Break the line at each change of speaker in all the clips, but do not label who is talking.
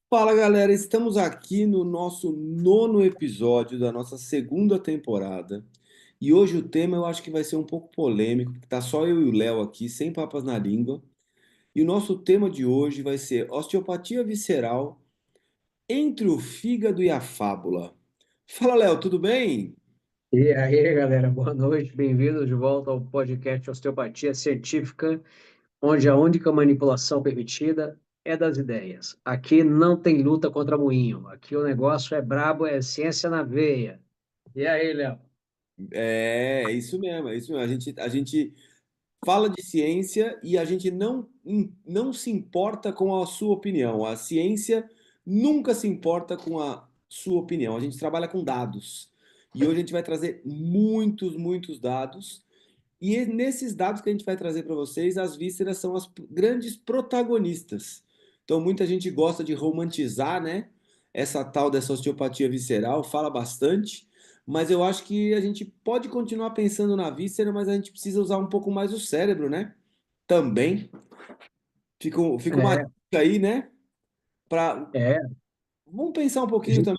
Fala galera, estamos aqui no nosso nono episódio da nossa segunda temporada. E hoje o tema eu acho que vai ser um pouco polêmico, porque tá só eu e o Léo aqui, sem papas na língua. E o nosso tema de hoje vai ser osteopatia visceral entre o fígado e a fábula. Fala Léo, tudo bem?
E aí, galera, boa noite, bem-vindos de volta ao podcast Osteopatia Científica, onde a única manipulação permitida é das ideias. Aqui não tem luta contra moinho, aqui o negócio é brabo, é ciência na veia. E aí, Léo?
É isso mesmo, é isso mesmo. A gente fala de ciência e a gente não se importa com a sua opinião. A ciência nunca se importa com a sua opinião. A gente trabalha com dados. E hoje a gente vai trazer muitos dados. E nesses dados que a gente vai trazer para vocês, as vísceras são as grandes protagonistas. Então, muita gente gosta de romantizar, né? Essa tal dessa osteopatia visceral, fala bastante, mas eu acho que a gente pode continuar pensando na víscera, mas a gente precisa usar um pouco mais o cérebro, né? Também. Fica uma
É,
dica aí, né? Pra...
é,
Vamos pensar um pouquinho também.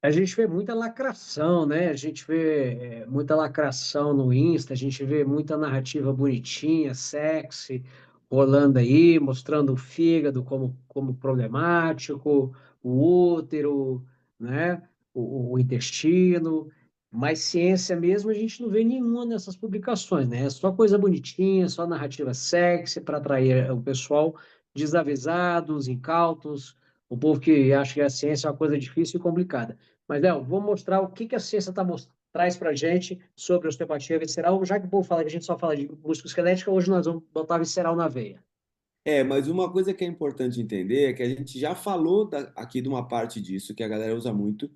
a gente vê muita lacração, né? A gente vê muita lacração no Insta, a gente vê muita narrativa bonitinha, sexy, rolando aí, mostrando o fígado como problemático, o útero, né? O intestino. Mas ciência mesmo a gente não vê nenhuma nessas publicações, né? É só coisa bonitinha, só narrativa sexy para atrair o pessoal desavisado, os incautos, o povo que acha que a ciência é uma coisa difícil e complicada. Mas, Léo, vou mostrar o que a ciência traz para a gente sobre osteopatia visceral, já que o povo fala que a gente só fala de músculo esquelética, hoje nós vamos botar visceral na veia.
Mas uma coisa que é importante entender é que a gente já falou aqui de uma parte disso, que a galera usa muito,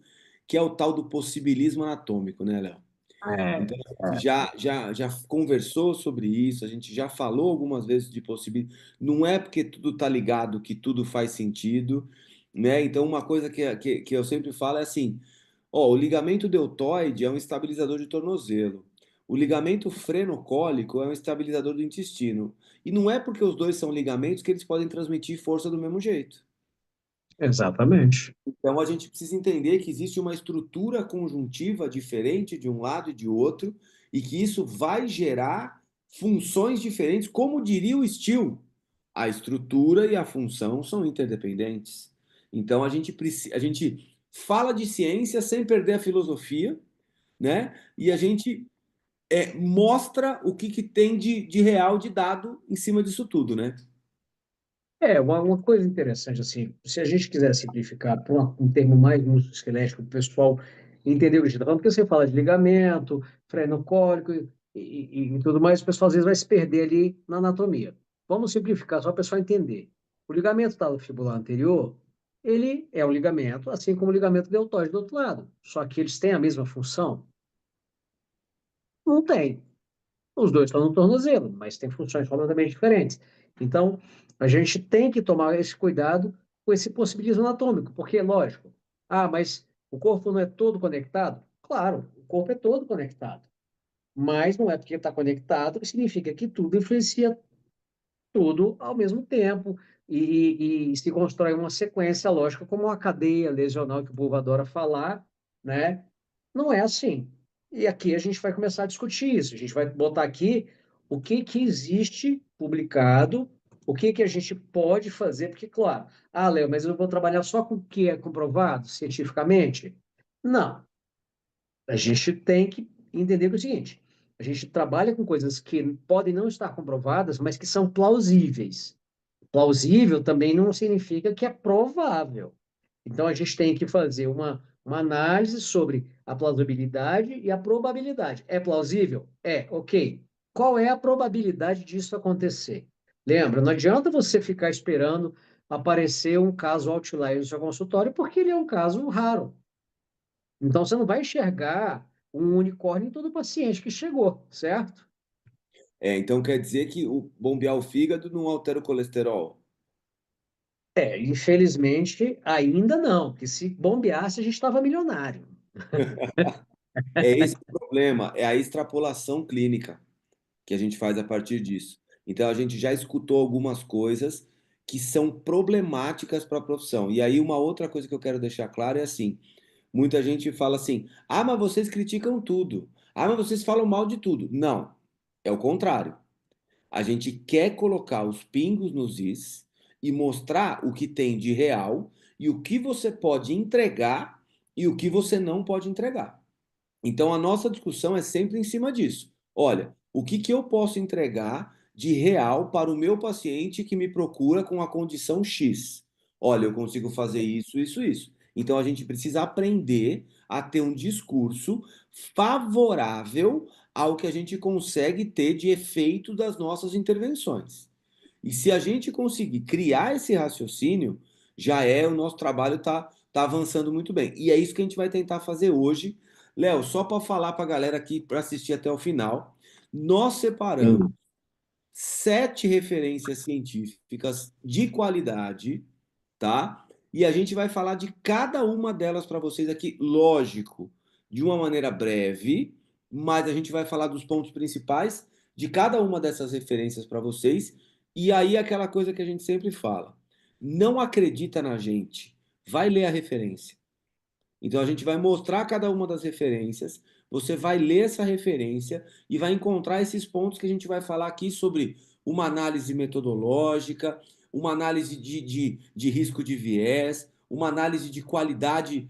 que é o tal do possibilismo anatômico, né, Léo?
É,
Então, a gente já conversou sobre isso, a gente já falou algumas vezes de possibilidade. Não é porque tudo está ligado que tudo faz sentido, né? Então, uma coisa que eu sempre falo é assim: ó, o ligamento deltoide é um estabilizador de tornozelo. O ligamento frenocólico é um estabilizador do intestino. E não é porque os dois são ligamentos que eles podem transmitir força do mesmo jeito.
exatamente.
Então a gente precisa entender que existe uma estrutura conjuntiva diferente de um lado e de outro, e que isso vai gerar funções diferentes, como diria o Steele. A estrutura e a função são interdependentes. Então a gente fala de ciência sem perder a filosofia, né? E a gente mostra o que tem de real de dado em cima disso tudo, né?
Uma coisa interessante, assim, se a gente quiser simplificar para um termo mais musculoesquelético, o pessoal entender o que a gente está falando, porque você fala de ligamento, frenocólico e tudo mais, o pessoal às vezes vai se perder ali na anatomia. Vamos simplificar só para o pessoal entender. O ligamento talofibular anterior, ele é um ligamento, assim como o ligamento deltoide do outro lado. Só que eles têm a mesma função? Não tem. Os dois estão no tornozelo, mas têm funções completamente diferentes. Então, a gente tem que tomar esse cuidado com esse possibilismo anatômico, porque, lógico, mas o corpo não é todo conectado? Claro, o corpo é todo conectado, mas não é porque está conectado que significa que tudo influencia tudo ao mesmo tempo e se constrói uma sequência lógica como uma cadeia lesional que o povo adora falar, né? Não é assim. E aqui a gente vai começar a discutir isso. A gente vai botar aqui o que existe publicado, o que a gente pode fazer, porque, claro, Léo, mas eu vou trabalhar só com o que é comprovado cientificamente? Não. A gente tem que entender que é o seguinte: a gente trabalha com coisas que podem não estar comprovadas, mas que são plausíveis. Plausível também não significa que é provável. Então, a gente tem que fazer uma análise sobre a plausibilidade e a probabilidade. É plausível? É, ok. Qual é a probabilidade disso acontecer? Lembra, não adianta você ficar esperando aparecer um caso outlier no seu consultório, porque ele é um caso raro. Então, você não vai enxergar um unicórnio em todo paciente que chegou, certo?
Então quer dizer que o bombear o fígado não altera o colesterol.
Infelizmente, ainda não, porque se bombeasse, a gente estava milionário.
É esse o problema, é a extrapolação clínica que a gente faz a partir disso. Então a gente já escutou algumas coisas que são problemáticas para a profissão. E aí, uma outra coisa que eu quero deixar claro é assim: muita gente fala assim, ah, mas vocês criticam tudo. Ah, mas vocês falam mal de tudo. Não, é o contrário. A gente quer colocar os pingos nos is e mostrar o que tem de real e o que você pode entregar e o que você não pode entregar. Então a nossa discussão é sempre em cima disso. Olha, o que que eu posso entregar de real para o meu paciente que me procura com a condição X? Olha, eu consigo fazer isso, isso, isso. Então a gente precisa aprender a ter um discurso favorável ao que a gente consegue ter de efeito das nossas intervenções. E se a gente conseguir criar esse raciocínio, já é o nosso trabalho tá avançando muito bem. E é isso que a gente vai tentar fazer hoje. Léo, só para falar para a galera aqui para assistir até o final, nós separamos
Sim.
7 referências científicas de qualidade, tá? E a gente vai falar de cada uma delas para vocês aqui, lógico, de uma maneira breve, mas a gente vai falar dos pontos principais de cada uma dessas referências para vocês. E aí aquela coisa que a gente sempre fala: não acredita na gente, vai ler a referência. Então a gente vai mostrar cada uma das referências, você vai ler essa referência e vai encontrar esses pontos que a gente vai falar aqui sobre uma análise metodológica, uma análise de risco de viés, uma análise de qualidade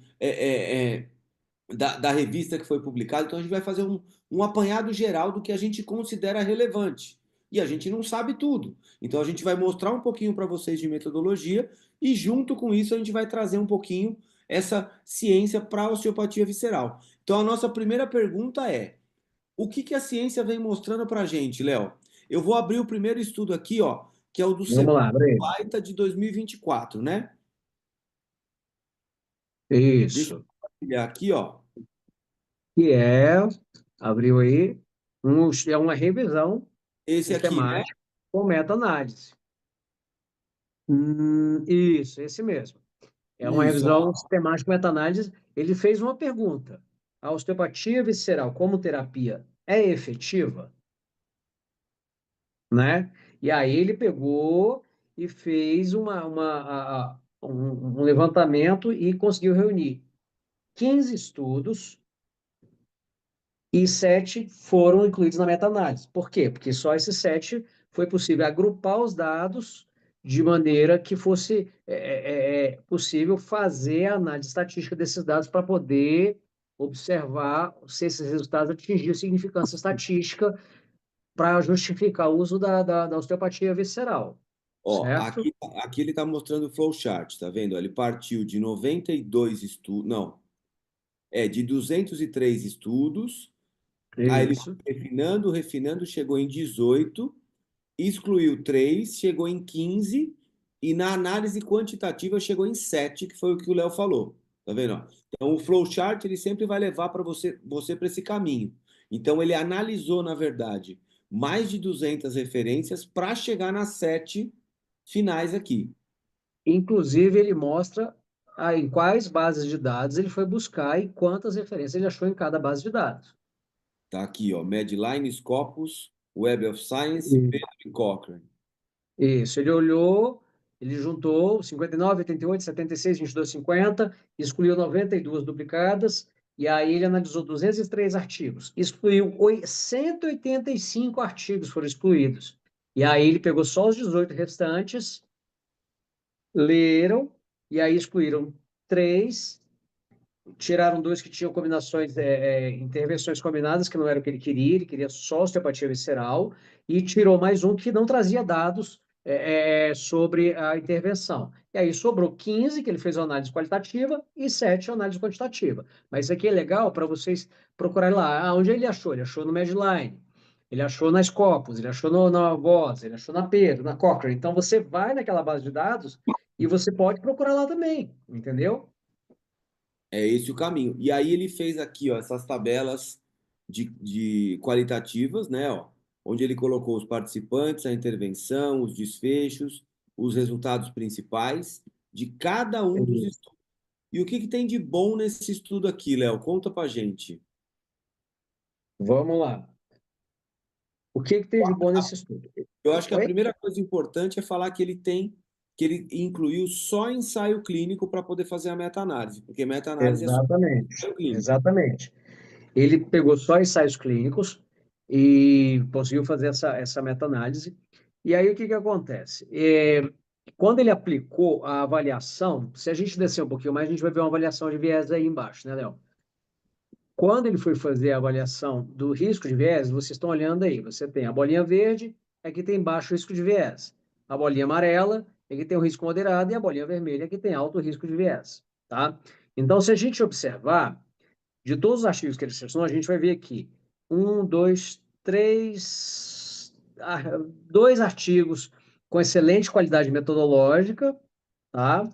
da revista que foi publicada. Então a gente vai fazer um apanhado geral do que a gente considera relevante. E a gente não sabe tudo. Então a gente vai mostrar um pouquinho para vocês de metodologia e junto com isso a gente vai trazer um pouquinho essa ciência para a osteopatia visceral. Então a nossa primeira pergunta é: o que que a ciência vem mostrando para a gente, Léo? Eu vou abrir o primeiro estudo aqui, ó, que é o do
Vamos lá, Breno.
Baita de 2024, né? Deixa eu
Isso.
compartilhar aqui, ó.
Que é, abriu aí, é uma revisão
Esse aqui, né?
sistemática com meta-análise. Isso, esse mesmo. É uma
Isso,
revisão
ó.
sistemática com meta-análise. Ele fez uma pergunta: a osteopatia visceral como terapia é efetiva? Né? E aí ele pegou e fez um levantamento e conseguiu reunir 15 estudos e 7 foram incluídos na meta-análise. Por quê? Porque só esses 7 foi possível agrupar os dados de maneira que fosse possível fazer a análise estatística desses dados para poder observar se esses resultados atingiam significância estatística para justificar o uso da osteopatia visceral,
Ó,
certo?
aqui ele está mostrando o flowchart, tá vendo? Ele partiu de 92 estudos, não, de 203 estudos, aí ele foi
Isso.
refinando, refinando, chegou em 18, excluiu 3, chegou em 15, e na análise quantitativa chegou em 7, que foi o que o Léo falou, tá vendo? Ó? Então o flowchart ele sempre vai levar para você para esse caminho. Então ele analisou, na verdade, mais de 200 referências para chegar nas 7 finais aqui.
Inclusive, ele mostra em quais bases de dados ele foi buscar e quantas referências ele achou em cada base de dados.
Tá aqui, ó, Medline, Scopus, Web of Science,
E-
Pedro e Cochrane.
Isso, ele olhou, ele juntou 59, 88, 76, 22, 50, excluiu 92 duplicadas, e aí ele analisou 203 artigos, excluiu 185 artigos foram excluídos. E aí ele pegou só os 18 restantes, leram, e aí excluíram três, tiraram dois que tinham combinações, intervenções combinadas, que não era o que ele queria só osteopatia visceral, e tirou mais um que não trazia dados sobre a intervenção. E aí sobrou 15, que ele fez uma análise qualitativa, e 7 análise quantitativa. Mas isso aqui é legal para vocês procurarem lá. Ah, onde ele achou? Ele achou no Medline, ele achou na Scopus, ele achou na Voz, ele achou na Pedro, na Cochrane. Então você vai naquela base de dados e você pode procurar lá também, entendeu?
É esse o caminho. E aí ele fez aqui, ó, essas tabelas de qualitativas, né, ó, onde ele colocou os participantes, a intervenção, os desfechos, os resultados principais de cada um dos estudos. E o que que tem de bom nesse estudo aqui, Léo? Conta pra gente.
Vamos lá. O que que tem de bom nesse estudo?
Eu acho que a
Oi?
primeira coisa importante é falar que que ele incluiu só ensaio clínico para poder fazer a meta-análise, porque meta-análise é só
Exatamente,
ensaio clínico.
exatamente. Ele pegou só ensaios clínicos e conseguiu fazer essa meta-análise. E aí, o que que acontece? Quando ele aplicou a avaliação, se a gente descer um pouquinho mais, a gente vai ver uma avaliação de viés aí embaixo, né, Léo? Quando ele foi fazer a avaliação do risco de viés, vocês estão olhando aí, você tem a bolinha verde, é que tem baixo risco de viés. A bolinha amarela é que tem o risco moderado e a bolinha vermelha é que tem alto risco de viés, tá? Então, se a gente observar, de todos os artigos que ele selecionou, a gente vai ver aqui um, dois, três, dois artigos com excelente qualidade metodológica, tá?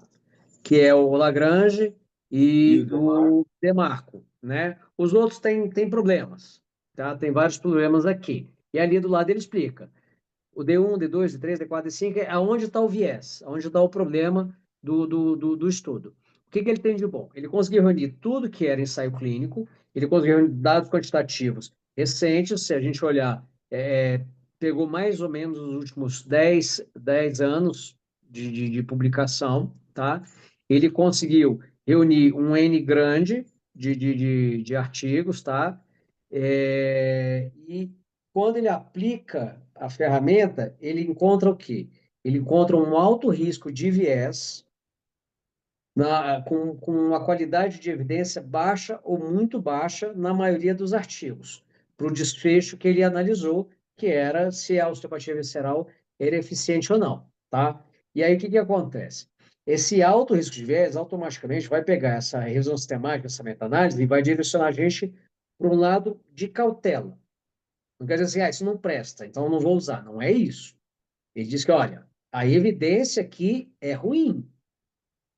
Que é o Lagrange
E o
e
Demar,
o Demarco, né? Os outros têm problemas, tá? Tem vários problemas aqui. E ali do lado ele explica. O D1, D2, D3, D4, D5 é aonde está o viés, aonde está o problema do estudo. O que que ele tem de bom? Ele conseguiu reunir tudo que era ensaio clínico, ele conseguiu reunir dados quantitativos recentes, se a gente olhar, pegou mais ou menos os últimos 10 anos de publicação, tá? Ele conseguiu reunir um N grande de artigos, tá? E quando ele aplica a ferramenta, ele encontra o quê? Ele encontra um alto risco de viés com uma qualidade de evidência baixa ou muito baixa na maioria dos artigos, para o desfecho que ele analisou, que era se a osteopatia visceral era eficiente ou não, tá? E aí, o que que acontece? Esse alto risco de viés automaticamente vai pegar essa revisão sistemática, essa meta-análise, e vai direcionar a gente para um lado de cautela. Não quer dizer assim, isso não presta, então eu não vou usar. Não é isso. Ele diz que, olha, a evidência aqui é ruim.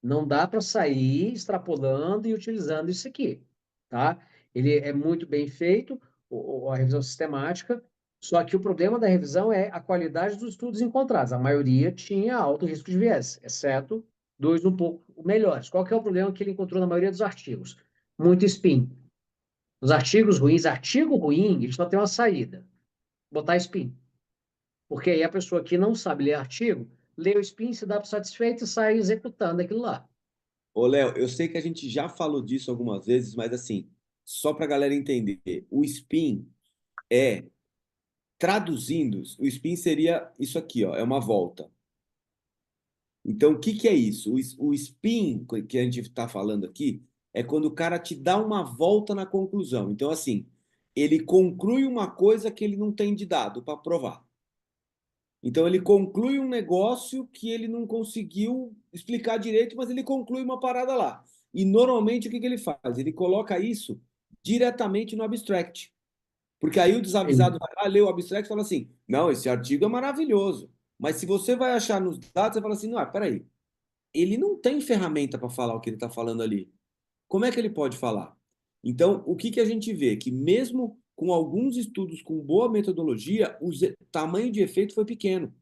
Não dá para sair extrapolando e utilizando isso aqui, tá? Ele é muito bem feito, a revisão sistemática, só que o problema da revisão é a qualidade dos estudos encontrados. A maioria tinha alto risco de viés, exceto dois um pouco melhores. Qual que é o problema que ele encontrou na maioria dos artigos? Muito spin. Os artigos ruins, artigo ruim, ele só tem uma saída, botar spin. Porque aí a pessoa que não sabe ler artigo, lê o spin, se dá por satisfeito e sai executando aquilo lá.
ô Léo, eu sei que a gente já falou disso algumas vezes, mas assim, só para a galera entender, o spin é, traduzindo, o spin seria isso aqui, ó, é uma volta. Então, o que que é isso? O spin que a gente está falando aqui é quando o cara te dá uma volta na conclusão. Então, assim, ele conclui uma coisa que ele não tem de dado para provar. Então, ele conclui um negócio que ele não conseguiu explicar direito, mas ele conclui uma parada lá. E normalmente o que que ele faz? Ele coloca isso diretamente no abstract. Porque aí o desavisado vai lá, lê o abstract e fala assim: não, esse artigo é maravilhoso. Mas se você vai achar nos dados, você fala assim: não, peraí, ele não tem ferramenta para falar o que ele está falando ali. Como é que ele pode falar? Então, o que que a gente vê? Que mesmo com alguns estudos com boa metodologia, o tamanho de efeito foi pequeno.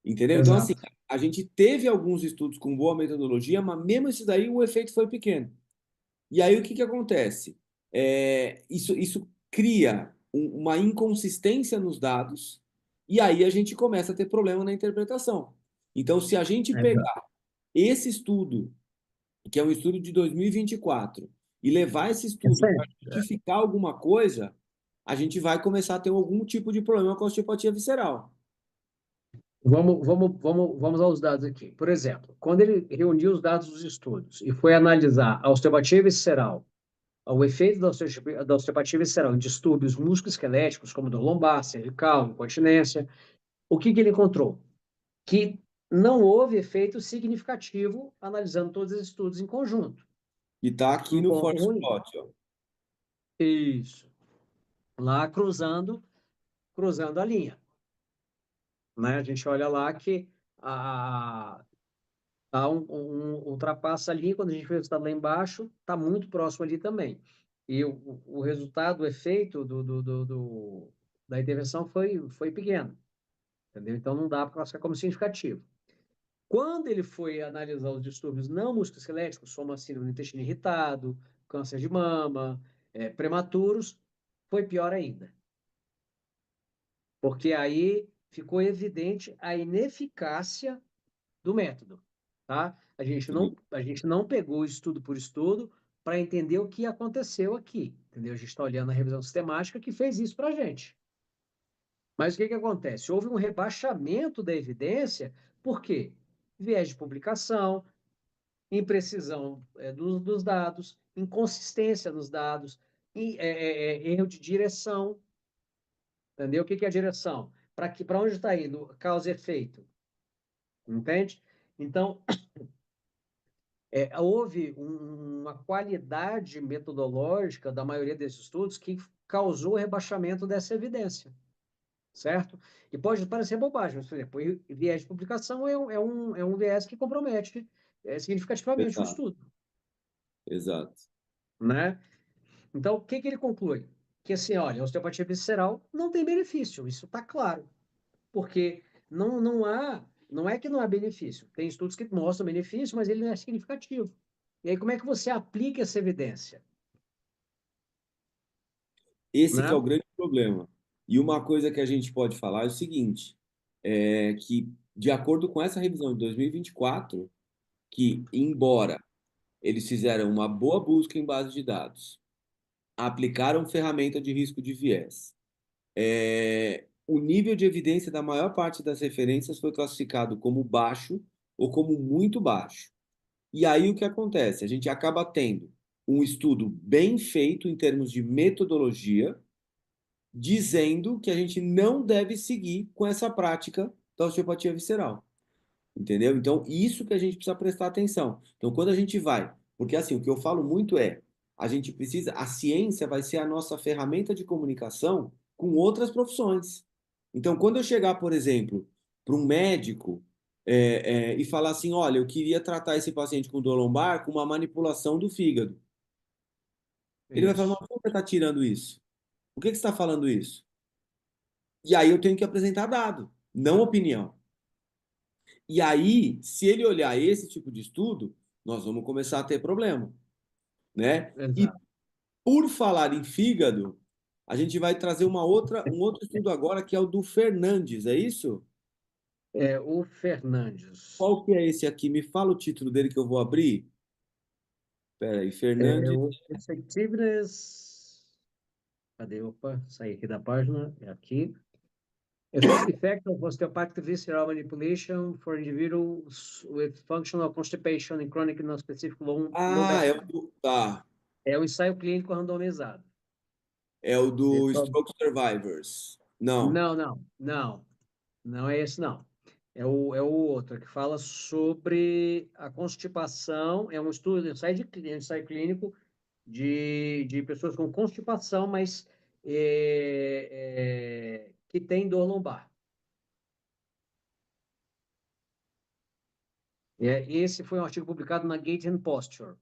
Entendeu? Então, assim,
Exato.
a gente teve alguns estudos com boa metodologia, mas mesmo esse daí o efeito foi pequeno. E aí o que que acontece? Isso cria uma inconsistência nos dados, e aí a gente começa a ter problema na interpretação. Então, se a gente
Exato.
pegar esse estudo que é um estudo de 2024, e levar esse estudo para
Recente.
justificar alguma coisa, a gente vai começar a ter algum tipo de problema com a osteopatia visceral.
Vamos aos dados aqui. Por exemplo, quando ele reuniu os dados dos estudos e foi analisar a osteopatia visceral, o efeito da osteopatia visceral em distúrbios musculoesqueléticos, como dor lombar, cervical, incontinência, o que que ele encontrou? Que não houve efeito significativo analisando todos os estudos em conjunto.
E está aqui
Um
no
ponto
Force
ruim.
Plot, ó.
Isso. Lá cruzando a linha, né? A gente olha lá que tá ultrapassa ali, quando a gente vê o resultado lá embaixo, está muito próximo ali também. E o resultado, o efeito da intervenção foi pequeno, entendeu? Então não dá para classificar como significativo. Quando ele foi analisar os distúrbios não musculoesqueléticos, como a síndrome do intestino irritado, câncer de mama, prematuros, foi pior ainda, porque aí ficou evidente a ineficácia do método, tá?
Sim.
A gente não pegou estudo por estudo para entender o que aconteceu aqui, entendeu? A gente está olhando a revisão sistemática que fez isso para a gente. Mas o que que acontece? Houve um rebaixamento da evidência, por quê? Viés de publicação, imprecisão dos dados, inconsistência nos dados, erro de direção, entendeu? O que que é a direção? Para onde está indo causa e efeito, entende? Então, houve uma qualidade metodológica da maioria desses estudos que causou o rebaixamento dessa evidência, certo? E pode parecer bobagem, mas, por exemplo, o viés de publicação é um viés que compromete significativamente o
Exato,
estudo,
exato.
né? Então, o que que ele conclui? Que assim, olha, a osteopatia visceral não tem benefício, isso está claro, porque não é que não há benefício. Tem estudos que mostram benefício, mas ele não é significativo. E aí, como é que você aplica essa evidência,
Esse que é o
né?
grande problema. E uma coisa que a gente pode falar é o seguinte, é que, de acordo com essa revisão de 2024, que, embora eles fizeram uma boa busca em base de dados, aplicaram ferramenta de risco de viés, o nível de evidência da maior parte das referências foi classificado como baixo ou como muito baixo. E aí o que acontece? A gente acaba tendo um estudo bem feito em termos de metodologia, dizendo que a gente não deve seguir com essa prática da osteopatia visceral. Entendeu? Então, isso que a gente precisa prestar atenção. Então, quando a gente vai, porque assim, o que eu falo muito é, a gente precisa, a ciência vai ser a nossa ferramenta de comunicação com outras profissões. Então, quando eu chegar, por exemplo, para um médico e falar assim, olha, eu queria tratar esse paciente com dor lombar com uma manipulação do fígado. Ele vai falar, mas
Isso.
por que você está tirando isso? Por que que você está falando isso? E aí eu tenho que apresentar dado, não opinião. E aí, se ele olhar esse tipo de estudo, nós vamos começar a ter problema, né? E
Exato.
por falar em fígado, a gente vai trazer um outro estudo agora que é o do Fernandes, é isso?
É, o Fernandes.
Qual que é esse aqui? Me fala o título dele que eu vou abrir. Espera aí,
É,
Fernandes.
o Effectiveness. Cadê? Opa, saí aqui da página. É aqui. Effect of osteopathic visceral manipulation for individuals with functional constipation and chronic non-specific low
Ah,
back
é o
pain.
do, tá.
É um ensaio clínico randomizado.
É o
Esse
do
é o-
Stroke Survivors. Não.
Não é esse não. É o outro que fala sobre a constipação. É um estudo, um ensaio clínico de pessoas com constipação, mas que tem dor lombar. Esse foi um artigo publicado na Gait and Posture.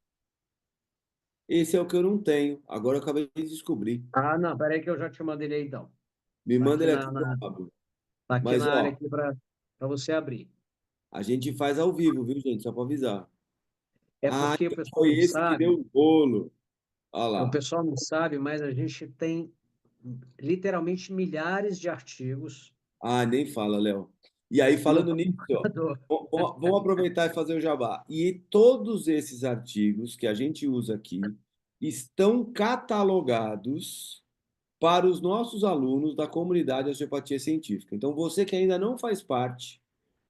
Esse é o que eu não tenho. Agora eu acabei de descobrir.
Ah, não, peraí que eu já te mandei ele aí, então.
Me
Tá
manda
aqui
ele aqui que eu abro.
tá aqui
Mas,
na área
ó,
aqui para você abrir.
a gente faz ao vivo, viu, gente? Só para avisar.
É
Ah,
porque o
então
pessoal
foi
não
esse que deu
sabe,
o bolo. Olha
o
lá.
pessoal não sabe, mas a gente tem literalmente milhares de artigos
Ah, nem fala, Léo. E aí,
no
falando nisso, ó,
computador.
vamos aproveitar e fazer o jabá. E todos esses artigos que a gente usa aqui estão catalogados para os nossos alunos da comunidade Osteopatia Científica. Então, você que ainda não faz parte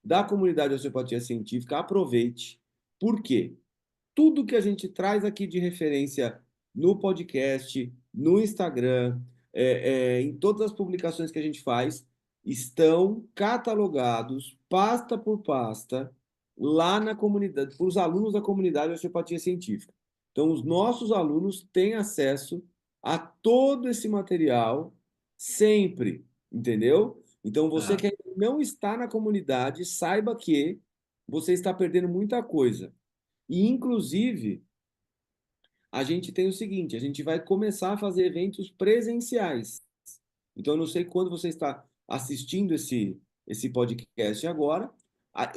da comunidade Osteopatia Científica, aproveite. Por quê? Tudo que a gente traz aqui de referência no podcast, no Instagram, em todas as publicações que a gente faz, estão catalogados, pasta por pasta, lá na comunidade, para os alunos da comunidade de osteopatia científica. Então, os nossos alunos têm acesso a todo esse material sempre, entendeu? Então, você
Ah,
que ainda não está na comunidade, saiba que você está perdendo muita coisa. E, inclusive, a gente tem o seguinte: a gente vai começar a fazer eventos presenciais. Então, eu não sei quando você está assistindo esse podcast agora.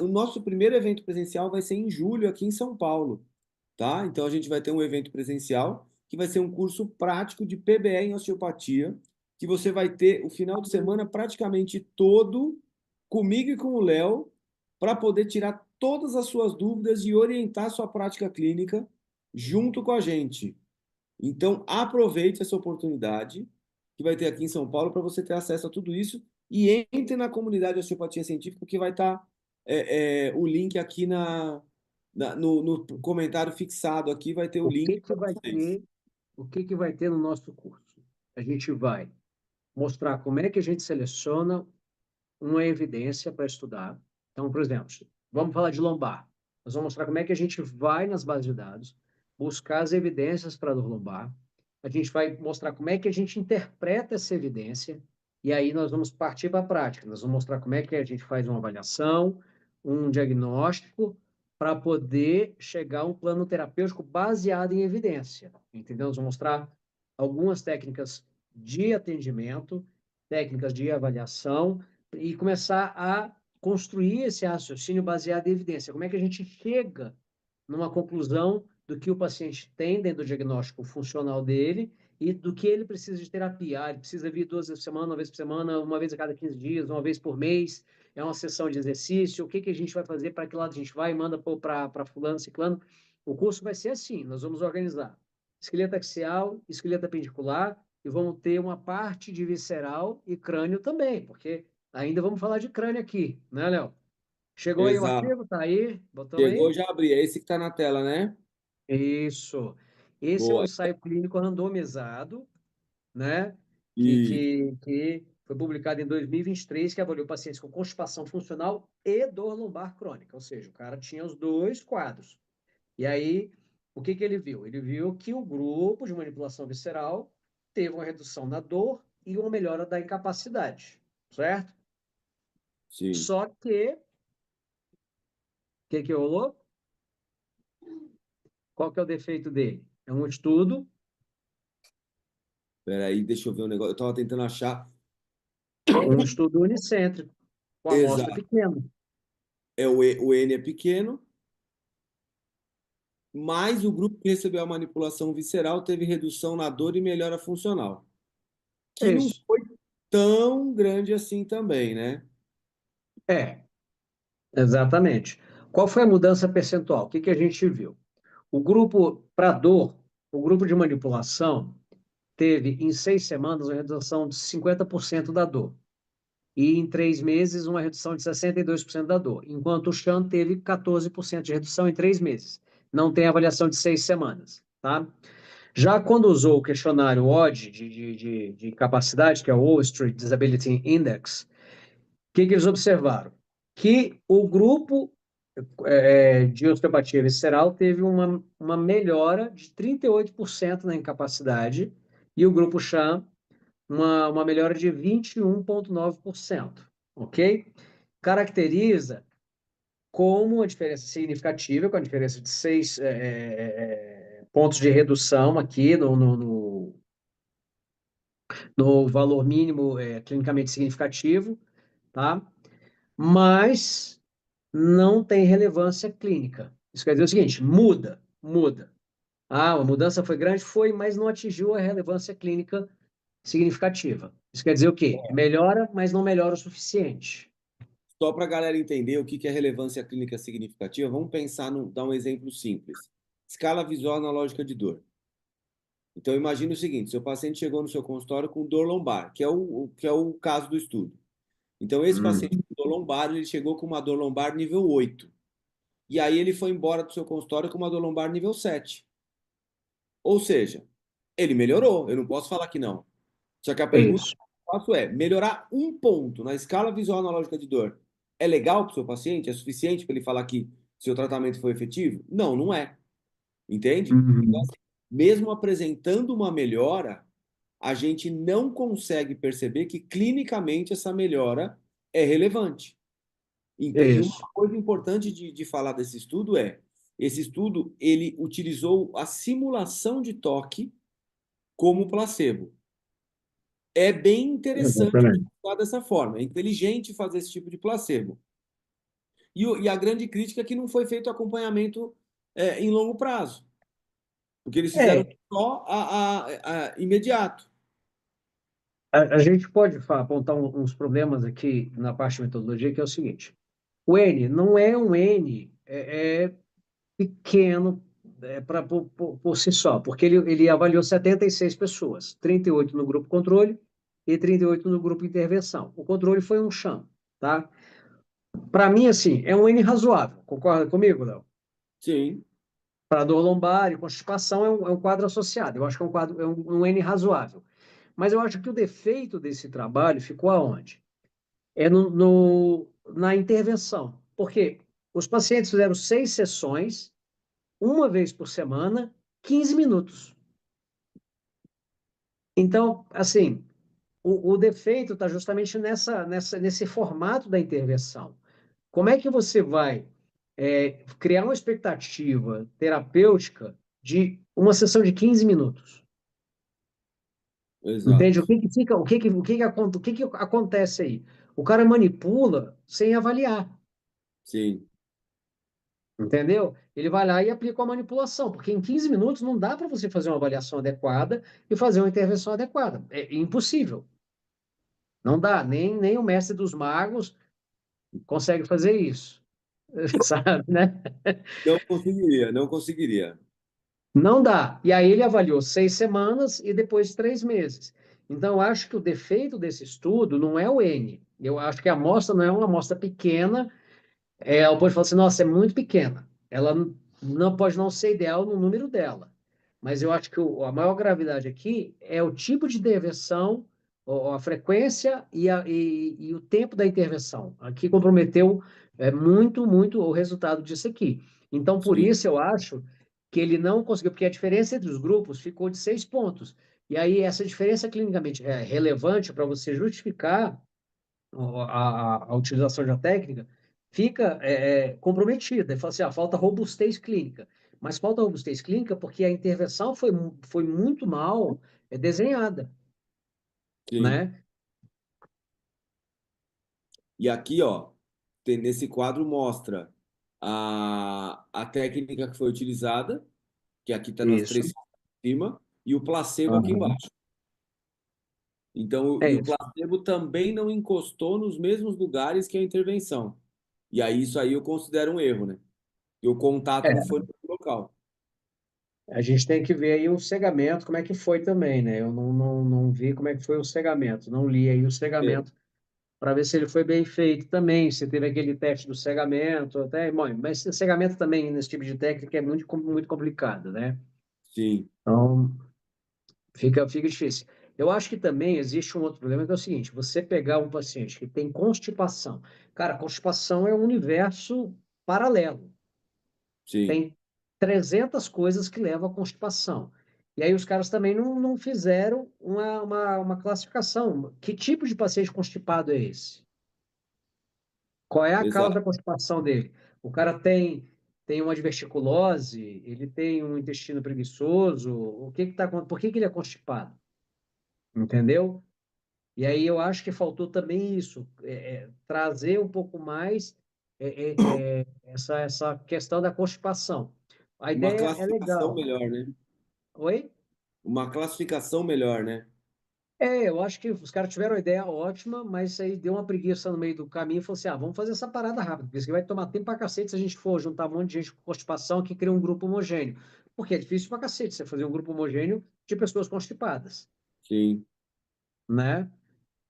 O nosso primeiro evento presencial vai ser em julho, aqui em São Paulo, tá? Então, a gente vai ter um evento presencial que vai ser um curso prático de PBE em osteopatia, que você vai ter o final de semana praticamente todo comigo e com o Léo, para poder tirar todas as suas dúvidas e orientar sua prática clínica junto com a gente. Então, aproveite essa oportunidade que vai ter aqui em São Paulo para você ter acesso a tudo isso e entre na comunidade de osteopatia científica, que vai estar o link aqui no comentário fixado aqui, vai ter o
O
link
que que
para
vai
vocês.
ter, o que que vai ter no nosso curso? A gente vai mostrar como é que a gente seleciona uma evidência para estudar. Então, por exemplo, vamos falar de lombar. Nós vamos mostrar como é que a gente vai nas bases de dados, buscar as evidências para dor lombar. A gente vai mostrar como é que a gente interpreta essa evidência, e aí nós vamos partir para a prática. Nós vamos mostrar como é que a gente faz uma avaliação, um diagnóstico, para poder chegar a um plano terapêutico baseado em evidência. Entendeu? Nós vamos mostrar algumas técnicas de atendimento, técnicas de avaliação, e começar a construir esse raciocínio baseado em evidência. Como é que a gente chega numa conclusão do que o paciente tem dentro do diagnóstico funcional dele e do que ele precisa de terapia. Ah, ele precisa vir 2 vezes por semana, uma vez por semana, uma vez a cada 15 dias, uma vez por mês, é uma sessão de exercício, o que que a gente vai fazer, para que lado a gente vai, manda para fulano, ciclano. O curso vai ser assim, nós vamos organizar esqueleto axial, esqueleto apendicular, e vamos ter uma parte de visceral e crânio também, porque ainda vamos falar de crânio aqui, né, Léo? Chegou aí o
Exato.
artigo? Tá aí? Botou
Chegou,
aí?
já abri. É esse que está na tela, né?
Isso. Esse é um
Boa.
ensaio clínico randomizado, né? Que,
E
que, que foi publicado em 2023, que avaliou pacientes com constipação funcional e dor lombar crônica. Ou seja, o cara tinha os dois quadros. E aí, o que que ele viu? Ele viu que o grupo de manipulação visceral teve uma redução da dor e uma melhora da incapacidade, certo?
sim.
Só que, o que que rolou? Qual que é o defeito dele? É um estudo,
Peraí, deixa eu ver um negócio. Eu estava tentando achar.
um estudo unicêntrico, com amostra
Exato.
pequena.
O N é pequeno, mas o grupo que recebeu a manipulação visceral teve redução na dor e melhora funcional,
É
que não
isso.
foi tão grande assim também, né?
É, exatamente. Qual foi a mudança percentual? O que que a gente viu? O grupo para dor, o grupo de manipulação, teve em 6 semanas uma redução de 50% da dor. E em 3 meses, uma redução de 62% da dor, enquanto o Chan teve 14% de redução em 3 meses. Não tem avaliação de 6 semanas, tá? Já quando usou o questionário ODD de capacidade, que é o Wall Street Disability Index, o que que eles observaram? Que o grupo de osteopatia visceral teve uma melhora de 38% na incapacidade e o grupo Sham uma melhora de 21,9%, ok? Caracteriza como uma diferença significativa, com a diferença de 6 pontos de redução aqui no valor mínimo clinicamente significativo, tá? Mas não tem relevância clínica. Isso quer dizer o seguinte, muda. Ah, a mudança foi grande? Foi, mas não atingiu a relevância clínica significativa. Isso quer dizer o quê? Melhora, mas não melhora o suficiente.
Só para a galera entender o que que é relevância clínica significativa, vamos pensar dar um exemplo simples. Escala visual analógica de dor. Então, imagine o seguinte: seu paciente chegou no seu consultório com dor lombar, que é o caso do estudo. Então, esse paciente
Hum.
com dor lombar, ele chegou com uma dor lombar nível 8. E aí ele foi embora do seu consultório com uma dor lombar nível 7. Ou seja, ele melhorou. Eu não posso falar que não. Só que a pergunta
Isso.
que eu faço é: melhorar um ponto na escala visual analógica de dor é legal para o seu paciente? É suficiente para ele falar que seu tratamento foi efetivo? Não, não é. Entende? Então,
Uhum.
assim, mesmo apresentando uma melhora, a gente não consegue perceber que clinicamente essa melhora é relevante. Então, e uma
Isso.
coisa importante de falar desse estudo é, esse estudo ele utilizou a simulação de toque como placebo. É bem interessante
Exatamente.
falar dessa forma, é inteligente fazer esse tipo de placebo. E a grande crítica é que não foi feito acompanhamento em longo prazo, porque eles fizeram
É,
só imediato.
a gente pode apontar uns problemas aqui na parte de metodologia, que é o seguinte. O N não é um N pequeno por si só, porque ele avaliou 76 pessoas, 38 no grupo controle e 38 no grupo intervenção. O controle foi um chão, tá? Para mim, assim, é um N razoável. Concorda comigo, Léo?
Sim,
Para dor lombar e constipação é um quadro associado. Eu acho que é um quadro, um N razoável. Mas eu acho que o defeito desse trabalho ficou aonde? É na intervenção. Porque os pacientes fizeram 6 sessões, uma vez por semana, 15 minutos. Então, assim, o defeito está justamente nesse formato da intervenção. Como é que você vai criar uma expectativa terapêutica de uma sessão de 15 minutos? Entende?
exato.
O que que acontece aí? O cara manipula sem avaliar,
Sim,
entendeu? Ele vai lá e aplica uma manipulação, porque em 15 minutos não dá para você fazer uma avaliação adequada e fazer uma intervenção adequada. É impossível. Não dá. Nem o mestre dos magos consegue fazer isso, sabe, né?
não conseguiria, não conseguiria.
Não dá. E aí ele avaliou 6 semanas e depois 3 meses. Então, eu acho que o defeito desse estudo não é o N. Eu acho que a amostra não é uma amostra pequena. Ela pode falar assim, nossa, é muito pequena. Ela não pode não ser ideal no número dela. Mas eu acho que a maior gravidade aqui é o tipo de intervenção, a frequência e o tempo da intervenção. Aqui comprometeu muito, muito o resultado disso aqui. Então, por
Sim,
isso eu acho que ele não conseguiu, porque a diferença entre os grupos ficou de 6 pontos. E aí, essa diferença clinicamente é relevante para você justificar a utilização da técnica fica comprometida. Ele fala assim, falta robustez clínica. Mas falta robustez clínica porque a intervenção foi muito mal desenhada,
sim.
né?
E aqui, ó, nesse quadro mostra a técnica que foi utilizada, que aqui está nas
Isso.
três em cima, e o placebo aqui
Aham.
embaixo. Então,
É
e o
isso.
placebo também não encostou nos mesmos lugares que a intervenção. E aí, isso aí eu considero um erro, né? E o contato não
É,
foi no local.
a gente tem que ver aí o cegamento, como é que foi também, né? Eu não vi como é que foi o cegamento, não li aí o
É,
cegamento para ver se ele foi bem feito também, se teve aquele teste do cegamento, até, bom, mas cegamento também nesse tipo de técnica é muito complicado, né?
sim,
Então, fica difícil. Eu acho que também existe um outro problema, que é o seguinte: você pegar um paciente que tem constipação. Cara, constipação é um universo paralelo.
sim.
Tem 300 coisas que levam à constipação. E aí os caras também não fizeram uma classificação. Que tipo de paciente constipado é esse? Qual é a causa
Exato.
da constipação dele? O cara tem uma diverticulose, ele tem um intestino preguiçoso, por que que ele é constipado? Entendeu? E aí eu acho que faltou também isso, trazer um pouco mais essa questão da constipação. A
Uma
ideia é
classificação
legal.
melhor, né?
Oi?
Uma classificação melhor, né?
Eu acho que os caras tiveram uma ideia ótima, mas aí deu uma preguiça no meio do caminho e falou assim: vamos fazer essa parada rápido, porque isso aqui vai tomar tempo pra cacete se a gente for juntar um monte de gente com constipação que cria um grupo homogêneo. Porque é difícil pra cacete você fazer um grupo homogêneo de pessoas constipadas,
Sim.
né?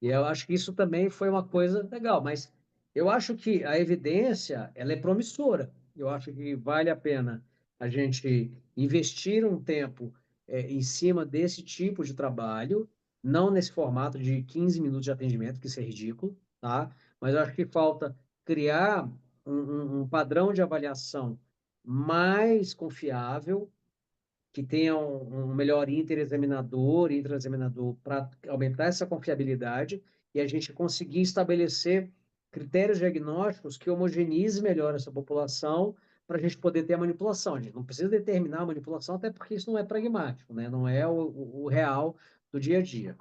E eu acho que isso também foi uma coisa legal, mas eu acho que a evidência, ela é promissora. Eu acho que vale a pena a gente investir um tempo em cima desse tipo de trabalho, não nesse formato de 15 minutos de atendimento, que isso é ridículo, tá? Mas eu acho que falta criar um padrão de avaliação mais confiável, que tenha um melhor interexaminador e intraexaminador para aumentar essa confiabilidade e a gente conseguir estabelecer critérios diagnósticos que homogeneizem melhor essa população para a gente poder ter a manipulação. A gente não precisa determinar a manipulação, até porque isso não é pragmático, né? Não é o real do dia a dia.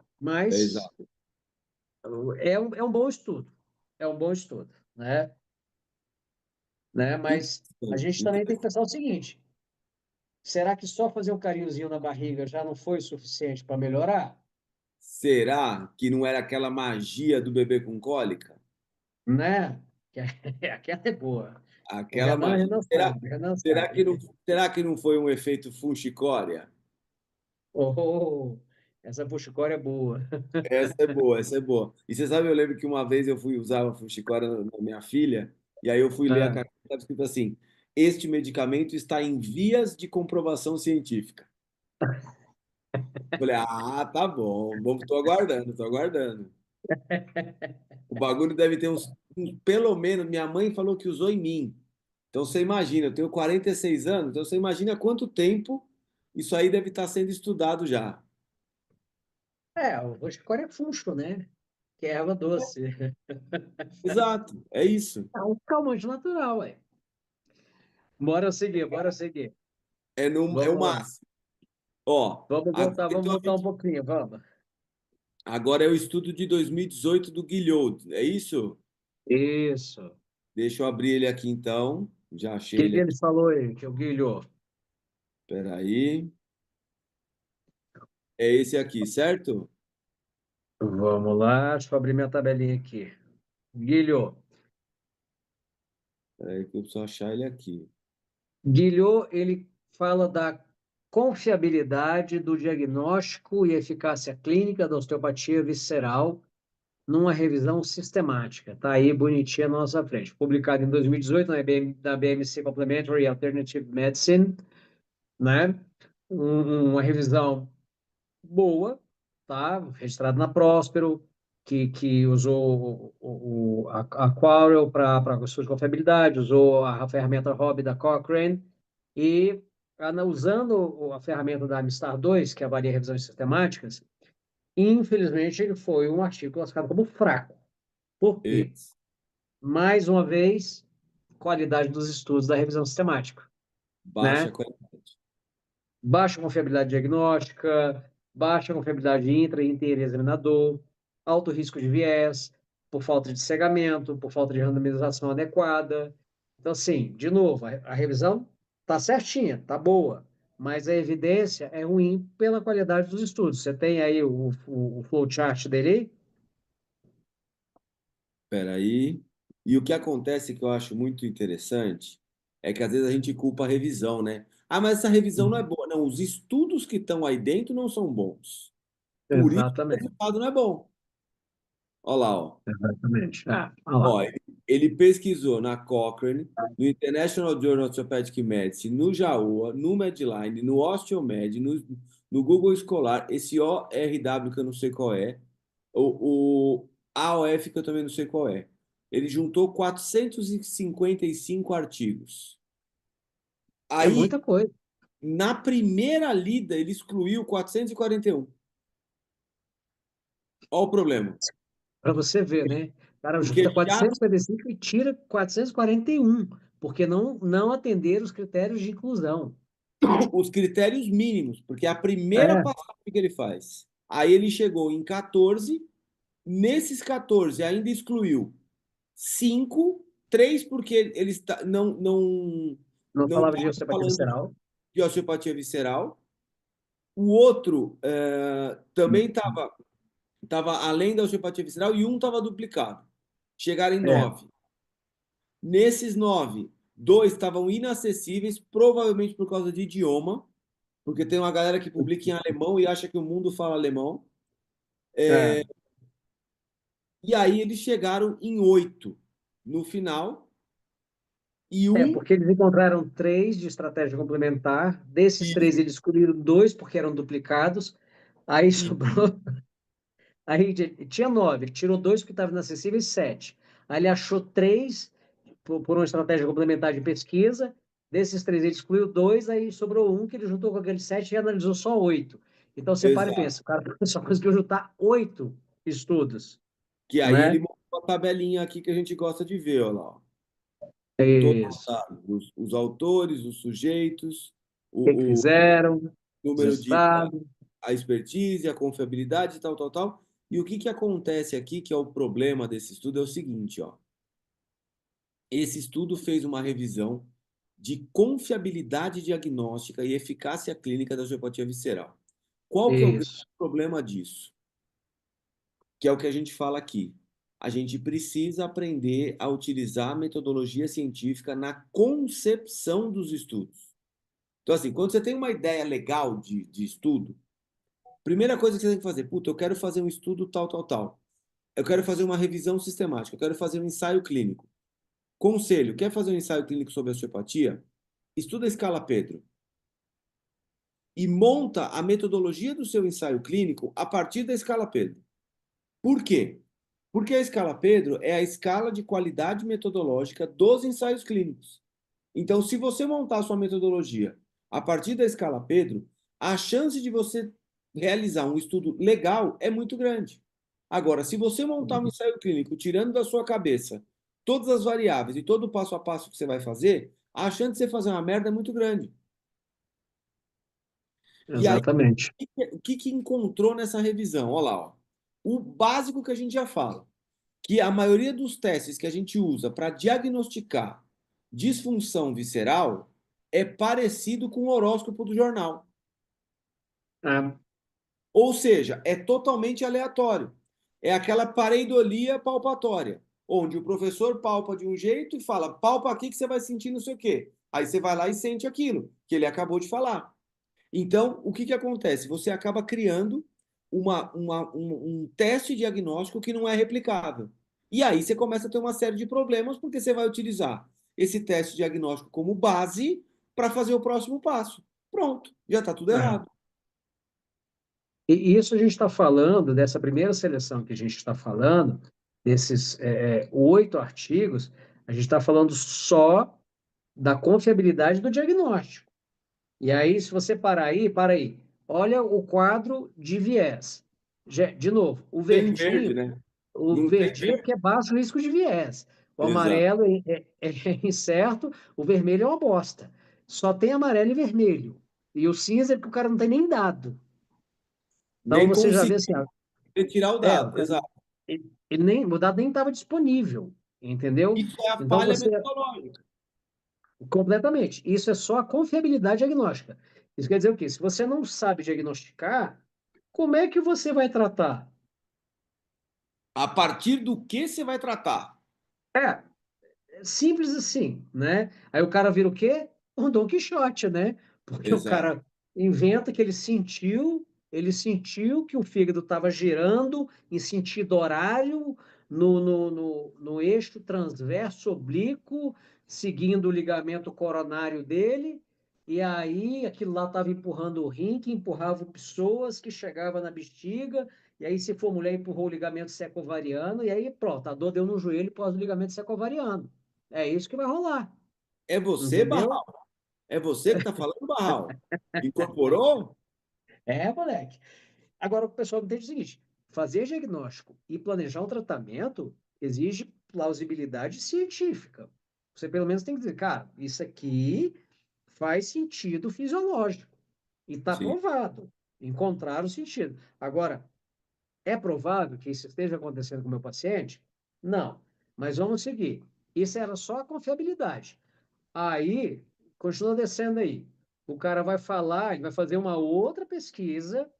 É
Mas
exato.
é um bom estudo. É um bom estudo, né? Mas a
Interessante,
gente também tem que pensar o seguinte: será que só fazer um carinhozinho na barriga já não foi suficiente para melhorar?
Será que não era aquela magia do bebê com cólica?
Né? Aquela é boa.
Aquela
O
magia.
Renan
Será,
sabe, o Renan
será que não,
sabe.
será que não foi um efeito Funchicória?
Oh, essa fuxicória é boa.
Essa é boa, essa é boa. E você sabe, eu lembro que uma vez eu fui usar a Fujiquara na minha filha, e aí eu fui ler a
Ah,
carta, estava escrito assim: este medicamento está em vias de comprovação científica. Falei, ah, tá bom, vamos, tô aguardando, tô aguardando. O bagulho deve ter pelo menos, minha mãe falou que usou em mim. Então você imagina, eu tenho 46 anos, então você imagina quanto tempo isso aí deve estar sendo estudado já.
o fuxicória é funcho, né? Que é erva doce.
Exato, é isso.
É um calmante natural, ué. Bora seguir, bora seguir.
É, no, é o
Vamos lá.
máximo. Ó, agora,
Vamos
então,
voltar um pouquinho, vamos.
agora é o estudo de 2018 do Guilhot, é isso?
Isso. O
Deixa eu abrir ele aqui então. Já achei
que
ele
que
aqui.
ele falou aí, que o Guilherme?
Espera aí. É esse aqui, certo?
Vamos lá, deixa eu abrir minha tabelinha aqui. Guilherme.
Espera aí que eu preciso achar ele aqui.
Guilherme, ele fala da confiabilidade do diagnóstico e eficácia clínica da osteopatia visceral numa revisão sistemática. Tá aí bonitinha na nossa frente. Publicado em 2018 na BMC Complementary Alternative Medicine, né? Uma revisão boa, tá? Registrado na Próspero, que usou a Quarel para sua confiabilidade, usou a ferramenta Hobby da Cochrane e usando a ferramenta da Amistar 2, que avalia revisões sistemáticas, infelizmente ele foi um artigo classificado como fraco. Por quê?
Esse.
Mais uma vez, qualidade dos estudos da revisão sistemática,
Baixa
né?
qualidade.
Baixa confiabilidade diagnóstica, baixa confiabilidade intra e interexaminador, alto risco de viés, por falta de cegamento, por falta de randomização adequada. Então, assim, de novo, a revisão está certinha, está boa, mas a evidência é ruim pela qualidade dos estudos. Você tem aí o flowchart dele aí?
Espera aí. E o que acontece que eu acho muito interessante é que às vezes a gente culpa a revisão, né? Ah, mas essa revisão não é boa. Não, os estudos que estão aí dentro não são bons. Por isso que o
Exatamente,
resultado não é bom. Olha lá, ó.
exatamente. Ah, olha lá.
Ó, ele pesquisou na Cochrane, no International Journal of Orthopedic Medicine, no JAWA, no Medline, no Osteomed, no Google Escolar, esse ORW que eu não sei qual é, o AOF que eu também não sei qual é. Ele juntou 455 artigos.
É
Aí,
muita coisa.
na primeira lida, ele excluiu 441. Olha o problema.
Para você ver, né? O cara
Porque
junta
já
455 e tira 441, porque não atenderam os critérios de inclusão.
os critérios mínimos, porque é a primeira
É,
passagem que ele faz. Aí ele chegou em 14, nesses 14 ainda excluiu 5, 3 porque ele está,
não
não
falava
está
de osteopatia
falando
visceral.
de osteopatia visceral. O outro também estava além da osteopatia visceral e um estava duplicado. Chegaram em
É,
9. Nesses 9, dois estavam inacessíveis, provavelmente por causa de idioma, porque tem uma galera que publica em alemão e acha que o mundo fala alemão.
é,
E aí eles chegaram em 8 no final e um
porque eles encontraram três de estratégia complementar. Desses três,
isso,
eles escolheram dois porque eram duplicados. Aí
e
sobrou. Aí tinha nove, ele tirou dois porque estavam inacessíveis, sete. Aí ele achou três por uma estratégia complementar de pesquisa. Desses três, ele excluiu dois, aí sobrou um que ele juntou com aqueles sete e analisou só oito. Então você para e
exato.
pensa, o cara só conseguiu juntar oito estudos,
Que aí ele
né?
montou a tabelinha aqui que a gente gosta de ver, olha lá, ó. Com todos os
Isso.
dados, os autores, os sujeitos,
O que
o
fizeram, os
número de
resultados.
a expertise, a confiabilidade, tal, tal, tal. E o que que acontece aqui, que é o problema desse estudo, é o seguinte, ó. Esse estudo fez uma revisão de confiabilidade diagnóstica e eficácia clínica da osteopatia visceral. Qual que é o grande
Isso.
problema disso? Que é o que a gente fala aqui. a gente precisa aprender a utilizar a metodologia científica na concepção dos estudos. Então, assim, quando você tem uma ideia legal de estudo, primeira coisa que você tem que fazer, puta, eu quero fazer um estudo tal, tal, tal. Eu quero fazer uma revisão sistemática, eu quero fazer um ensaio clínico. Conselho, quer fazer um ensaio clínico sobre osteopatia? Estuda a escala Pedro e monta a metodologia do seu ensaio clínico a partir da escala Pedro. Por quê? Porque a escala Pedro é a escala de qualidade metodológica dos ensaios clínicos. Então, se você montar a sua metodologia a partir da escala Pedro, a chance de você realizar um estudo legal é muito grande. Agora, se você montar um ensaio clínico tirando da sua cabeça todas as variáveis e todo o passo a passo que você vai fazer, a chance de você fazer uma merda é muito grande. E aí,
Exatamente.
o que encontrou nessa revisão? Olha lá, ó. O básico que a gente já fala, que a maioria dos testes que a gente usa para diagnosticar disfunção visceral é parecido com o horóscopo do jornal.
É,
Ou seja, é totalmente aleatório. É aquela pareidolia palpatória, onde o professor palpa de um jeito e fala, palpa aqui que você vai sentir não sei o quê. Aí você vai lá e sente aquilo que ele acabou de falar. Então, o que acontece? Você acaba criando um teste diagnóstico que não é replicável. E aí você começa a ter uma série de problemas, porque você vai utilizar esse teste diagnóstico como base para fazer o próximo passo. Pronto, já está tudo
é.
errado.
E isso a gente está falando, dessa primeira seleção que a gente está falando, desses 8 artigos, a gente está falando só da confiabilidade do diagnóstico. E aí, se você parar aí, para aí, olha o quadro de viés. De novo,
Tem verde, né?
o
Não tem
verdinho é
verde.
porque é baixo risco de viés. O
Exato.
amarelo é incerto, o vermelho é uma bosta. Só tem amarelo e vermelho. E o cinza é porque o cara não tem nem dado. Então
Nem
você já vê
consegui
assim,
retirar o
é,
dado. Exato.
ele nem, o dado nem estava disponível, entendeu?
Isso é a
Então
falha
você,
metodológica.
completamente, isso é só a confiabilidade diagnóstica. Isso quer dizer o quê? Se você não sabe diagnosticar, como é que você vai tratar?
A partir do que você vai tratar?
É, simples assim, né? Aí o cara vira o quê? Um Dom Quixote, né? Porque o
Exato.
cara inventa que ele sentiu que o fígado estava girando em sentido horário no eixo transverso oblíquo, seguindo o ligamento coronário dele, e aí aquilo lá estava empurrando o rim, que empurrava pessoas, que chegava na bexiga, e aí, se for mulher, empurrou o ligamento secovariano, e aí pronto, a dor deu no joelho pós o ligamento secovariano. É isso que vai rolar,
É você,
entendeu?
Barral? É você que está falando, Barral? Incorporou?
É, moleque. Agora, o pessoal entende o seguinte: fazer diagnóstico e planejar um tratamento exige plausibilidade científica. Você pelo menos tem que dizer, cara, isso aqui faz sentido fisiológico e está
Sim.
provado. Encontrar o sentido. Agora, é provável que isso esteja acontecendo com o meu paciente? Não. Mas vamos seguir. Isso era só a confiabilidade. Aí, continua descendo aí. O cara vai falar, ele vai fazer uma outra pesquisa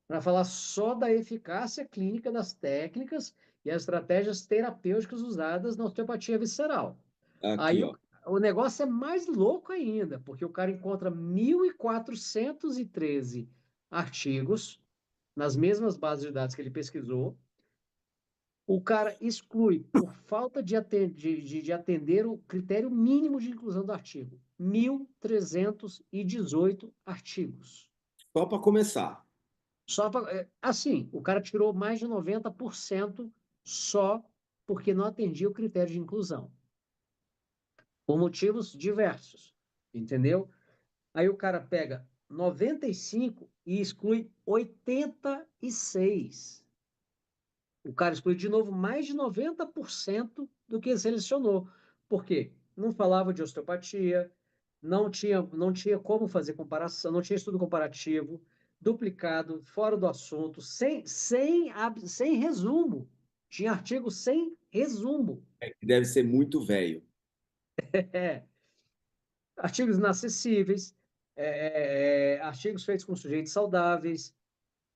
para falar só da eficácia clínica das técnicas e as estratégias terapêuticas usadas na osteopatia visceral.
Aqui,
Aí
ó.
o negócio é mais louco ainda, porque o cara encontra 1.413 artigos nas mesmas bases de dados que ele pesquisou. O cara exclui por falta de atender o critério mínimo de inclusão do artigo. 1.318 artigos.
Só para começar.
Só assim, o cara tirou mais de 90% só porque não atendia o critério de inclusão, por motivos diversos, entendeu? Aí o cara pega 95 e exclui 86. O cara exclui de novo mais de 90% do que selecionou. Por quê? Não falava de osteopatia, não tinha como fazer comparação, não tinha estudo comparativo, duplicado, fora do assunto, sem resumo. Tinha artigo sem resumo.
Deve ser muito velho.
É, artigos inacessíveis, artigos feitos com sujeitos saudáveis,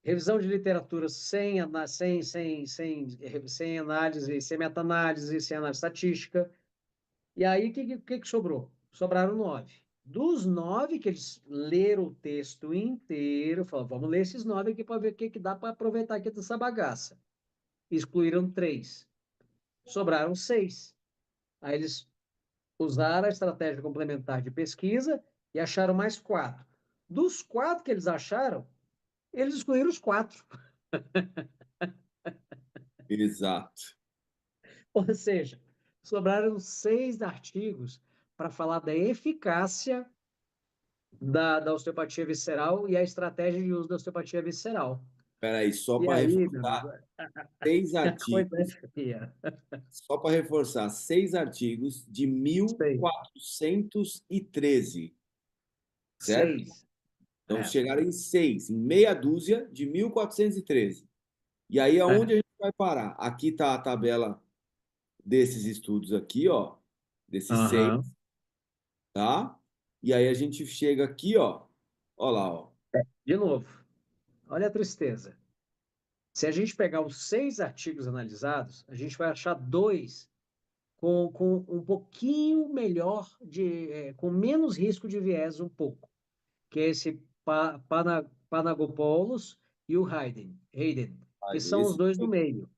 revisão de literatura sem análise, sem meta-análise, sem análise estatística. E aí, o que sobrou? Sobraram 9. Dos 9 que eles leram o texto inteiro, falaram, vamos ler esses 9 aqui para ver o que dá para aproveitar aqui dessa bagaça. Excluíram 3. Sobraram 6. Aí eles usaram a estratégia complementar de pesquisa e acharam mais 4. Dos 4 que eles acharam, eles excluíram os 4.
Exato.
Ou seja, sobraram 6 artigos para falar da eficácia da osteopatia visceral e a estratégia de uso da osteopatia visceral.
Peraí, só
E
para
aí, meu
reforçar,
amigo,
seis
a coisa é
artigos,
feia.
só para reforçar, 6 artigos de mil
Seis.
quatrocentos e treze, certo?
6.
Então
É.
chegaram em 6, em meia dúzia de 1413. E aí, aonde a
É.
gente vai parar? Aqui está a tabela desses estudos aqui, ó, desses 6,
Aham.
tá? E aí a gente chega aqui, ó lá, ó.
De novo, olha a tristeza. Se a gente pegar os 6 artigos analisados, a gente vai achar dois com um pouquinho melhor com menos risco de viés um pouco, que é esse Panagopoulos e o Hayden, que são os
Esse,
dois do meio.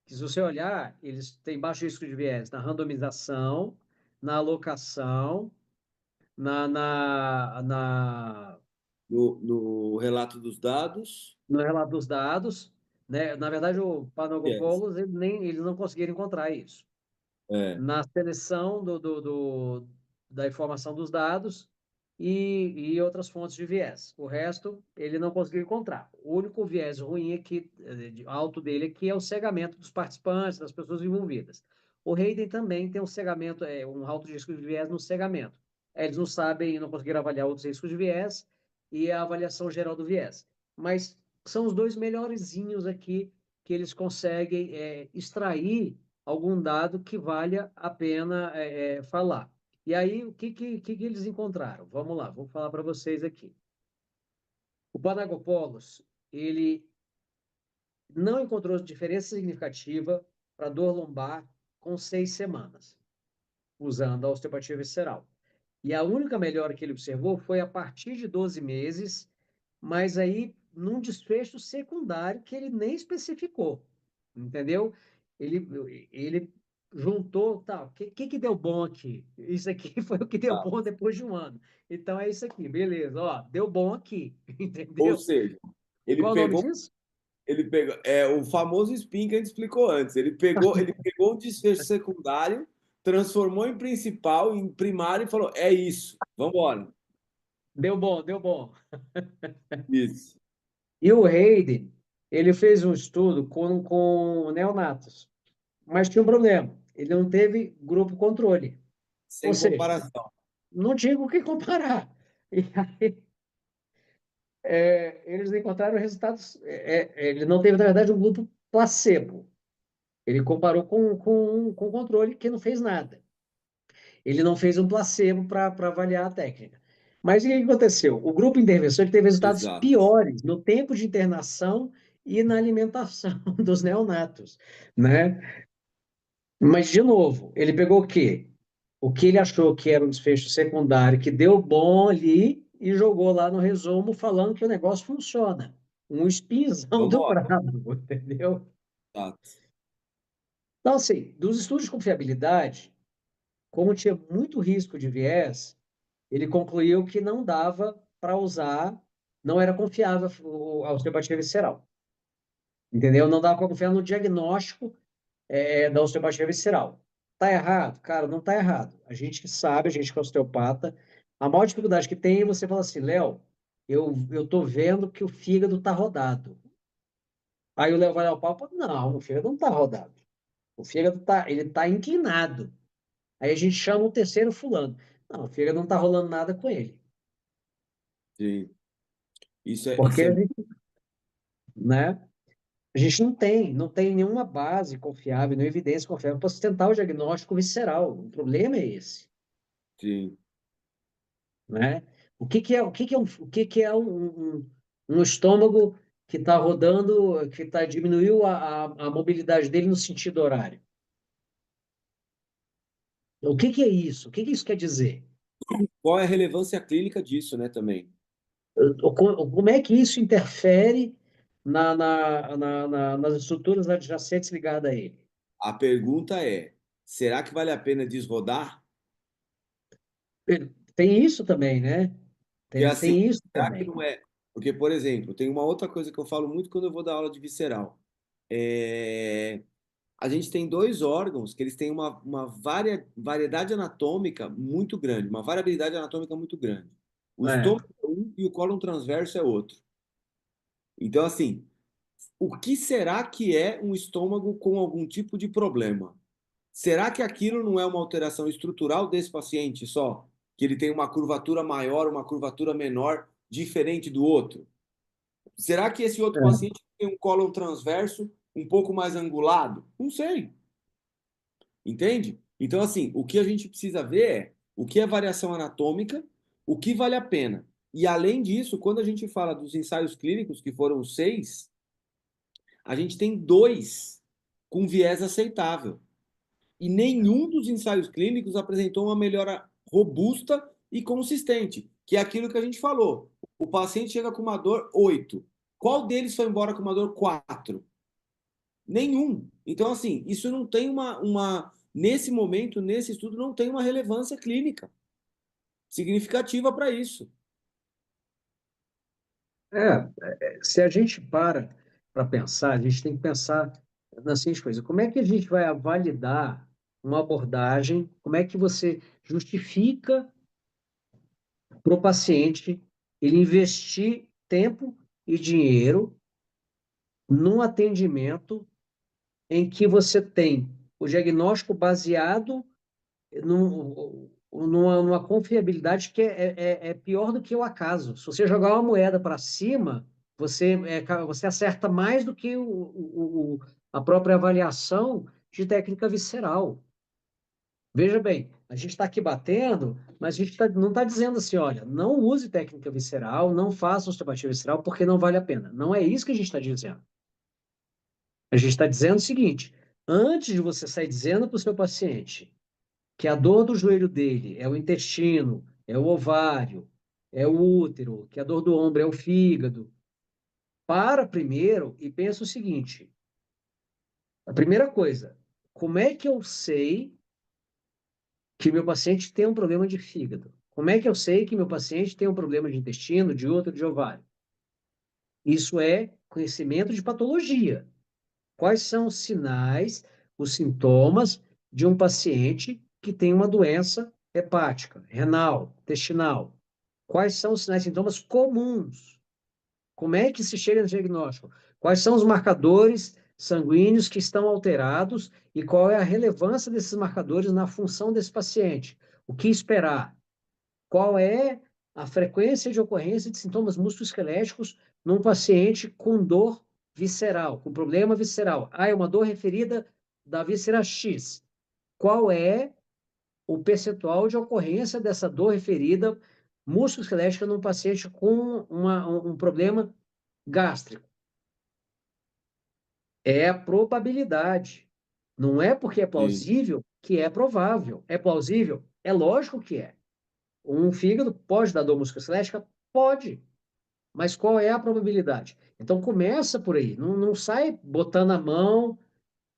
Que se você olhar, eles têm baixo risco de viés na randomização, na alocação, na
no relato dos dados,
no relato dos dados, né? Na verdade, o
yes.
Panagopoulos, eles não conseguiram encontrar isso.
É,
Na seleção da informação dos dados e outras fontes de viés. O resto, ele não conseguiu encontrar. O único viés ruim aqui, alto dele aqui, é o cegamento dos participantes, das pessoas envolvidas. O Hayden também tem um cegamento, um alto risco de viés no cegamento. Eles não sabem, não conseguiram avaliar outros riscos de viés e a avaliação geral do viés. Mas são os dois melhorzinhos aqui que eles conseguem extrair algum dado que valha a pena falar. E aí, o que eles encontraram? Vamos lá, vou falar para vocês aqui. O Panagopoulos, ele não encontrou diferença significativa para dor lombar com 6 semanas, usando a osteopatia visceral. E a única melhora que ele observou foi a partir de 12 meses, mas aí num desfecho secundário que ele nem especificou, entendeu? Ele juntou, tá, o que deu bom aqui? Isso aqui foi o que deu
tá.
bom depois de um ano. Então é isso aqui, beleza, ó, deu bom aqui,
Ou
entendeu?
seja, ele
Qual o nome
pegou,
disso?
o famoso spin que a gente explicou antes. Ele pegou um desfecho secundário, transformou em principal, em primário e falou: é isso, vamos embora.
Deu bom, deu bom.
Isso.
E o Hayden, ele fez um estudo com neonatos, mas tinha um problema, ele não teve grupo controle. Ou
Sem
seja,
comparação.
não tinha o que comparar. E aí, eles encontraram resultados. Ele não teve, na verdade, um grupo placebo. Ele comparou com controle que não fez nada. Ele não fez um placebo para avaliar a técnica. Mas o que aconteceu? O grupo intervenção ele teve resultados
Exato.
piores no tempo de internação e na alimentação dos neonatos, né? Mas, de novo, ele pegou o quê? O que ele achou que era um desfecho secundário, que deu bom ali, e jogou lá no resumo falando que o negócio funciona. Um espinzão
Vamos
do
embora.
brabo, entendeu?
Exato.
Então, assim, dos estudos de confiabilidade, como tinha muito risco de viés, ele concluiu que não dava para usar, não era confiável a osteopatia visceral, entendeu? Não dava para confiar no diagnóstico da osteopatia visceral. Tá errado? Cara, não tá errado. A gente sabe, a gente que é osteopata, a maior dificuldade que tem é você falar assim, Léo, eu tô vendo que o fígado tá rodado. Aí o Léo vai dar o papo, não, o fígado não tá rodado. O fígado ele tá inclinado. Aí a gente chama o terceiro fulano. Não, o fígado não tá rolando nada com ele.
Sim. Isso é,
Porque
isso é,
a gente, né? A gente não tem nenhuma base confiável, nenhuma evidência confiável para sustentar o diagnóstico visceral. O problema é esse.
sim.
Né? O que que é um estômago que está rodando, diminuiu a mobilidade dele no sentido horário. O que que é isso? O que que isso quer dizer?
Qual é a relevância clínica disso, né, também?
Como é que isso interfere nas estruturas adjacentes ligadas a ele?
A pergunta é: será que vale a pena desrodar?
Tem isso também, né?
Porque assim,
Tem isso
será que
também.
não é? Porque, por exemplo, tem uma outra coisa que eu falo muito quando eu vou dar aula de visceral. É, a gente tem dois órgãos que eles têm variedade anatômica muito grande, uma variabilidade anatômica muito grande. O
É,
estômago é um e o cólon transverso é outro. Então, assim, o que será que é um estômago com algum tipo de problema? Será que aquilo não é uma alteração estrutural desse paciente só? Que ele tem uma curvatura maior, uma curvatura menor, diferente do outro? Será que esse outro
é.
paciente tem um cólon transverso um pouco mais angulado? Não sei. Entende? Então, assim, o que a gente precisa ver é o que é variação anatômica, o que vale a pena. E, além disso, quando a gente fala dos ensaios clínicos, que foram 6, a gente tem 2 com viés aceitável. E nenhum dos ensaios clínicos apresentou uma melhora robusta e consistente, que é aquilo que a gente falou. O paciente chega com uma dor 8. Qual deles foi embora com uma dor 4? Nenhum. Então, assim, isso não tem nesse momento, nesse estudo, não tem uma relevância clínica significativa para isso.
Se a gente para pensar, a gente tem que pensar nas seguintes coisas. Como é que a gente vai validar uma abordagem? Como é que você justifica para o paciente ele investir tempo e dinheiro num atendimento em que você tem o diagnóstico baseado numa confiabilidade que é pior do que o acaso. Se você jogar uma moeda para cima, você acerta mais do que a própria avaliação de técnica visceral. Veja bem, a gente está aqui batendo, mas a gente não está dizendo assim, olha, não use técnica visceral, não faça osteopatia visceral, porque não vale a pena. Não é isso que a gente está dizendo. A gente está dizendo o seguinte: antes de você sair dizendo para o seu paciente que a dor do joelho dele é o intestino, é o ovário, é o útero, que a dor do ombro é o fígado, para primeiro e pensa o seguinte: a primeira coisa, como é que eu sei que meu paciente tem um problema de fígado? Como é que eu sei que meu paciente tem um problema de intestino, de útero, de ovário? Isso é conhecimento de patologia. Quais são os sinais, os sintomas de um paciente que tem uma doença hepática, renal, intestinal? Quais são os sinais e sintomas comuns? Como é que se chega no diagnóstico? Quais são os marcadores sanguíneos que estão alterados e qual é a relevância desses marcadores na função desse paciente? O que esperar? Qual é a frequência de ocorrência de sintomas musculoesqueléticos num paciente com dor visceral, com problema visceral? Ah, é uma dor referida da víscera X. Qual é o percentual de ocorrência dessa dor referida musculoesquelética num paciente com um problema gástrico? É a probabilidade. Não é porque é
Sim.
plausível que é provável. É plausível? É lógico que é. Um fígado pode dar dor musculoesquelética? Pode. Mas qual é a probabilidade? Então começa por aí. Não, não sai botando a mão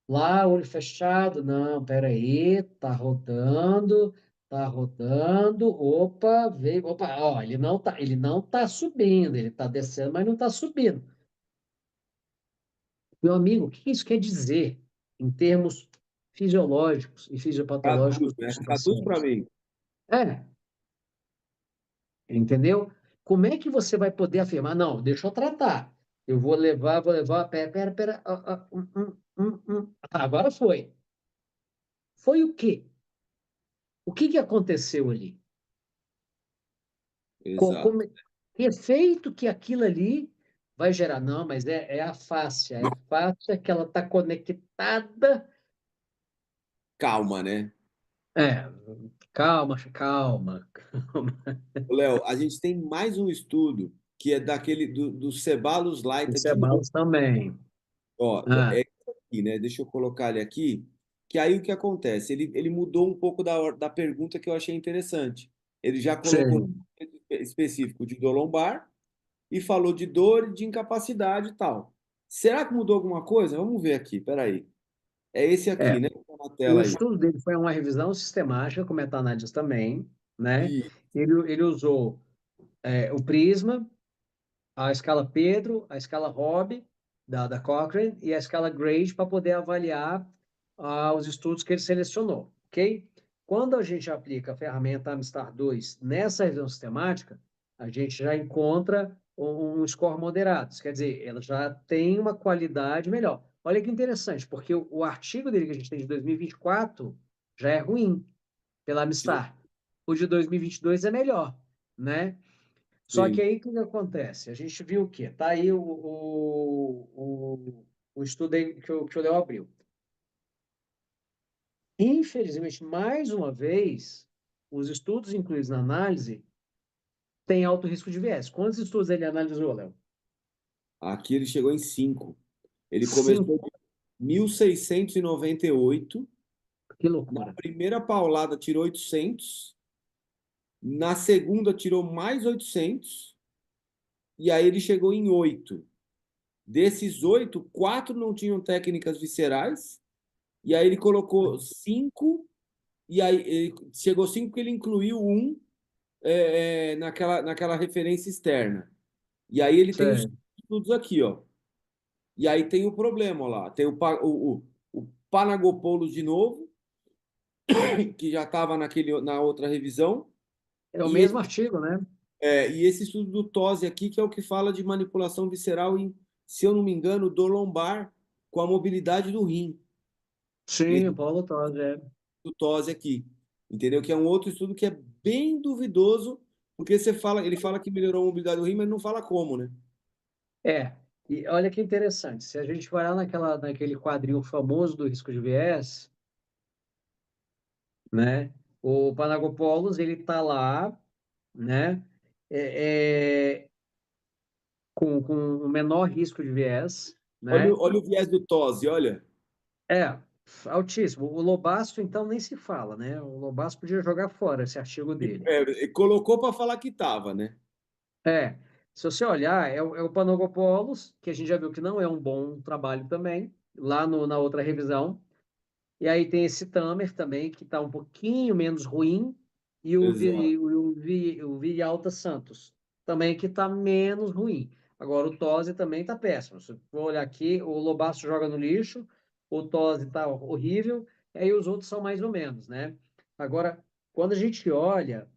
lá, olho fechado. Não, peraí, tá rodando. Opa, veio. Opa, ó, ele não tá subindo, ele tá descendo, mas não tá subindo. Meu amigo, o que isso quer dizer em termos fisiológicos e fisiopatológicos
Traduz,
dos
né? Traduz para
pacientes?
mim.
É, entendeu? Como é que você vai poder afirmar, não, deixa eu tratar. Eu vou levar, pera, agora foi. Foi o quê? O que que aconteceu ali?
Exato.
Que efeito que aquilo ali vai gerar? Não, mas é a fáscia. É a fáscia que ela está conectada.
Calma, né?
É, calma, calma, calma.
Ô, Léo, a gente tem mais um estudo que é daquele do Ceballos
O
Leiter de novo.
Ceballos também.
Ó,
Ah,
é isso aqui, né? Deixa eu colocar ele aqui. Que aí o que acontece? Ele mudou um pouco da pergunta que eu achei interessante. Ele já colocou
sim.
específico de dor lombar e falou de dor e de incapacidade e tal. Será que mudou alguma coisa? Vamos ver aqui, peraí. É esse
É,
aqui, né? Que tá na
o
tela aí.
estudo dele foi uma revisão sistemática, com meta-análises também, né?
E,
Ele usou o Prisma, a escala Pedro, a escala Robb, da Cochrane, e a escala Grade para poder avaliar os estudos que ele selecionou, ok? Quando a gente aplica a ferramenta Amistar 2 nessa revisão sistemática, a gente já encontra um score moderado, isso quer dizer, ela já tem uma qualidade melhor. Olha que interessante, porque o artigo dele que a gente tem de 2024 já é ruim pela Amistar. O de 2022 é melhor, né? Só que
sim,
aí o que que acontece? A gente viu o quê? Tá aí o estudo aí que o Léo abriu. Infelizmente, mais uma vez, os estudos incluídos na análise têm alto risco de viés. Quantos estudos ele analisou, Léo?
aqui ele chegou em 5. Ele começou
Cinco.
em 1698.
Que
Na
loucura.
primeira paulada tirou 800. Na segunda tirou mais 800. E aí ele chegou em 8. Desses 8, 4 não tinham técnicas viscerais. E aí ele colocou 5. E aí ele chegou 5 porque ele incluiu um naquela referência externa. E aí ele tem os
Certo.
estudos aqui, ó. E aí tem o problema ó lá. Tem o Panagopoulos de novo, que já estava na outra revisão.
É o
E
mesmo
esse,
artigo, né?
e esse estudo do Tosi aqui, que é o que fala de manipulação visceral em, se eu não me engano, dor lombar com a mobilidade do rim.
Sim,
Esse
o Paulo Tosi, é.
do Tosi aqui. Entendeu? Que é um outro estudo que é bem duvidoso, porque ele fala que melhorou a mobilidade do rim, mas não fala como, né?
É, e olha que interessante. Se a gente vai lá naquele quadrinho famoso do risco de viés, né? O Panagopoulos, ele tá lá, né? É, com o menor risco de viés,
Olha,
né?
olha o viés do Tosi, olha.
É, altíssimo. O Lobasto, então, nem se fala, né? O Lobasto podia jogar fora esse artigo dele.
Colocou para falar que tava, né?
É, se você olhar, é o Panagopoulos, que a gente já viu que não é um bom trabalho também, lá na outra revisão. E aí tem esse Tamer também, que está um pouquinho menos ruim, e
Exato.
o Virialta Santos, também que está menos ruim. Agora, o Tosi também está péssimo. Se for olhar aqui, o Lobasso joga no lixo, o Tosi está horrível, e aí os outros são mais ou menos, né? Agora, quando a gente olha,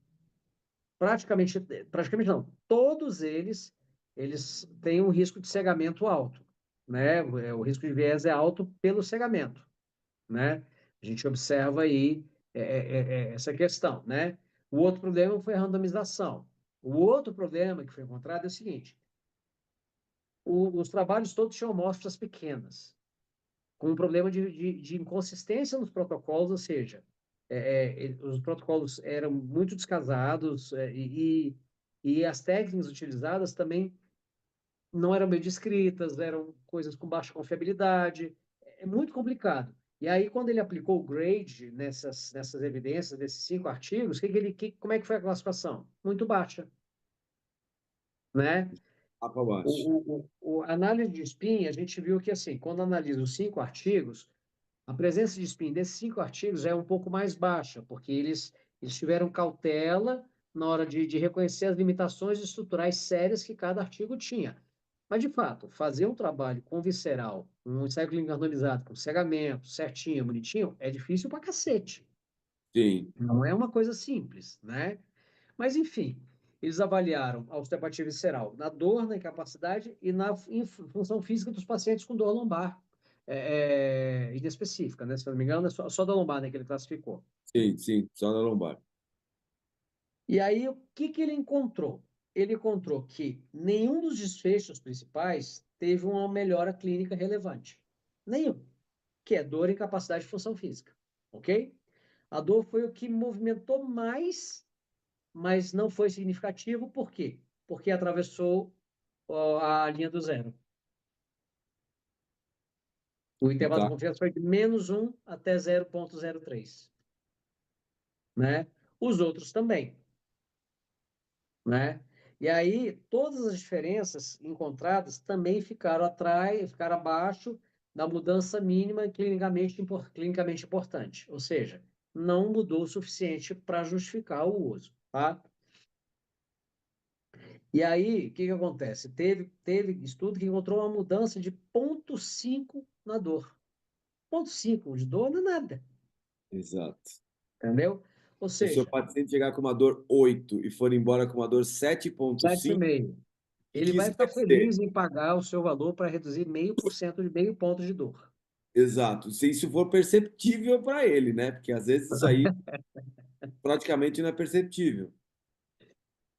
praticamente não, todos eles têm um risco de cegamento alto, né? O risco de viés é alto pelo cegamento, né? A gente observa aí essa questão, né? O outro problema foi a randomização. O outro problema que foi encontrado é o seguinte: os trabalhos todos tinham amostras pequenas, com um problema de inconsistência nos protocolos, ou seja, os protocolos eram muito descasados e as técnicas utilizadas também não eram bem descritas, eram coisas com baixa confiabilidade, é muito complicado. E aí, quando ele aplicou o grade nessas evidências, desses 5 artigos, como é que foi a classificação? Muito baixa, né?
Lá para baixo.
A análise de spin, a gente viu que, assim, quando analisa os 5 artigos, a presença de spin desses 5 artigos já é um pouco mais baixa, porque eles tiveram cautela na hora de reconhecer as limitações estruturais sérias que cada artigo tinha. Mas, de fato, fazer um trabalho com visceral, um ensaio clínico randomizado, com cegamento, certinho, bonitinho, é difícil pra cacete.
Sim,
Não é uma coisa simples, né? Mas, enfim, eles avaliaram a osteopatia visceral na dor, na incapacidade e na função física dos pacientes com dor lombar inespecífica, né? Se não me engano, é só da lombar, né, que ele classificou.
sim, sim, só na lombar.
E aí, o que ele encontrou? Ele encontrou que nenhum dos desfechos principais teve uma melhora clínica relevante. Nenhum. Que é dor e incapacidade de função física. Ok? A dor foi o que movimentou mais, mas não foi significativo. Por quê? porque atravessou a linha do zero. O intervalo de
Tá,
confiança foi de -1 até 0,03, né? Os outros também, né? E aí, todas as diferenças encontradas também ficaram atrás, ficaram abaixo da mudança mínima clinicamente importante. Ou seja, não mudou o suficiente para justificar o uso, tá? E aí, o que que acontece? Teve estudo que encontrou uma mudança de 0,5 na dor. 0,5 de dor não é nada,
exato.
entendeu? Ou
Se o seu
seja,
paciente chegar com uma dor 8 e for embora com uma dor 7,5,
7,5.
o que
Ele
que
vai
isso
ficar
quer dizer?
feliz em pagar o seu valor para reduzir 0,5% de meio ponto de dor.
Exato. Se isso for perceptível para ele, né? Porque às vezes isso aí praticamente não é perceptível.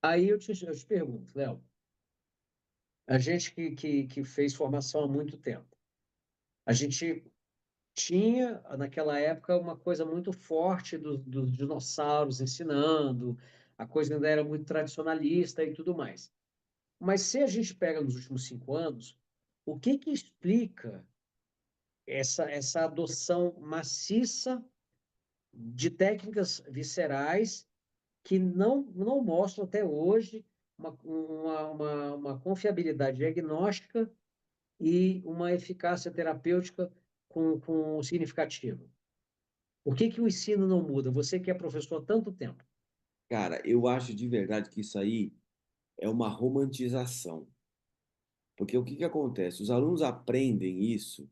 Aí eu te pergunto, Léo, a gente que fez formação há muito tempo, a gente tinha, naquela época, uma coisa muito forte dos dinossauros ensinando, a coisa ainda era muito tradicionalista e tudo mais. Mas se a gente pega nos últimos 5 anos, o que que explica essa adoção maciça de técnicas viscerais que não mostram até hoje uma confiabilidade diagnóstica e uma eficácia terapêutica com significativo? Por que que o ensino não muda? Você que é professor há tanto tempo.
Cara, eu acho de verdade que isso aí é uma romantização. Porque o que que acontece? Os alunos aprendem isso,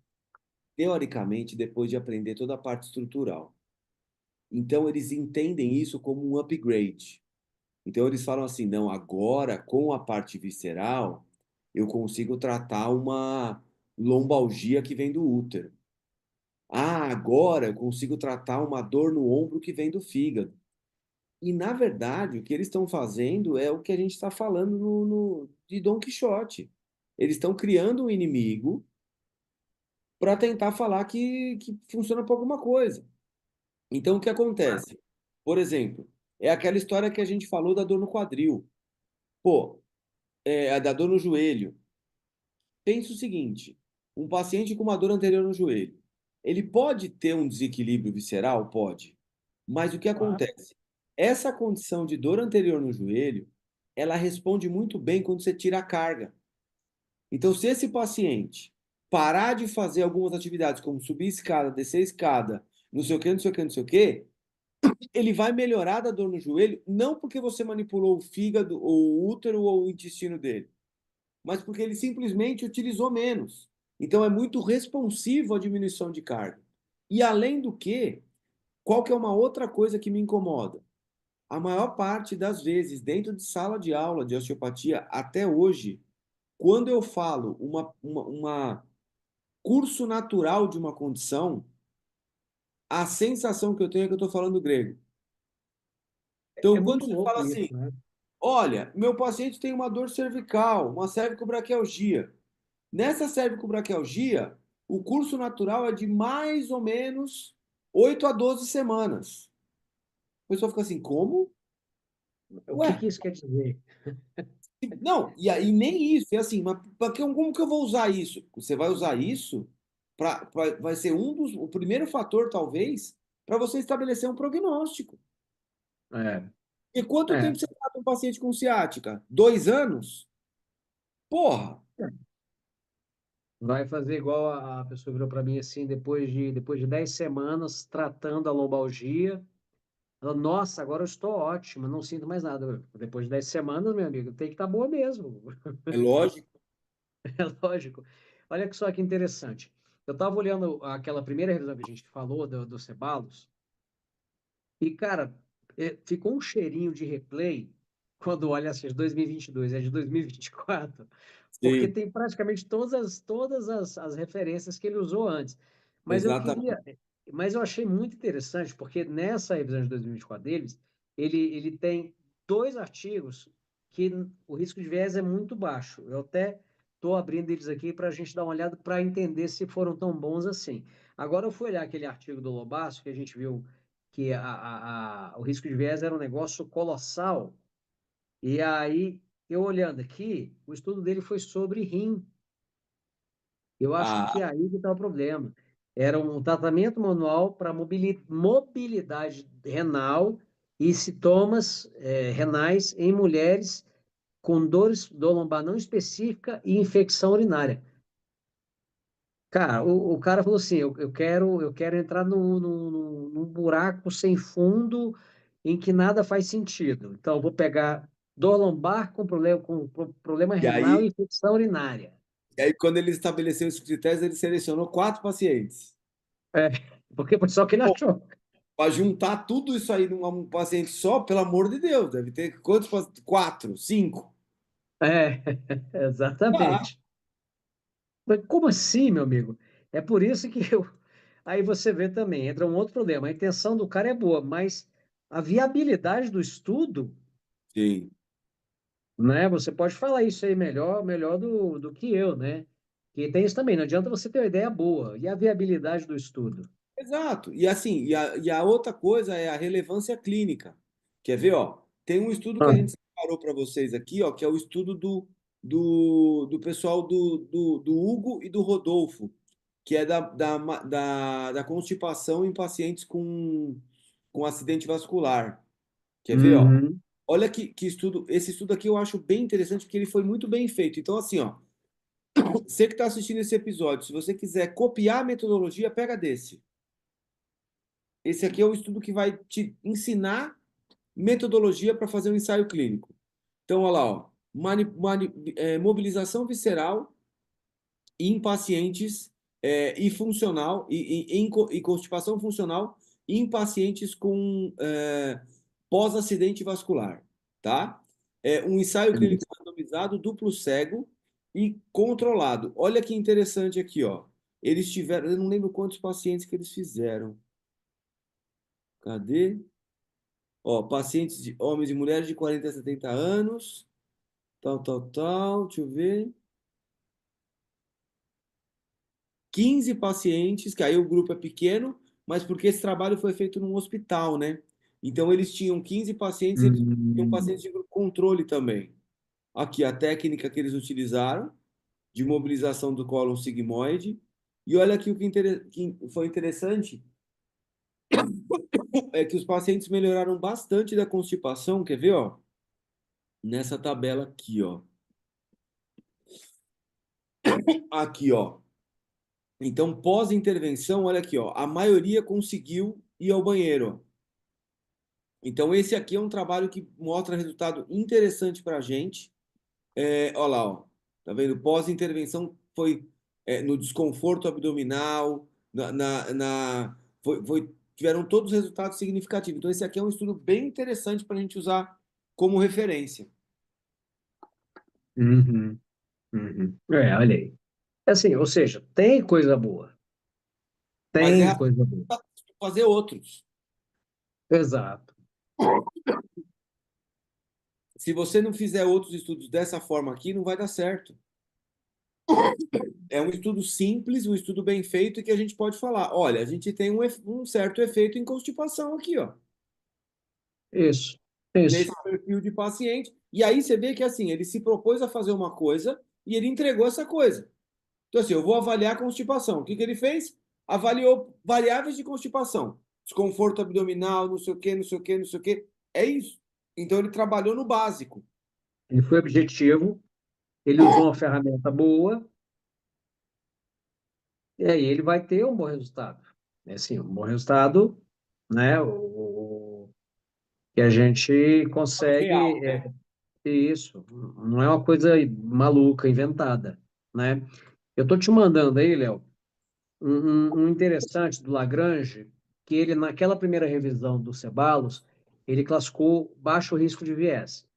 teoricamente, depois de aprender toda a parte estrutural. Então, eles entendem isso como um upgrade. Então, eles falam assim: não, agora, com a parte visceral, eu consigo tratar uma lombalgia que vem do útero. Ah, agora eu consigo tratar uma dor no ombro que vem do fígado. E, na verdade, o que eles estão fazendo é o que a gente está falando de Dom Quixote. Eles estão criando um inimigo para tentar falar que funciona para alguma coisa. Então, o que acontece? Por exemplo, é aquela história que a gente falou da dor no quadril. Pô, a da dor no joelho. Pensa o seguinte: um paciente com uma dor anterior no joelho, ele pode ter um desequilíbrio visceral? Pode. Mas o que
Claro.
acontece? Essa condição de dor anterior no joelho, ela responde muito bem quando você tira a carga. Então, se esse paciente parar de fazer algumas atividades, como subir escada, descer escada, não sei o que, não sei o que, não sei o que, ele vai melhorar da dor no joelho, não porque você manipulou o fígado, ou o útero, ou o intestino dele, mas porque ele simplesmente utilizou menos. Então, é muito responsivo à diminuição de carga. E além do que, qual que é uma outra coisa que me incomoda? A maior parte das vezes, dentro de sala de aula de osteopatia, até hoje, quando eu falo uma curso natural de uma condição, a sensação que eu tenho é que eu estou falando grego.
É
Então, quando
muito
você fala
louco
assim,
isso, né?
olha, meu paciente tem uma dor cervical, uma cervicobraquialgia. Nessa cervicobraquialgia, o curso natural é de mais ou menos 8 a 12 semanas. A pessoa fica assim, como?
O
Ué,
que isso quer dizer?
não, e aí nem isso. É assim, mas como que eu vou usar isso? Você vai usar isso vai ser o primeiro fator, talvez, para você estabelecer um prognóstico.
É,
E quanto
é.
tempo você trata um paciente com ciática? 2 anos? Porra!
Vai fazer igual a pessoa virou para mim assim, depois de 10 semanas tratando a lombalgia. Ela, nossa, agora eu estou ótima, não sinto mais nada. Depois de 10 semanas, meu amigo, tem que estar boa mesmo.
É lógico.
É lógico. Olha só que interessante. Eu estava olhando aquela primeira revisão que a gente falou do Ceballos, e, cara, ficou um cheirinho de replay quando olha assim, de 2022, é de 2024, porque
Sim,
tem praticamente todas as referências que ele usou antes. Mas eu
exatamente.
queria, mas eu achei muito interessante, porque nessa revisão de 2024 deles, ele tem dois artigos que o risco de viés é muito baixo. Eu até estou abrindo eles aqui para a gente dar uma olhada para entender se foram tão bons assim. Agora eu fui olhar aquele artigo do Lobasso que a gente viu que o risco de viés era um negócio colossal. E aí eu olhando aqui, o estudo dele foi sobre rim. Eu acho que
Ah,
é aí que está o problema. Era um tratamento manual para mobilidade renal e sintomas renais em mulheres com dor lombar não específica e infecção urinária. Cara, o cara falou assim: eu quero entrar num buraco sem fundo em que nada faz sentido. Então, eu vou pegar dor lombar com problema
e
renal e
aí,
infecção urinária.
quando ele estabeleceu esses critérios, ele selecionou 4 pacientes.
É, porque foi só o que ele achou.
Para juntar tudo isso aí num paciente só, pelo amor de Deus, deve ter quantos pacientes? 4, 5.
É,
Ah,
exatamente. Mas como assim, meu amigo? É por isso que eu. Aí você vê também, entra um outro problema. A intenção do cara é boa, mas a viabilidade do estudo,
sim.
né? Você pode falar isso aí melhor do que eu, né? Que tem isso também. Não adianta você ter uma ideia boa. E a viabilidade do estudo?
Exato. E assim, e a outra coisa é a relevância clínica. Quer ver, ó? Tem um estudo que a
Ah.
gente separou para vocês aqui, ó, que é o estudo do pessoal do Hugo e do Rodolfo, que é da constipação em pacientes com acidente vascular. Quer ver, ó?
Uhum.
Olha que estudo. Esse estudo aqui eu acho bem interessante porque ele foi muito bem feito. Então, assim, ó, você que está assistindo esse episódio, se você quiser copiar a metodologia, pega desse. Esse aqui é o estudo que vai te ensinar metodologia para fazer um ensaio clínico. Então, olha lá, ó, mobilização visceral em pacientes e funcional e constipação funcional em pacientes com pós-acidente vascular, tá? É um ensaio clínico randomizado, duplo cego e controlado. Olha que interessante aqui, ó. Eles tiveram, eu não lembro quantos pacientes que eles fizeram. Cadê? Ó, pacientes de homens e mulheres de 40 a 70 anos, tal, deixa eu ver. 15 pacientes, que aí o grupo é pequeno, mas porque esse trabalho foi feito num hospital, né? Então eles tinham 15 pacientes, eles tinham
Hum.
pacientes de grupo controle também. Aqui a técnica que eles utilizaram de mobilização do cólon sigmoide. E olha aqui o que foi interessante é que os pacientes melhoraram bastante da constipação, quer ver, ó? Nessa tabela aqui, ó. Aqui, ó. Então, pós-intervenção, olha aqui, ó, a maioria conseguiu ir ao banheiro. Então, esse aqui é um trabalho que mostra resultado interessante para a gente. Olha lá, ó, tá vendo? Pós-intervenção foi no desconforto abdominal, tiveram todos os resultados significativos. Então, esse aqui é um estudo bem interessante para a gente usar como referência.
Uhum. Uhum. Olha aí. Assim, ou seja, tem coisa boa.
Mas é
Tem coisa boa.
fazer outros.
Exato.
Se você não fizer outros estudos dessa forma aqui, não vai dar certo. É um estudo simples, um estudo bem feito e que a gente pode falar, olha, a gente tem um certo efeito em constipação aqui, ó,
Isso.
nesse
Isso.
perfil de paciente. E aí você vê que assim, ele se propôs a fazer uma coisa e ele entregou essa coisa. Então assim, eu vou avaliar a constipação. O que que ele fez? Avaliou variáveis de constipação. Desconforto abdominal, não sei o quê, não sei o quê, não sei o quê. É isso. Então ele trabalhou no básico.
Ele foi objetivo, ele usou uma ferramenta boa, e aí ele vai ter um bom resultado. É assim, um bom resultado, né? Que a gente
Real,
consegue
né?
ter isso. Não é uma coisa maluca, inventada, né? Eu tô te mandando aí, Léo, um interessante do Lagrange, que ele, naquela primeira revisão do Ceballos, ele classificou baixo risco de viés.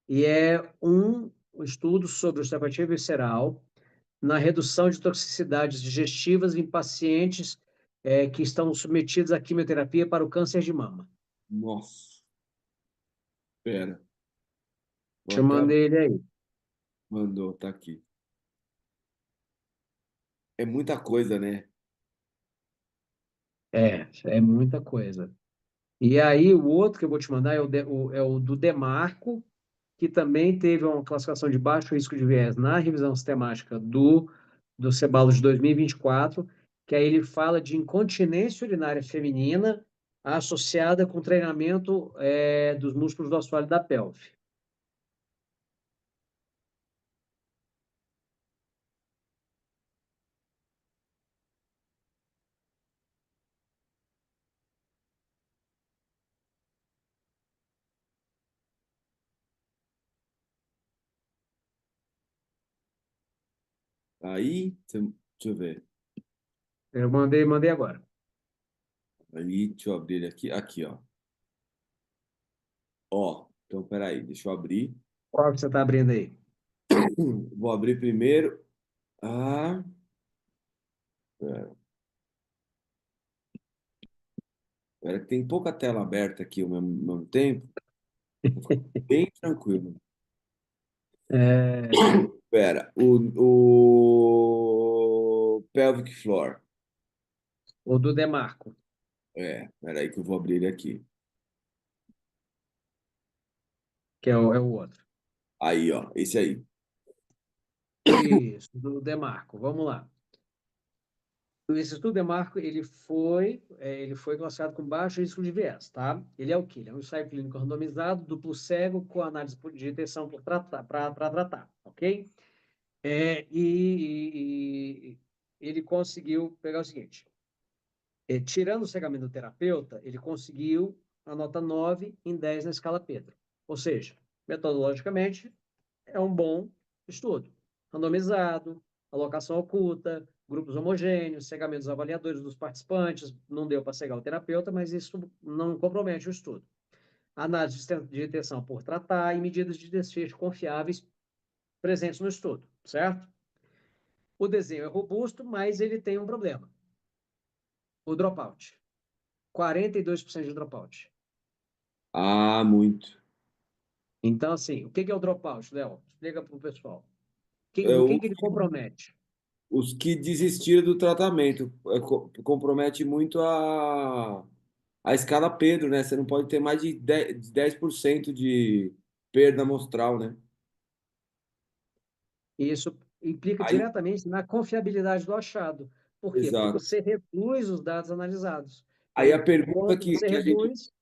E é um estudo sobre osteopatia visceral na redução de toxicidades digestivas em pacientes que estão submetidos à quimioterapia para o câncer de mama.
Nossa, pera. Vou
Te
até
mandei ele aí.
mandou, tá aqui. É muita coisa, né?
É muita coisa. E aí, o outro que eu vou te mandar é o do Demarco, que também teve uma classificação de baixo risco de viés na revisão sistemática do CEBALO de 2024, que aí ele fala de incontinência urinária feminina associada com treinamento dos músculos do assoalho da pelve.
Aí, deixa eu ver.
Eu mandei agora.
Aí, deixa eu abrir ele aqui. Aqui, ó. Ó, então peraí, deixa eu abrir.
Qual que você está abrindo aí?
Vou abrir primeiro. Ah, pera, pera que tem pouca tela aberta aqui ao mesmo tempo. Vou ficar bem tranquilo.
É,
Pera, o pelvic floor.
o do Demarco,
Pera aí que eu vou abrir ele aqui.
que é o outro.
Aí, ó, esse aí.
Isso, do Demarco. Vamos lá. Esse estudo Demarco, ele foi classificado com baixo risco de viés, tá? Ele é o quê? Ele é um ensaio clínico randomizado, duplo cego, com análise de detecção para tratar, ok? E ele conseguiu pegar o seguinte: tirando o cegamento do terapeuta, ele conseguiu a nota 9 em 10 na escala Pedro. Ou seja, metodologicamente, é um bom estudo. Randomizado, alocação oculta, grupos homogêneos, cegamentos avaliadores dos participantes, não deu para cegar o terapeuta, mas isso não compromete o estudo. Análise de detecção por tratar e medidas de desfecho confiáveis presentes no estudo, certo? O desenho é robusto, mas ele tem um problema. O dropout. 42% de dropout.
Ah, muito.
Então, assim, o que é o dropout, Léo? Explica para o pessoal.
É,
No que ele compromete?
os que desistiram do tratamento. Compromete muito a escala Pedro, né? Você não pode ter mais de 10% de perda amostral, né?
E isso implica
Aí,
diretamente na confiabilidade do achado. Por quê? Porque
exato.
você reduz os dados analisados. E
Aí a
aí,
pergunta
quando
que,
você
que a gente
reduz,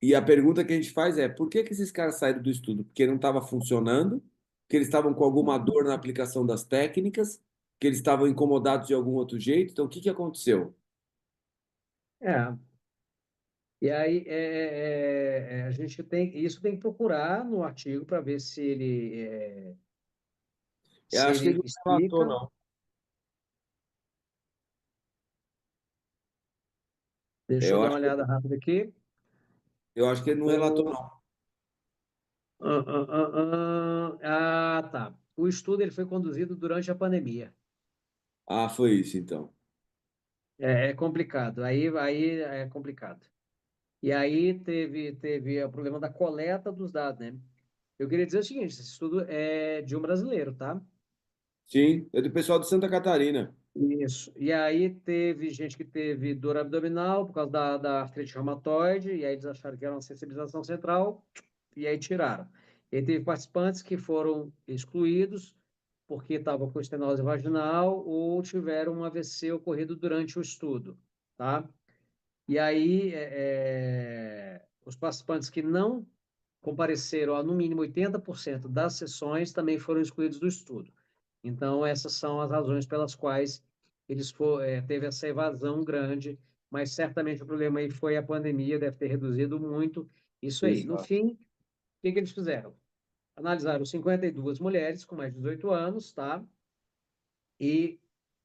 e a pergunta que a gente faz é: por que que esses caras saíram do estudo? Porque não estava funcionando, que eles estavam com alguma dor na aplicação das técnicas, que eles estavam incomodados de algum outro jeito. Então, o que que aconteceu?
é. E aí a gente tem que procurar no artigo para ver
Eu
se
acho que ele
ele
não relatou,
explica.
não.
Deixa eu
Eu
dar
acho
uma
que,
olhada rápida aqui.
eu acho que ele não relatou,
O,
não.
tá. O estudo ele foi conduzido durante a pandemia.
Ah, foi isso, então.
É complicado. Aí é complicado. E aí teve o problema da coleta dos dados, né? Eu queria dizer o seguinte, esse estudo é de um brasileiro, tá?
Sim, é do pessoal de Santa Catarina.
Isso. E aí teve gente que teve dor abdominal por causa da artrite reumatoide, e aí eles acharam que era uma sensibilização central, e aí tiraram. E aí teve participantes que foram excluídos porque estavam com estenose vaginal ou tiveram um AVC ocorrido durante o estudo, tá? E aí, os participantes que não compareceram a no mínimo 80% das sessões também foram excluídos do estudo. Então, essas são as razões pelas quais teve essa evasão grande, mas certamente o problema aí foi a pandemia, deve ter reduzido muito isso aí. No
Exato.
fim, o que eles fizeram? Analisaram 52 mulheres com mais de 18 anos, tá? E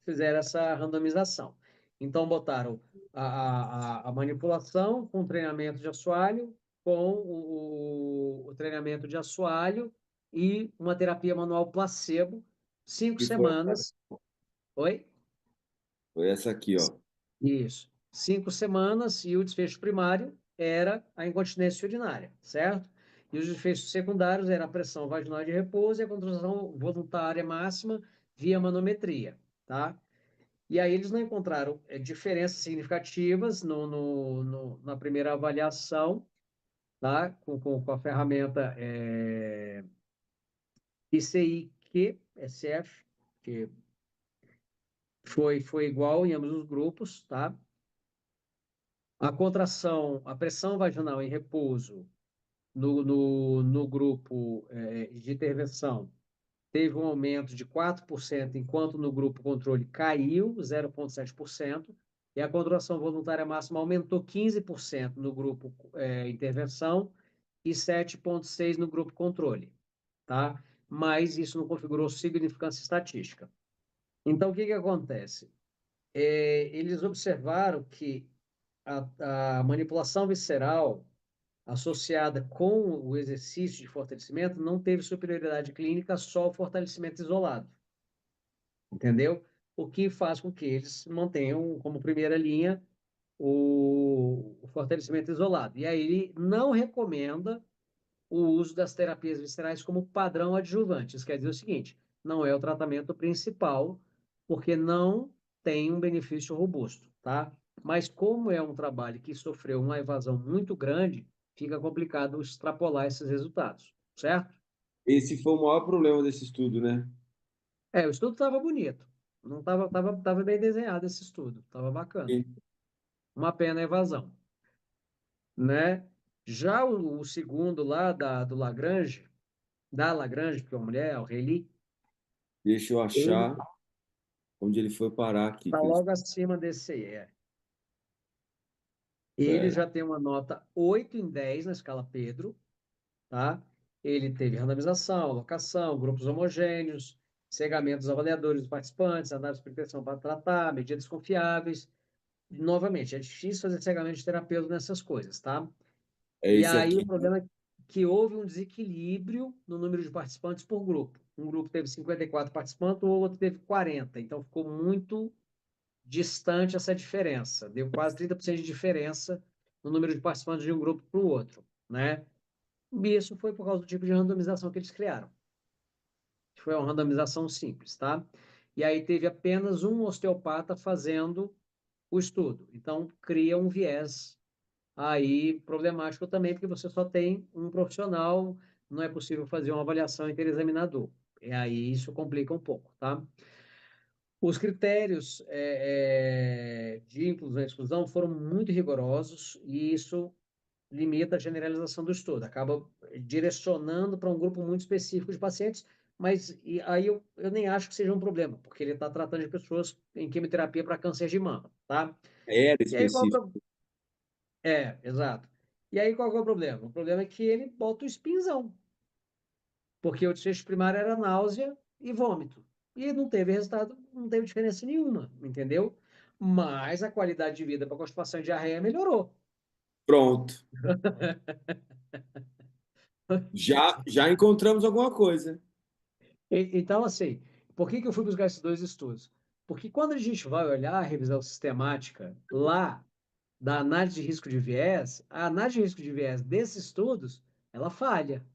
fizeram essa randomização. Então, botaram a manipulação com treinamento de assoalho, com o treinamento de assoalho e uma terapia manual placebo, cinco
Que foi,
semanas. Oi?
foi essa aqui, ó.
Isso. 5 semanas e o desfecho primário era a incontinência urinária, certo? E os desfechos secundários era a pressão vaginal de repouso e a contração voluntária máxima via manometria, tá? E aí eles não encontraram diferenças significativas na primeira avaliação, tá? Com a ferramenta ICI-Q, SF, que foi igual em ambos os grupos, tá? A contração, a pressão vaginal em repouso no grupo de intervenção teve um aumento de 4%, enquanto no grupo controle caiu 0,7%, e a contração voluntária máxima aumentou 15% no grupo intervenção e 7,6% no grupo controle, tá? Mas isso não configurou significância estatística. Então, o que que acontece? Eles observaram que a manipulação visceral associada com o exercício de fortalecimento não teve superioridade clínica, só o fortalecimento isolado, entendeu? O que faz com que eles mantenham como primeira linha o fortalecimento isolado. E aí ele não recomenda o uso das terapias viscerais como padrão adjuvante. Isso quer dizer o seguinte: não é o tratamento principal, porque não tem um benefício robusto, tá? Mas como é um trabalho que sofreu uma evasão muito grande, fica complicado extrapolar esses resultados, certo?
Esse foi o maior problema desse estudo, né?
O estudo estava bonito, não tava bem desenhado esse estudo, estava bacana.
E
Uma pena a evasão, né? Já o segundo lá do Lagrange, da Lagrange, porque é uma mulher, o Rayleigh,
deixa eu
ele
achar onde ele foi parar aqui.
está logo acima desse aí. Ele
Certo.
já tem uma nota 8 em 10 na escala Pedro, tá? Ele teve randomização, alocação, grupos homogêneos, cegamentos avaliadores dos participantes, análise de pretensão para tratar, medidas confiáveis. Novamente, é difícil fazer cegamento de terapeuta nessas coisas, tá?
É
E
esse
aí o
aqui.
problema é que houve um desequilíbrio no número de participantes por grupo. Um grupo teve 54 participantes, o outro teve 40. Então ficou muito distante essa diferença. Deu quase 30% de diferença no número de participantes de um grupo para o outro, né? E isso foi por causa do tipo de randomização que eles criaram. Foi uma randomização simples, tá? E aí teve apenas um osteopata fazendo o estudo. Então cria um viés aí problemático também, porque você só tem um profissional, não é possível fazer uma avaliação interexaminador. E aí isso complica um pouco, tá? Os critérios de inclusão e exclusão foram muito rigorosos e isso limita a generalização do estudo, acaba direcionando para um grupo muito específico de pacientes, mas aí eu nem acho que seja um problema, porque ele está tratando de pessoas em quimioterapia para câncer de mama, tá?
Era
E aí qual que
específico.
exato. E aí qual que é o problema? O problema é que ele bota o spinzão, porque o desfecho primário era náusea e vômito. E não teve resultado, não teve diferença nenhuma, entendeu? Mas a qualidade de vida para constipação e diarreia melhorou.
Pronto. Já encontramos alguma coisa.
Então, assim, por que que eu fui buscar esses dois estudos? Porque quando a gente vai olhar a revisão sistemática lá da análise de risco de viés, a análise de risco de viés desses estudos, ela falha.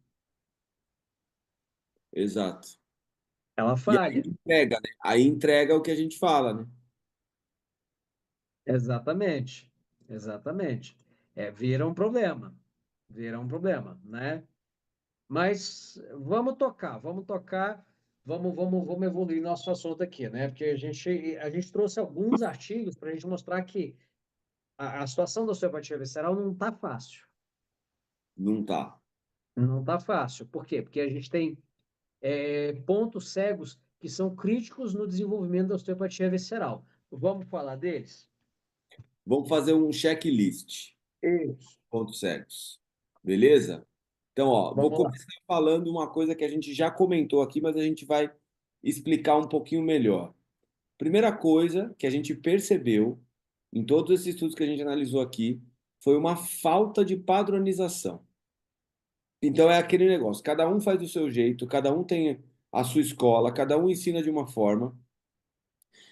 Exato.
Ela
E aí
falha.
entrega, né? Aí entrega o que a gente fala, né?
Exatamente. Exatamente. Vira um problema. Vira um problema, né? Mas vamos tocar, vamos evoluir nosso assunto aqui, né? Porque a gente trouxe alguns artigos para a gente mostrar que a situação da osteopatia visceral não está fácil.
Não tá.
Não está fácil. Por quê? Porque a gente tem pontos cegos que são críticos no desenvolvimento da osteopatia visceral. Vamos falar deles?
Vamos fazer um checklist.
Isso.
Pontos cegos. Beleza? Então, ó, vou
Vamos lá.
começar falando uma coisa que a gente já comentou aqui, mas a gente vai explicar um pouquinho melhor. Primeira coisa que a gente percebeu em todos esses estudos que a gente analisou aqui foi uma falta de padronização. Então é aquele negócio, cada um faz do seu jeito, cada um tem a sua escola, cada um ensina de uma forma.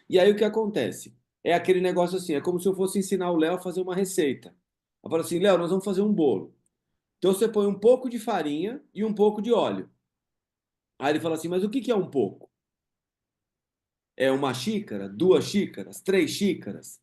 E aí o que acontece? É aquele negócio assim, é como se eu fosse ensinar o Léo a fazer uma receita. Eu falo assim, Léo, nós vamos fazer um bolo. Então você põe um pouco de farinha e um pouco de óleo. Aí ele fala assim, mas o que que é um pouco? É uma xícara, duas xícaras, três xícaras?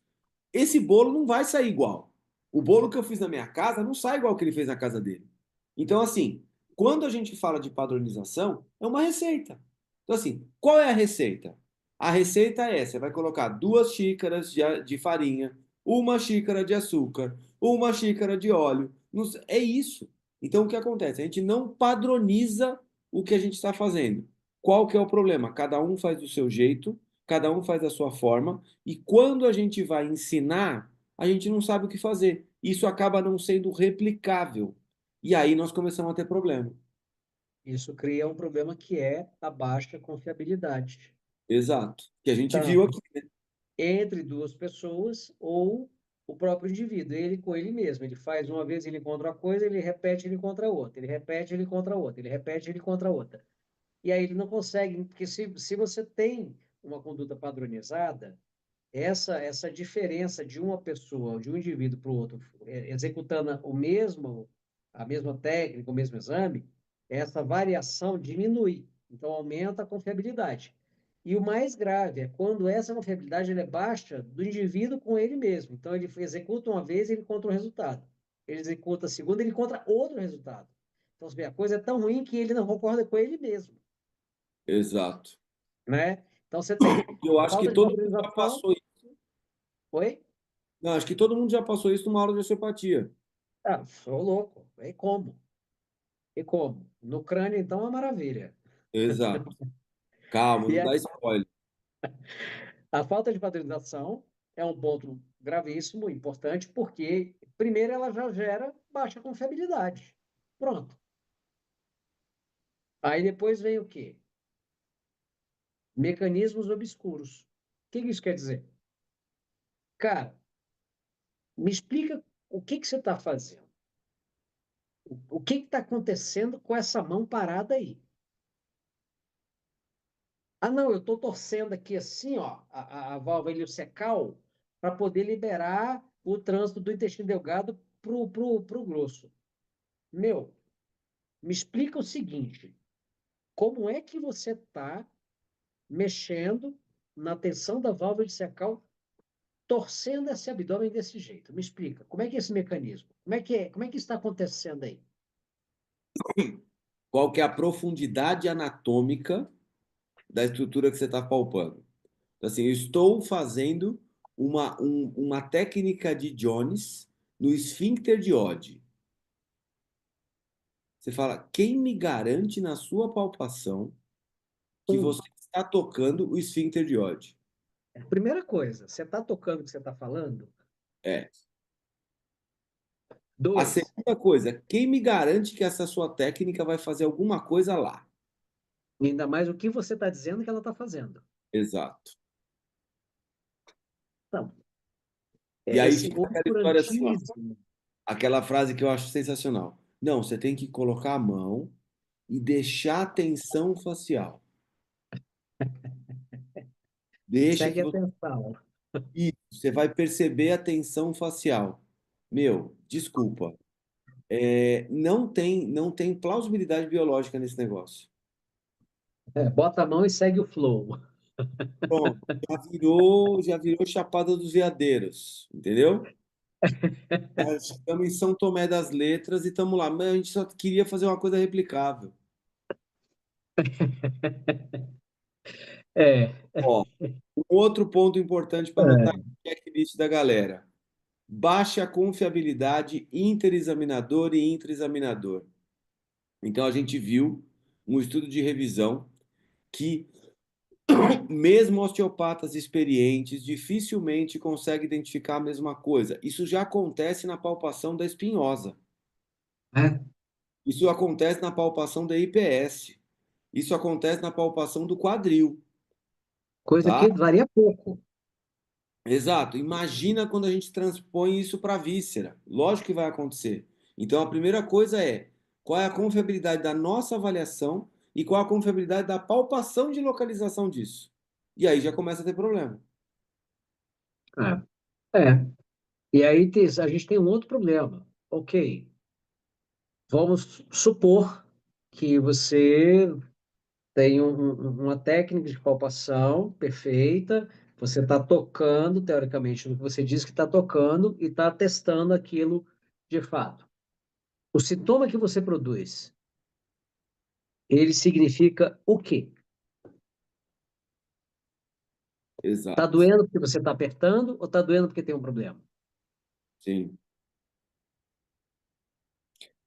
Esse bolo não vai sair igual. O bolo que eu fiz na minha casa não sai igual que ele fez na casa dele. Então, assim, quando a gente fala de padronização, é uma receita. Então, assim, qual é a receita? A receita é: você vai colocar 2 xícaras de farinha, 1 xícara de açúcar, 1 xícara de óleo. É isso. Então, o que acontece? A gente não padroniza o que a gente está fazendo. Qual que é o problema? Cada um faz do seu jeito, cada um faz da sua forma, e quando a gente vai ensinar, a gente não sabe o que fazer. Isso acaba não sendo replicável. E aí nós começamos a ter problema.
Isso cria um problema que é a baixa confiabilidade,
Exato. Que a gente viu
tanto
aqui.
entre duas pessoas ou o próprio indivíduo, ele com ele mesmo. Ele faz uma vez, ele encontra uma coisa, ele repete, ele encontra outra, ele repete, ele encontra outra, ele repete, ele encontra outra. E aí ele não consegue, porque se você tem uma conduta padronizada, essa diferença de uma pessoa, de um indivíduo para o outro, executando a mesma técnica, o mesmo exame, essa variação diminui. Então, aumenta a confiabilidade. E o mais grave é quando essa confiabilidade é baixa do indivíduo com ele mesmo. Então, ele executa uma vez e ele encontra um resultado. Ele executa a segunda e ele encontra outro resultado. Então, você vê, a coisa é tão ruim que ele não concorda com ele mesmo,
Exato.
né? Então, você tem
Eu acho que
falta de
todo mundo já
padronização.
passou isso.
Oi?
Não, acho que todo mundo já passou isso numa aula de osteopatia.
Ah, sou louco. E como? E como? No crânio, então, é uma maravilha.
Exato. Calma,
E
não
a,
dá spoiler.
a falta de padronização é um ponto gravíssimo, importante, porque, primeiro, ela já gera baixa confiabilidade. Pronto. Aí depois vem o quê? Mecanismos obscuros. O que isso quer dizer? Cara, me explica o que você está fazendo. O que está acontecendo com essa mão parada aí? Ah, não, eu estou torcendo aqui assim, ó, a válvula iliocecal para poder liberar o trânsito do intestino delgado pro grosso. Meu, me explica o seguinte: como é que você está mexendo na tensão da válvula iliocecal, torcendo esse abdômen desse jeito? Me explica, como é que é esse mecanismo? Como é que está acontecendo aí?
Qual que é a profundidade anatômica da estrutura que você está palpando? Então, assim, eu estou fazendo uma técnica de Jones no esfíncter de Oddi. Você fala, quem me garante na sua palpação que você está tocando o esfíncter de Oddi?
Primeira coisa, você está tocando o que você está falando?
É. A
Dois,
segunda coisa, quem me garante que essa sua técnica vai fazer alguma coisa lá?
ainda mais o que você está dizendo que ela está fazendo.
Exato.
Então,
E aí
esse
fica aquela história assim, ó,
obscurantismo.
aquela frase que eu acho sensacional. Não, você tem que colocar a mão e deixar a tensão facial. Deixa
Segue
que
a
você,
atenção.
isso, você vai perceber a tensão facial. Meu, desculpa. Não tem plausibilidade biológica nesse negócio.
Bota a mão e segue o flow.
Pronto, já virou Chapada dos Veadeiros, entendeu? Estamos em São Tomé das Letras e estamos lá. Mas a gente só queria fazer uma coisa replicável.
É,
Ó, um outro ponto importante para anotar
é.
no checklist da galera. Baixa confiabilidade interexaminador e intraexaminador. Então a gente viu um estudo de revisão que mesmo osteopatas experientes dificilmente conseguem identificar a mesma coisa. Isso já acontece na palpação da espinhosa.
É.
Isso acontece na palpação da IPS. Isso acontece na palpação do quadril,
Coisa
tá?
que varia pouco.
Exato. Imagina quando a gente transpõe isso para a víscera. Lógico que vai acontecer. Então, a primeira coisa é qual é a confiabilidade da nossa avaliação e qual a confiabilidade da palpação de localização disso. E aí já começa a ter problema.
É. E aí a gente tem um outro problema. Ok, vamos supor que você tem uma técnica de palpação perfeita, Você está tocando, teoricamente, no que você diz que está tocando e está testando aquilo de fato. O sintoma que você produz, ele significa o quê? Está
Exato.
doendo porque você está apertando ou está doendo porque tem um problema?
Sim.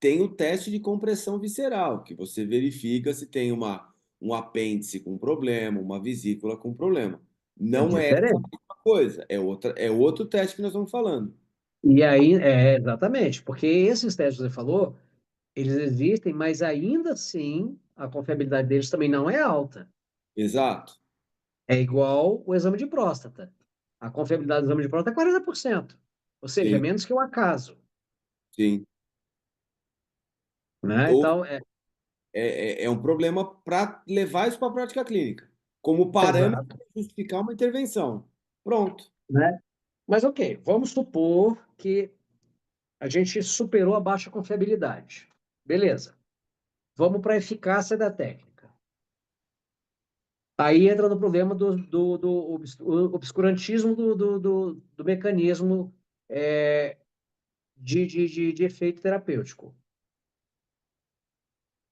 Tem o teste de compressão visceral, que você verifica se tem um apêndice com problema, uma vesícula com problema.
É
Não é essa a
diferente.
mesma coisa, é outro teste que nós estamos falando.
E aí, exatamente, porque esses testes que você falou, eles existem, mas ainda assim a confiabilidade deles também não é alta.
Exato.
É igual o exame de próstata. A confiabilidade do exame de próstata é 40%. Ou seja, é
Sim,
menos que um acaso,
sim.
né?
Ou
Então,
é um problema para levar isso para a prática clínica, como parâmetro
exato,
para justificar uma intervenção. Pronto.
né? Mas ok, vamos supor que a gente superou a baixa confiabilidade. Beleza. Vamos para a eficácia da técnica. Aí entra no problema do obscurantismo do mecanismo de efeito terapêutico.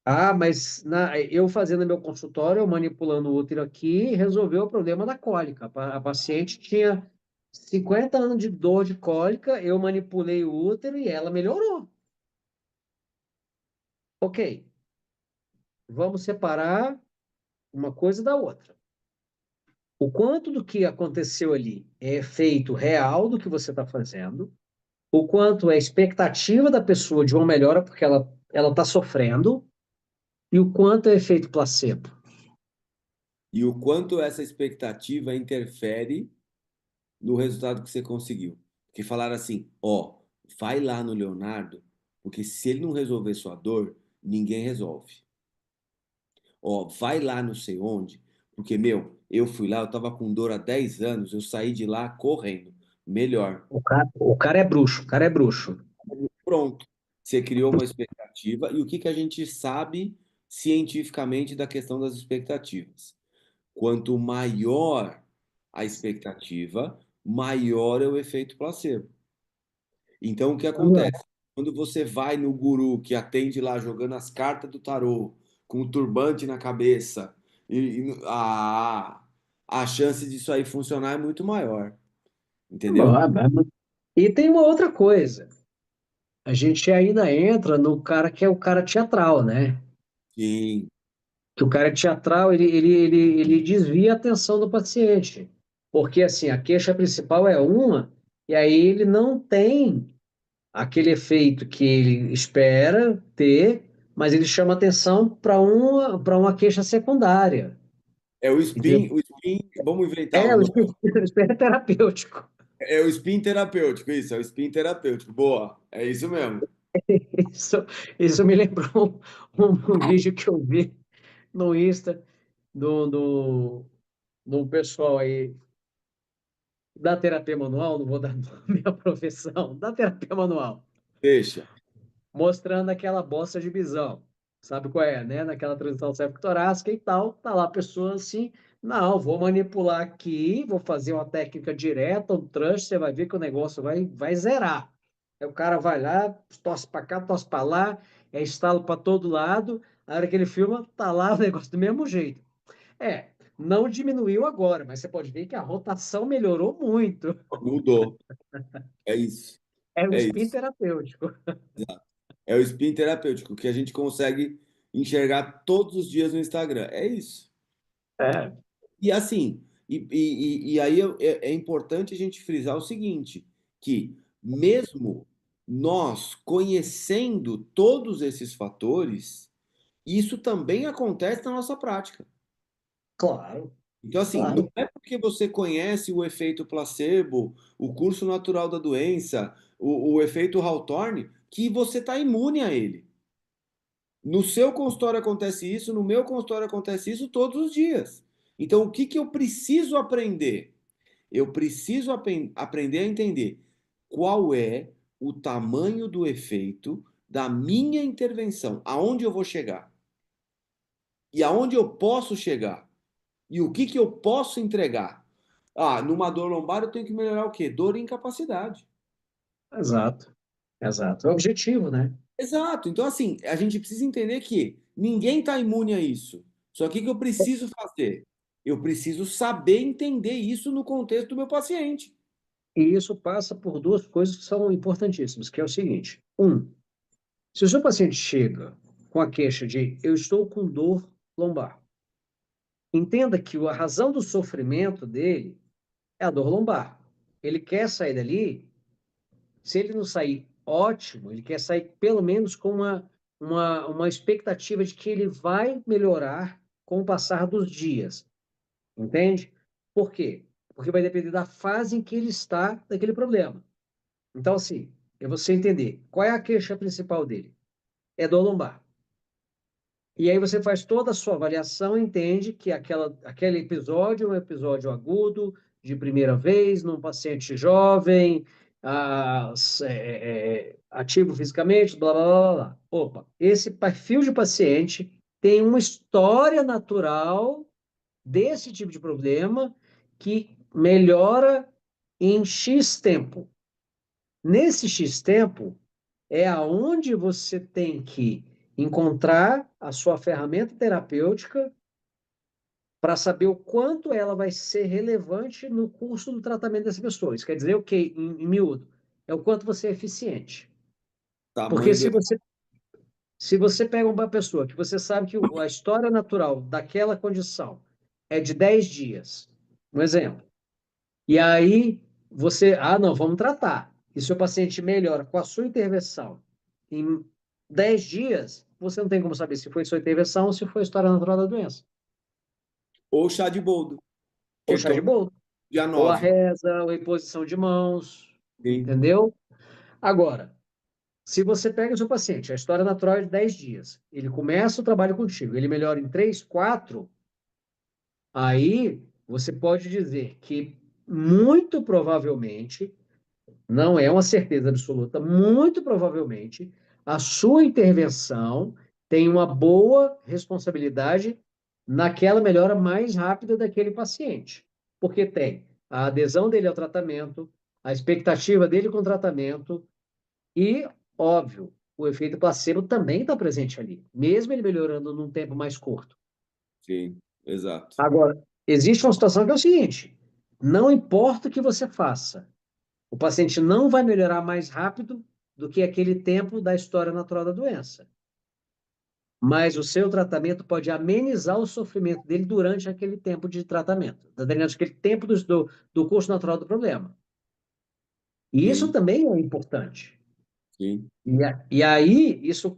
Ah, mas eu fazendo meu consultório, eu manipulando o útero aqui, resolveu o problema da cólica. A paciente tinha 50 anos de dor de cólica, eu manipulei o útero e ela melhorou. Ok, vamos separar uma coisa da outra. O quanto do que aconteceu ali é efeito real do que você está fazendo, o quanto é expectativa da pessoa de uma melhora porque ela está sofrendo, e o quanto é efeito placebo.
E o quanto essa expectativa interfere no resultado que você conseguiu. Porque falaram assim, ó, vai lá no Leonardo, porque se ele não resolver sua dor, ninguém resolve. Ó, vai lá não sei onde, porque, meu, eu fui lá, eu tava com dor há 10 anos, eu saí de lá correndo. Melhor.
O cara é bruxo, o cara é bruxo.
Pronto. Você criou uma expectativa, e o que que a gente sabe cientificamente da questão das expectativas? Quanto maior a expectativa, maior é o efeito placebo. Então, o que acontece? Quando você vai no guru que atende lá jogando as cartas do tarô, com o turbante na cabeça, a chance disso aí funcionar é muito maior, entendeu?
E tem uma outra coisa. A gente ainda entra no cara que é o cara teatral, né?
Sim,
Que o cara teatral, ele desvia a atenção do paciente. Porque, assim, a queixa principal é uma, e aí ele não tem aquele efeito que ele espera ter, mas ele chama atenção para uma queixa secundária. Entendeu?
o spin, vamos inventar
É,
um
o
novo.
espelho é terapêutico.
É o spin terapêutico, isso, é o spin terapêutico. Boa, é isso mesmo.
Isso, isso me lembrou um vídeo que eu vi no Insta do pessoal aí da terapia manual, não vou dar minha profissão, da terapia manual,
Deixa.
mostrando aquela bosta de bisão. Sabe qual é, né? Naquela transição torácica e tal, tá lá a pessoa assim, não, vou manipular aqui, vou fazer uma técnica direta, um trust, você vai ver que o negócio vai zerar. Aí o cara vai lá, tosse para cá, tosse para lá, é estalo para todo lado, na hora que ele filma, tá lá o negócio do mesmo jeito. É, não diminuiu agora, mas você pode ver que a rotação melhorou muito.
Mudou. É isso.
É o
É
spin
isso.
terapêutico.
É o spin terapêutico que a gente consegue enxergar todos os dias no Instagram. É isso.
É,
E assim, e aí é importante a gente frisar o seguinte, que mesmo nós conhecendo todos esses fatores, isso também acontece na nossa prática.
claro,
Então, assim, não
claro.
é porque você conhece o efeito placebo, o curso natural da doença, o efeito Hawthorne, que você está imune a ele. No seu consultório acontece isso, no meu consultório acontece isso todos os dias. Então, o que que eu preciso aprender? Eu preciso aprender a entender qual é o tamanho do efeito da minha intervenção, aonde eu vou chegar e aonde eu posso chegar e o que que eu posso entregar. Ah, numa dor lombar eu tenho que melhorar o quê? Dor e incapacidade.
Exato, exato. É o objetivo, né?
Exato. Então, assim, a gente precisa entender que ninguém está imune a isso. Só que o que eu preciso fazer? Eu preciso saber entender isso no contexto do meu paciente.
E isso passa por duas coisas que são importantíssimas, que é o seguinte: um, se o seu paciente chega com a queixa de eu estou com dor lombar, entenda que a razão do sofrimento dele é a dor lombar. Ele quer sair dali, se ele não sair, ótimo, ele quer sair pelo menos com uma expectativa de que ele vai melhorar com o passar dos dias, entende? Por quê? Porque vai depender da fase em que ele está daquele problema. Então, assim, é você entender qual é a queixa principal dele. É dor lombar. E aí você faz toda a sua avaliação e entende que aquele episódio é um episódio agudo, de primeira vez, num paciente jovem, ativo fisicamente, blá, blá, blá, blá. Opa, esse perfil de paciente tem uma história natural desse tipo de problema que melhora em X tempo. Nesse X tempo, é aonde você tem que encontrar a sua ferramenta terapêutica para saber o quanto ela vai ser relevante no curso do tratamento dessa pessoa. Isso quer dizer o quê, em miúdo? É o quanto você é eficiente. Porque
Tamanho do.
se você pega uma pessoa que você sabe que a história natural daquela condição é de 10 dias, um exemplo, e aí não, vamos tratar. E seu paciente melhora com a sua intervenção em 10 dias, você não tem como saber se foi sua intervenção ou se foi a história natural da doença.
Ou chá de boldo,
Ou
que
chá de
toma
boldo,
dia
ou a
9.
reza, ou a imposição de mãos,
Sim.
entendeu? Agora, se você pega o seu paciente, a história natural é de 10 dias, ele começa o trabalho contigo, ele melhora em 3, 4, aí você pode dizer que muito provavelmente não é uma certeza absoluta. Muito provavelmente, a sua intervenção tem uma boa responsabilidade naquela melhora mais rápida daquele paciente. Porque tem a adesão dele ao tratamento, a expectativa dele com o tratamento e, óbvio, o efeito placebo também está presente ali, mesmo ele melhorando num tempo mais curto.
Sim, exato.
Agora, existe uma situação que é o seguinte: não importa o que você faça, o paciente não vai melhorar mais rápido do que aquele tempo da história natural da doença. Mas o seu tratamento pode amenizar o sofrimento dele durante aquele tempo de tratamento, durante aquele tempo do curso natural do problema. E isso
Sim,
também é importante.
sim,
E aí, isso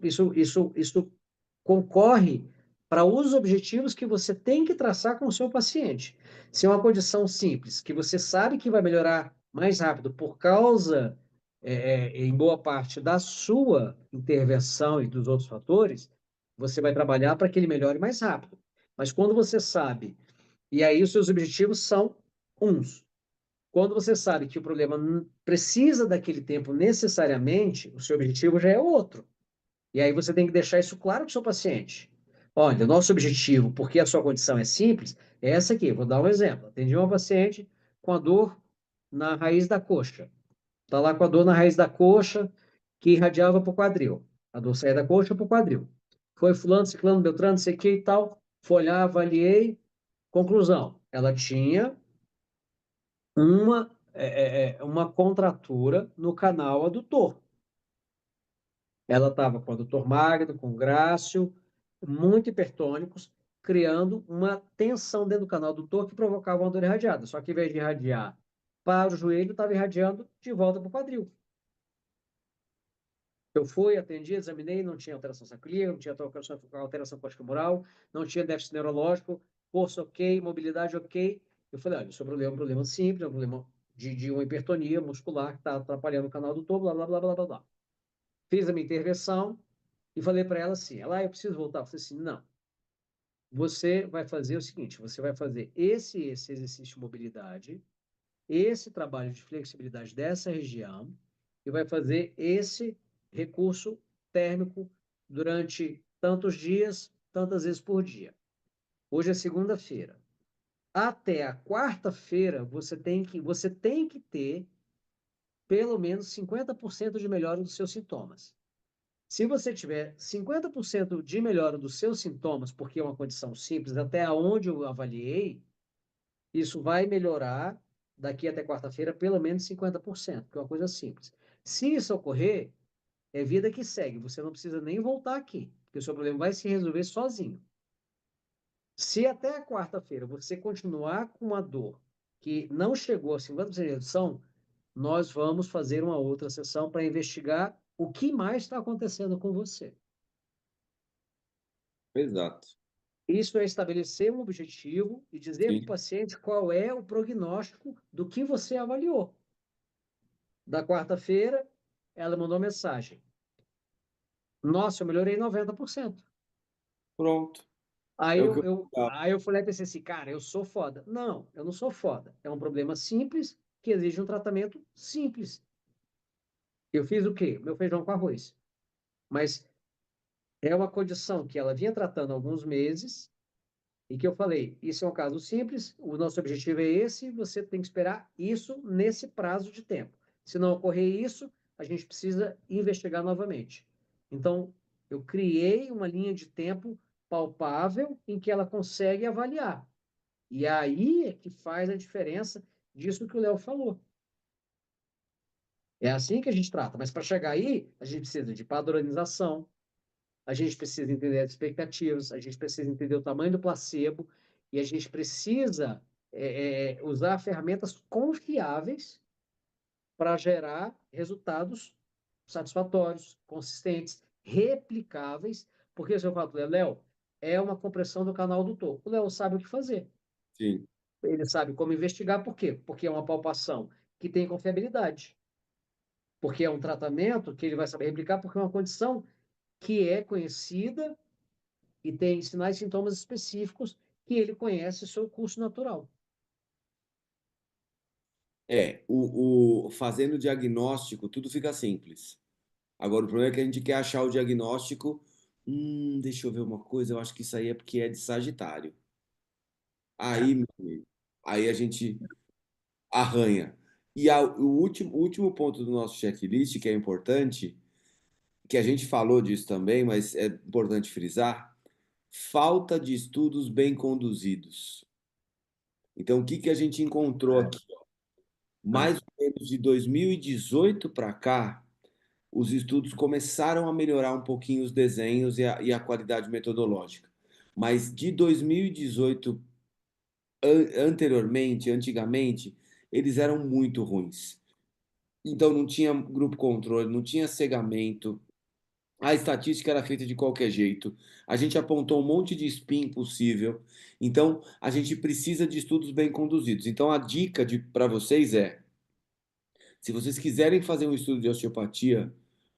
concorre para os objetivos que você tem que traçar com o seu paciente. Se é uma condição simples, que você sabe que vai melhorar mais rápido por causa, em boa parte, da sua intervenção e dos outros fatores, você vai trabalhar para que ele melhore mais rápido. Mas quando você sabe, e aí os seus objetivos são uns. Quando você sabe que o problema precisa daquele tempo necessariamente, o seu objetivo já é outro. E aí você tem que deixar isso claro para o seu paciente. Olha, o nosso objetivo, porque a sua condição é simples, é essa aqui. Vou dar um exemplo. Atendi uma paciente com a dor na raiz da coxa. Está lá com a dor na raiz da coxa que irradiava para o quadril. A dor saía da coxa para o quadril. Foi fulano, ciclano, beltrano, sei que e tal. Foi olhar, avaliei. Conclusão, ela tinha uma contratura no canal adutor. Ela estava com o adutor magno, com grácil, muito hipertônicos, criando uma tensão dentro do canal adutor que provocava uma dor irradiada. Só que, em vez de irradiar para o joelho, estava irradiando de volta para o quadril. Eu fui, atendi, examinei, não tinha alteração sacríaca, não tinha alteração corticomoral, não tinha déficit neurológico, força ok, mobilidade ok. Eu falei, olha, o seu problema é um problema simples, é um problema de uma hipertonia muscular que está atrapalhando o canal do topo, blá, blá, blá, blá, blá, blá. Fiz a minha intervenção e falei para ela assim, eu preciso voltar. Eu falei assim, não, você vai fazer o seguinte, você vai fazer esse exercício de mobilidade, esse trabalho de flexibilidade dessa região e vai fazer esse recurso térmico durante tantos dias, tantas vezes por dia. Hoje é segunda-feira. até a quarta-feira, você tem que ter pelo menos 50% de melhora dos seus sintomas. Se você tiver 50% de melhora dos seus sintomas, porque é uma condição simples, até onde eu avaliei, isso vai melhorar daqui até quarta-feira pelo menos 50%, que é uma coisa simples. Se isso ocorrer, é vida que segue. Você não precisa nem voltar aqui, porque o seu problema vai se resolver sozinho. Se até a quarta-feira você continuar com uma dor que não chegou a 50% de redução, nós vamos fazer uma outra sessão para investigar o que mais está acontecendo com você.
Exato.
Isso é estabelecer um objetivo e dizer para o
Sim.
paciente qual é o prognóstico do que você avaliou. Da quarta-feira, ela mandou mensagem. Nossa, eu melhorei 90%.
Pronto.
Aí
É o que
eu,
eu
eu,
precisava.
aí eu falei e pensei assim, cara, eu sou foda. Não, eu não sou foda. É um problema simples que exige um tratamento simples. Eu fiz o quê? Meu feijão com arroz. Mas é uma condição que ela vinha tratando há alguns meses e que eu falei, isso é um caso simples, o nosso objetivo é esse, você tem que esperar isso nesse prazo de tempo. Se não ocorrer isso, a gente precisa investigar novamente. Então, eu criei uma linha de tempo palpável em que ela consegue avaliar. E aí é que faz a diferença disso que o Léo falou. É assim que a gente trata, mas para chegar aí, a gente precisa de padronização, a gente precisa entender as expectativas, a gente precisa entender o tamanho do placebo e a gente precisa usar ferramentas confiáveis para gerar resultados satisfatórios, consistentes, replicáveis, porque se eu falo, Léo, é uma compressão do canal do topo. O Léo sabe o que fazer.
Sim.
Ele sabe como investigar, por quê? Porque é uma palpação que tem confiabilidade. Porque é um tratamento que ele vai saber replicar, porque é uma condição que é conhecida e tem sinais e sintomas específicos que ele conhece o seu curso natural.
Fazendo o diagnóstico, tudo fica simples. Agora, o problema é que a gente quer achar o diagnóstico. Deixa eu ver uma coisa, eu acho que isso aí é porque é de Sagitário.
É,
Aí, meu amigo, aí a gente arranha. O último ponto do nosso checklist, que é importante, que a gente falou disso também, mas é importante frisar, falta de estudos bem conduzidos. Então, o que que a gente encontrou
é,
aqui?
é.
Mais ou menos de 2018 para cá, os estudos começaram a melhorar um pouquinho os desenhos e a qualidade metodológica. Mas de 2018 antigamente, eles eram muito ruins. Então não tinha grupo controle, não tinha cegamento, a estatística era feita de qualquer jeito. A gente apontou um monte de spin possível. Então a gente precisa de estudos bem conduzidos. Então a dica para vocês é: se vocês quiserem fazer um estudo de osteopatia,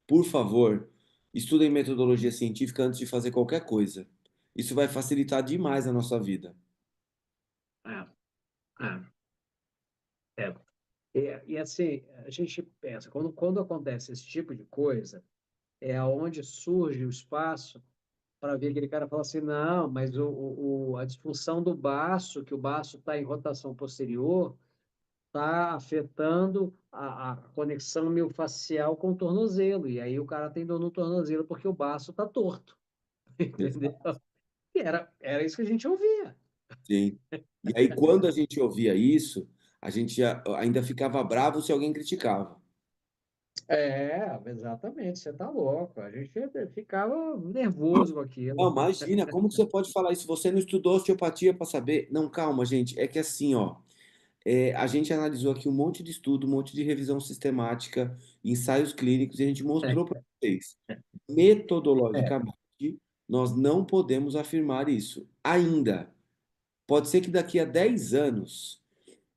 por favor, estudem metodologia científica antes de fazer qualquer coisa. Isso vai facilitar demais a nossa vida.
É, é. E assim, a gente pensa, quando acontece esse tipo de coisa, é aonde surge o espaço para ver aquele cara falar assim, não, mas a disfunção do baço, que o baço está em rotação posterior, está afetando a conexão miofascial com o tornozelo. E aí o cara tem dor no tornozelo porque o baço está torto. Entendeu? E era isso que a gente ouvia.
Sim. E aí, quando a gente ouvia isso, a gente ainda ficava bravo se alguém criticava.
É, exatamente, você tá louco. A gente ficava nervoso com
Não,
aquilo.
imagina, como que você pode falar isso? Você não estudou osteopatia para saber? Não, calma, gente. É que assim, ó, a gente analisou aqui um monte de estudo, um monte de revisão sistemática, ensaios clínicos, e a gente mostrou para vocês.
É,
Metodologicamente, nós não podemos afirmar isso ainda. Pode ser que daqui a 10 anos,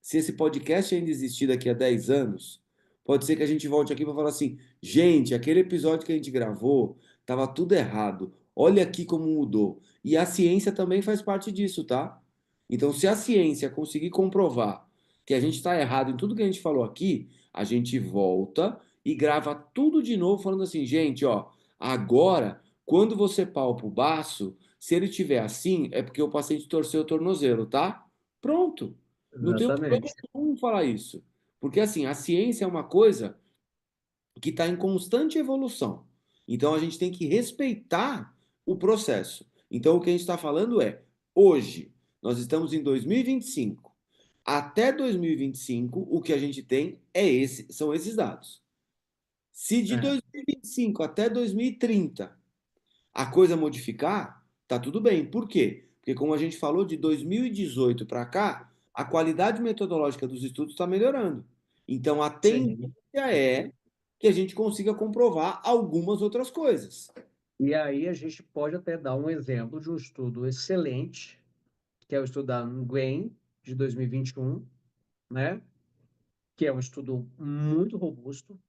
se esse podcast ainda existir daqui a 10 anos, pode ser que a gente volte aqui para falar assim: gente, aquele episódio que a gente gravou estava tudo errado. Olha aqui como mudou. E a ciência também faz parte disso, tá? Então, se a ciência conseguir comprovar que a gente está errado em tudo que a gente falou aqui, a gente volta e grava tudo de novo, falando assim: gente, ó, agora, quando você palpa o baço, se ele tiver assim, é porque o paciente torceu o tornozelo, tá? Pronto. Não tenho problema
Exatamente.
nenhum em falar isso. Porque, assim, a ciência é uma coisa que está em constante evolução. Então, a gente tem que respeitar o processo. Então, o que a gente está falando é, hoje, nós estamos em 2025. Até 2025, o que a gente tem são esses dados. Se de
É,
2025 até 2030 a coisa modificar, tá tudo bem. Por quê? Porque, como a gente falou, de 2018 para cá, a qualidade metodológica dos estudos está melhorando. Então, a tendência
sim.
é que a gente consiga comprovar algumas outras coisas.
E aí a gente pode até dar um exemplo de um estudo excelente, que é o estudo da Nguyen, de 2021, né? Que é um estudo muito robusto,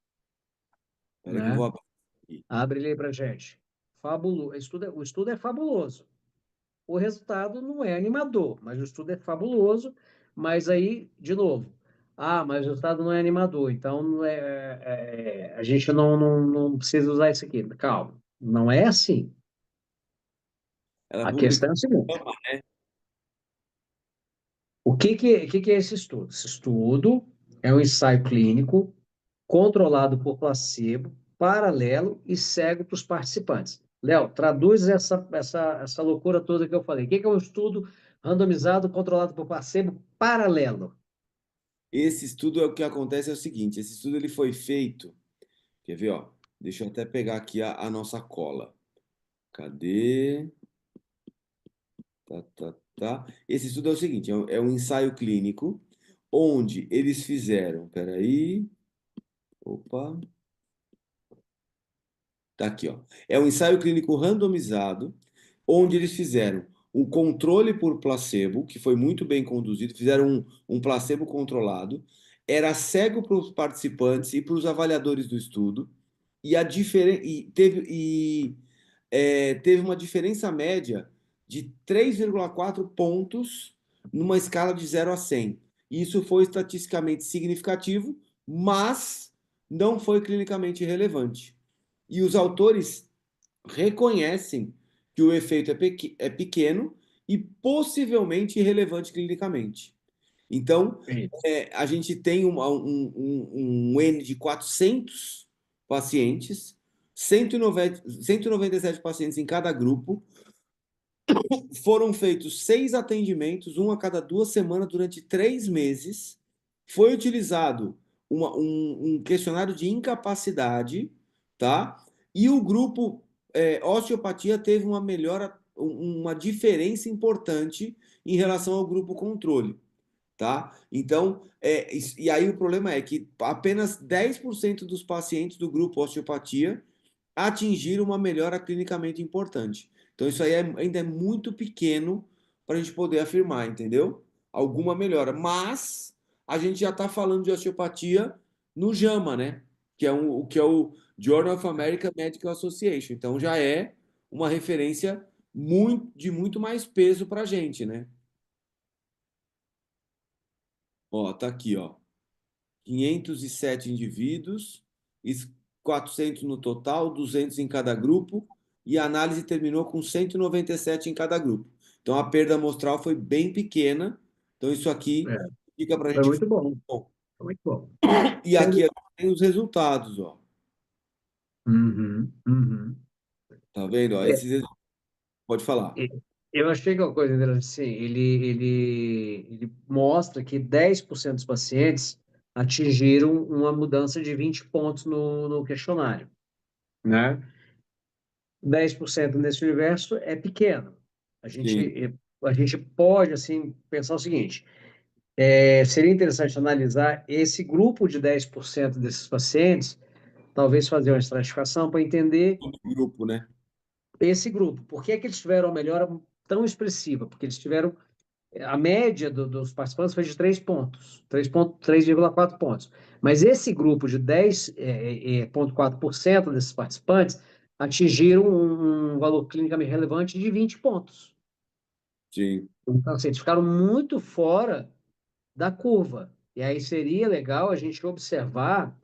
Espera que eu vou
né?
abrir aqui.
Abre ele aí para gente. Fabuloso. O estudo é fabuloso. O resultado não é animador, mas o estudo é fabuloso. Mas aí, de novo, mas o resultado não é animador, então a gente não precisa usar isso aqui. Calma, não é assim.
Ela
A
publicou.
questão é a seguinte: o que é esse estudo? Esse estudo é um ensaio clínico controlado por placebo, paralelo e cego para os participantes. Léo, traduz essa loucura toda que eu falei. O que é um estudo randomizado controlado por placebo paralelo?
Esse estudo é o que acontece é o seguinte, esse estudo ele foi feito, quer ver, ó? Deixa eu até pegar aqui a nossa cola. Cadê? Tá. Esse estudo é o seguinte, é um ensaio clínico onde eles fizeram, peraí, opa, tá aqui, ó. É um ensaio clínico randomizado onde eles fizeram um controle por placebo, que foi muito bem conduzido, fizeram um placebo controlado, era cego para os participantes e para os avaliadores do estudo, e, teve uma diferença média de 3,4 pontos numa escala de 0 a 100. Isso foi estatisticamente significativo, mas não foi clinicamente relevante. E os autores reconhecem que o efeito é pequeno e possivelmente irrelevante clinicamente. Então,
Isso.
a gente tem um N de 400 pacientes, 197 pacientes em cada grupo. Foram feitos 6 atendimentos, um a cada 2 semanas, durante 3 meses. Foi utilizado um questionário de incapacidade, tá? E o grupo osteopatia teve uma melhora, uma diferença importante em relação ao grupo controle, tá? Então, e aí o problema é que apenas 10% dos pacientes do grupo osteopatia atingiram uma melhora clinicamente importante. Então, isso aí ainda é muito pequeno para a gente poder afirmar, entendeu? Alguma melhora. Mas a gente já está falando de osteopatia no JAMA, né? Que é o Journal of American Medical Association. Então, já é uma referência de muito mais peso para a gente, né? Ó, tá aqui, ó. 507 indivíduos, 400 no total, 200 em cada grupo, e a análise terminou com 197 em cada grupo. Então a perda amostral foi bem pequena. Então isso aqui
É,
fica para a
foi
gente.
muito bom.
Bom,
Foi muito bom.
e aqui
Sendo...
tem os resultados, ó.
Uhum, uhum.
Tá vendo? Ó,
É,
pode falar.
e- eu achei que é uma coisa interessante, assim, ele mostra que 10% dos pacientes atingiram uma mudança de 20 pontos no questionário, né? 10% nesse universo é pequeno. A
Sim.
gente, a gente pode, assim, pensar o seguinte, seria interessante analisar esse grupo de 10% desses pacientes, talvez fazer uma estratificação para entender
Todo grupo, né?
esse grupo. Por que é que eles tiveram uma melhora tão expressiva? Porque eles tiveram a média dos participantes foi de 3 pontos, 3,4 pontos. Mas esse grupo de 10,4% desses participantes atingiram um valor clinicamente relevante de 20 pontos.
Sim.
Então, assim, eles ficaram muito fora da curva. E aí seria legal a gente observar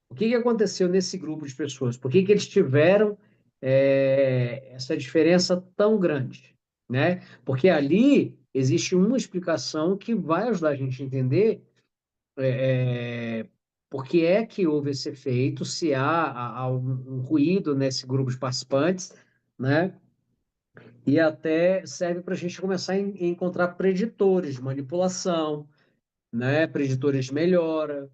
o que aconteceu nesse grupo de pessoas, por que eles tiveram essa diferença tão grande. né? Porque ali existe uma explicação que vai ajudar a gente a entender por que é que houve esse efeito, se há um ruído nesse grupo de participantes, né? E até serve para a gente começar a encontrar preditores de manipulação, né? Preditores de melhora,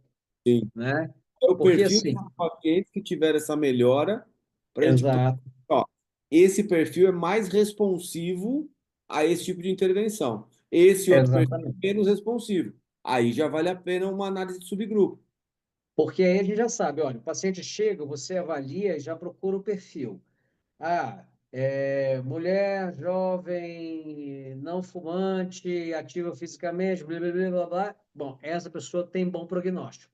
Sim.
né?
É o
Porque
perfil
assim,
dos pacientes que tiveram essa melhora para a gente,
exato,
ó, esse perfil é mais responsivo a esse tipo de intervenção. Esse outro perfil é
exatamente.
menos responsivo. Aí já vale a pena uma análise de subgrupo.
Porque aí a gente já sabe, olha, o paciente chega, você avalia e já procura o perfil. Ah, mulher, jovem, não fumante, ativa fisicamente, blá, blá, blá, blá, blá. Bom, essa pessoa tem bom prognóstico.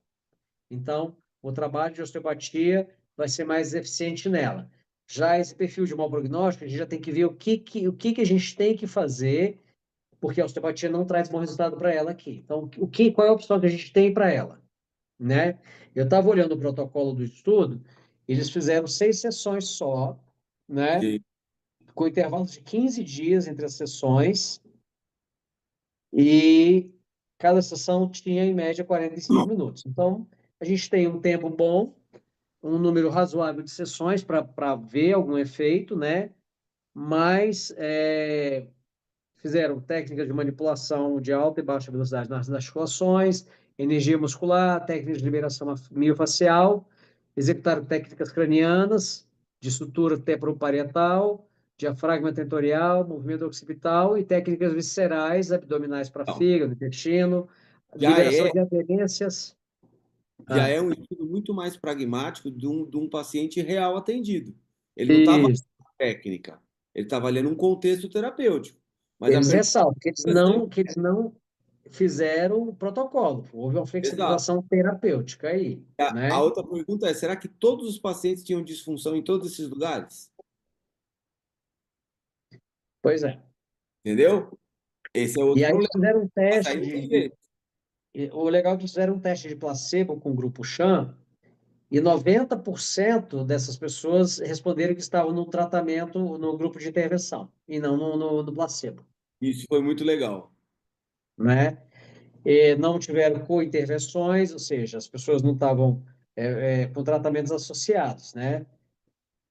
Então, o trabalho de osteopatia vai ser mais eficiente nela. Já esse perfil de mau prognóstico, a gente já tem que ver o que a gente tem que fazer, porque a osteopatia não traz bom resultado para ela aqui. Então, qual é a opção que a gente tem para ela, né? Eu estava olhando o protocolo do estudo, eles fizeram 6 sessões só, né?
Sim.
Com intervalos de 15 dias entre as sessões, e cada sessão tinha, em média, 45 minutos. Então, a gente tem um tempo bom, um número razoável de sessões para ver algum efeito, né? Mas fizeram técnicas de manipulação de alta e baixa velocidade nas articulações, energia muscular, técnicas de liberação miofacial, executaram técnicas cranianas, de sutura temporoparietal, diafragma tentorial, movimento occipital e técnicas viscerais, abdominais para
Então,
fígado, intestino,
já
liberação
é,
de aderências.
já
Ah,
é um estudo muito mais pragmático de um paciente real atendido. Ele não está avaliando
isso.
técnica, ele está avaliando um contexto terapêutico. Mas a
Eles
pergunta
ressaltam que eles
é sempre,
não fizeram o protocolo. Houve uma
exato.
flexibilização terapêutica aí,
A
né?
outra pergunta é: será que todos os pacientes tinham disfunção em todos esses lugares?
Pois é.
Entendeu? Esse é
E
outro
aí
problema.
fizeram um
Mas aí
teste
não tem jeito.
o legal é que fizeram um teste de placebo com o grupo Chan, e 90% dessas pessoas responderam que estavam no tratamento, no grupo de intervenção, e não no placebo,
Isso foi muito legal.
né? E não tiveram co-intervenções, ou seja, as pessoas não estavam com tratamentos associados, né?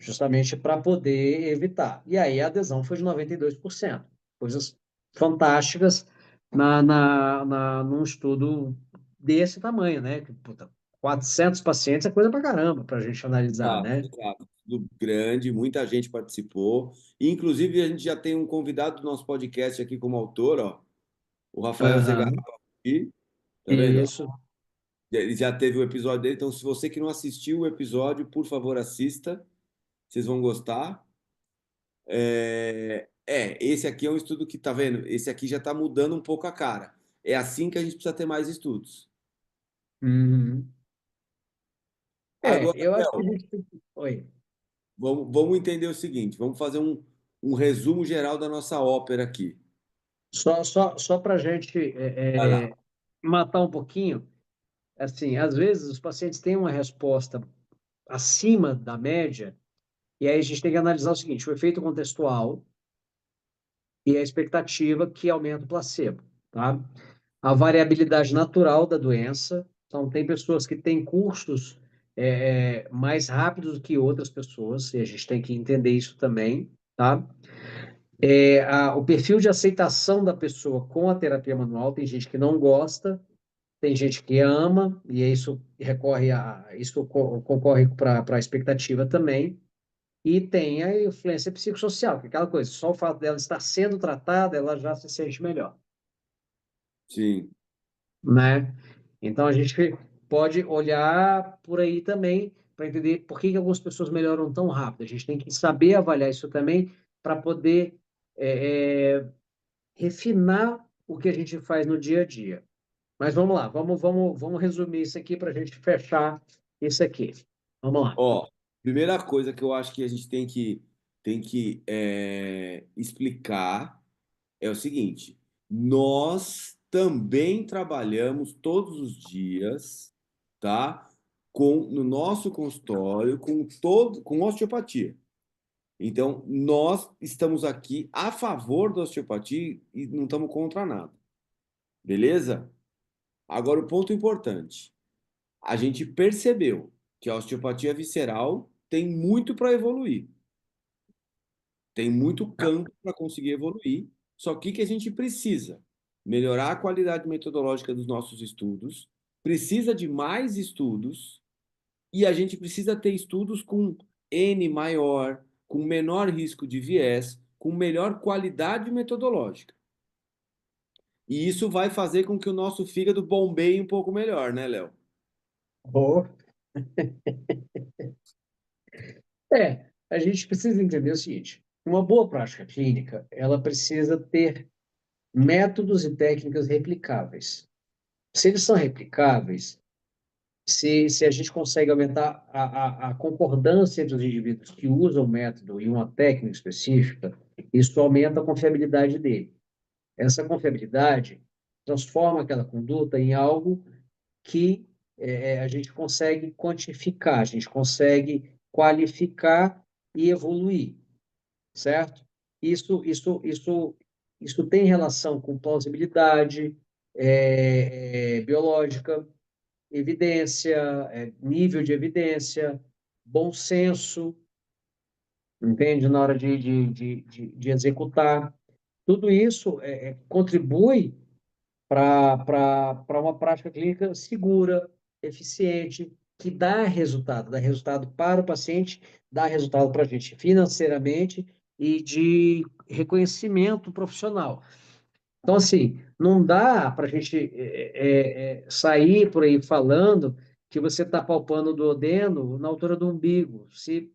Justamente para poder evitar. E aí a adesão foi de 92%. Coisas fantásticas num estudo desse tamanho, né? Que, puta, 400 pacientes é coisa pra caramba para a gente analisar,
Exato,
né?
exato. Tudo grande, muita gente participou. E, inclusive, a gente já tem um convidado do nosso podcast aqui como autor, ó, o Rafael Zegarra
Aham,
aqui, tá vendo? Ó?
isso.
Ele já teve o episódio dele, então se você que não assistiu o episódio, por favor, assista, vocês vão gostar. Esse aqui é um estudo que, tá vendo? Esse aqui já está mudando um pouco a cara. É assim que a gente precisa ter mais estudos.
Uhum.
Agora,
Eu acho que a
Theo,
gente tem que... Oi.
vamos entender o seguinte, vamos fazer um resumo geral da nossa ópera aqui.
Só para a gente
Vai lá.
matar um pouquinho, assim, às vezes os pacientes têm uma resposta acima da média. E aí a gente tem que analisar o seguinte: o efeito contextual e a expectativa que aumenta o placebo, tá? A variabilidade natural da doença. Então, tem pessoas que têm custos mais rápidos do que outras pessoas, e a gente tem que entender isso também, tá? O perfil de aceitação da pessoa com a terapia manual, tem gente que não gosta, tem gente que ama, e isso concorre para a expectativa também. E tem a influência psicossocial, que é aquela coisa, só o fato dela estar sendo tratada, ela já se sente melhor,
Sim,
né? Então a gente pode olhar por aí também para entender por que algumas pessoas melhoram tão rápido. A gente tem que saber avaliar isso também para poder refinar o que a gente faz no dia a dia. Mas vamos lá, vamos resumir isso aqui para a gente fechar isso aqui. Vamos lá.
ó, primeira coisa que eu acho que a gente tem que explicar é o seguinte: nós também trabalhamos todos os dias, tá? No nosso consultório com osteopatia. Então, nós estamos aqui a favor da osteopatia e não estamos contra nada. Beleza? Agora, o ponto importante. A gente percebeu que a osteopatia visceral tem muito para evoluir. Tem muito campo para conseguir evoluir. Só que a gente precisa? Melhorar a qualidade metodológica dos nossos estudos, precisa de mais estudos, e a gente precisa ter estudos com N maior, com menor risco de viés, com melhor qualidade metodológica. E isso vai fazer com que o nosso fígado bombeie um pouco melhor, né, Léo?
Oh. A gente precisa entender o seguinte: uma boa prática clínica, ela precisa ter métodos e técnicas replicáveis. Se eles são replicáveis, se a gente consegue aumentar a concordância dos indivíduos que usam o método e uma técnica específica, isso aumenta a confiabilidade dele. Essa confiabilidade transforma aquela conduta em algo que a gente consegue quantificar, a gente consegue qualificar e evoluir, certo? Isso tem relação com plausibilidade biológica, evidência, nível de evidência, bom senso, entende? Na hora de executar. Tudo isso contribui para uma prática clínica segura, eficiente, que dá resultado para o paciente, dá resultado para a gente financeiramente e de reconhecimento profissional. Então, assim, não dá para a gente sair por aí falando que você está palpando o duodeno na altura do umbigo, se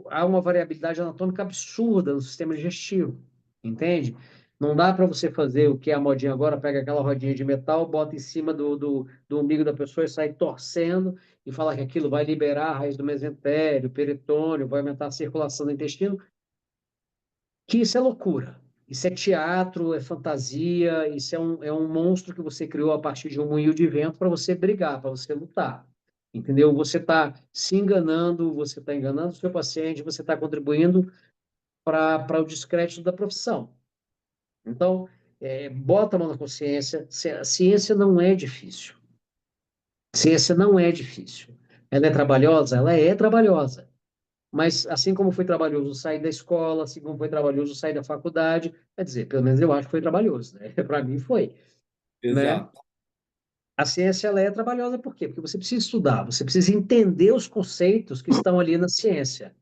há uma variabilidade anatômica absurda no sistema digestivo, entende? Não dá para você fazer o que é a modinha agora, pega aquela rodinha de metal, bota em cima do umbigo da pessoa e sai torcendo e fala que aquilo vai liberar a raiz do mesentério, peritônio, vai aumentar a circulação do intestino, que isso é loucura. Isso é teatro, é fantasia, isso é um monstro que você criou a partir de um moinho de vento para você brigar, para você lutar. Entendeu? Você está se enganando, você está enganando o seu paciente, você está contribuindo para o descrédito da profissão. Então, bota a mão na consciência. A ciência não é difícil. Ciência não é difícil. Ela é trabalhosa? Ela é trabalhosa. Mas assim como foi trabalhoso sair da escola, assim como foi trabalhoso sair da faculdade, quer dizer, pelo menos eu acho que foi trabalhoso, né? Para mim foi, né?
Exato.
A ciência ela é trabalhosa por quê? Porque você precisa estudar, você precisa entender os conceitos que estão ali na ciência,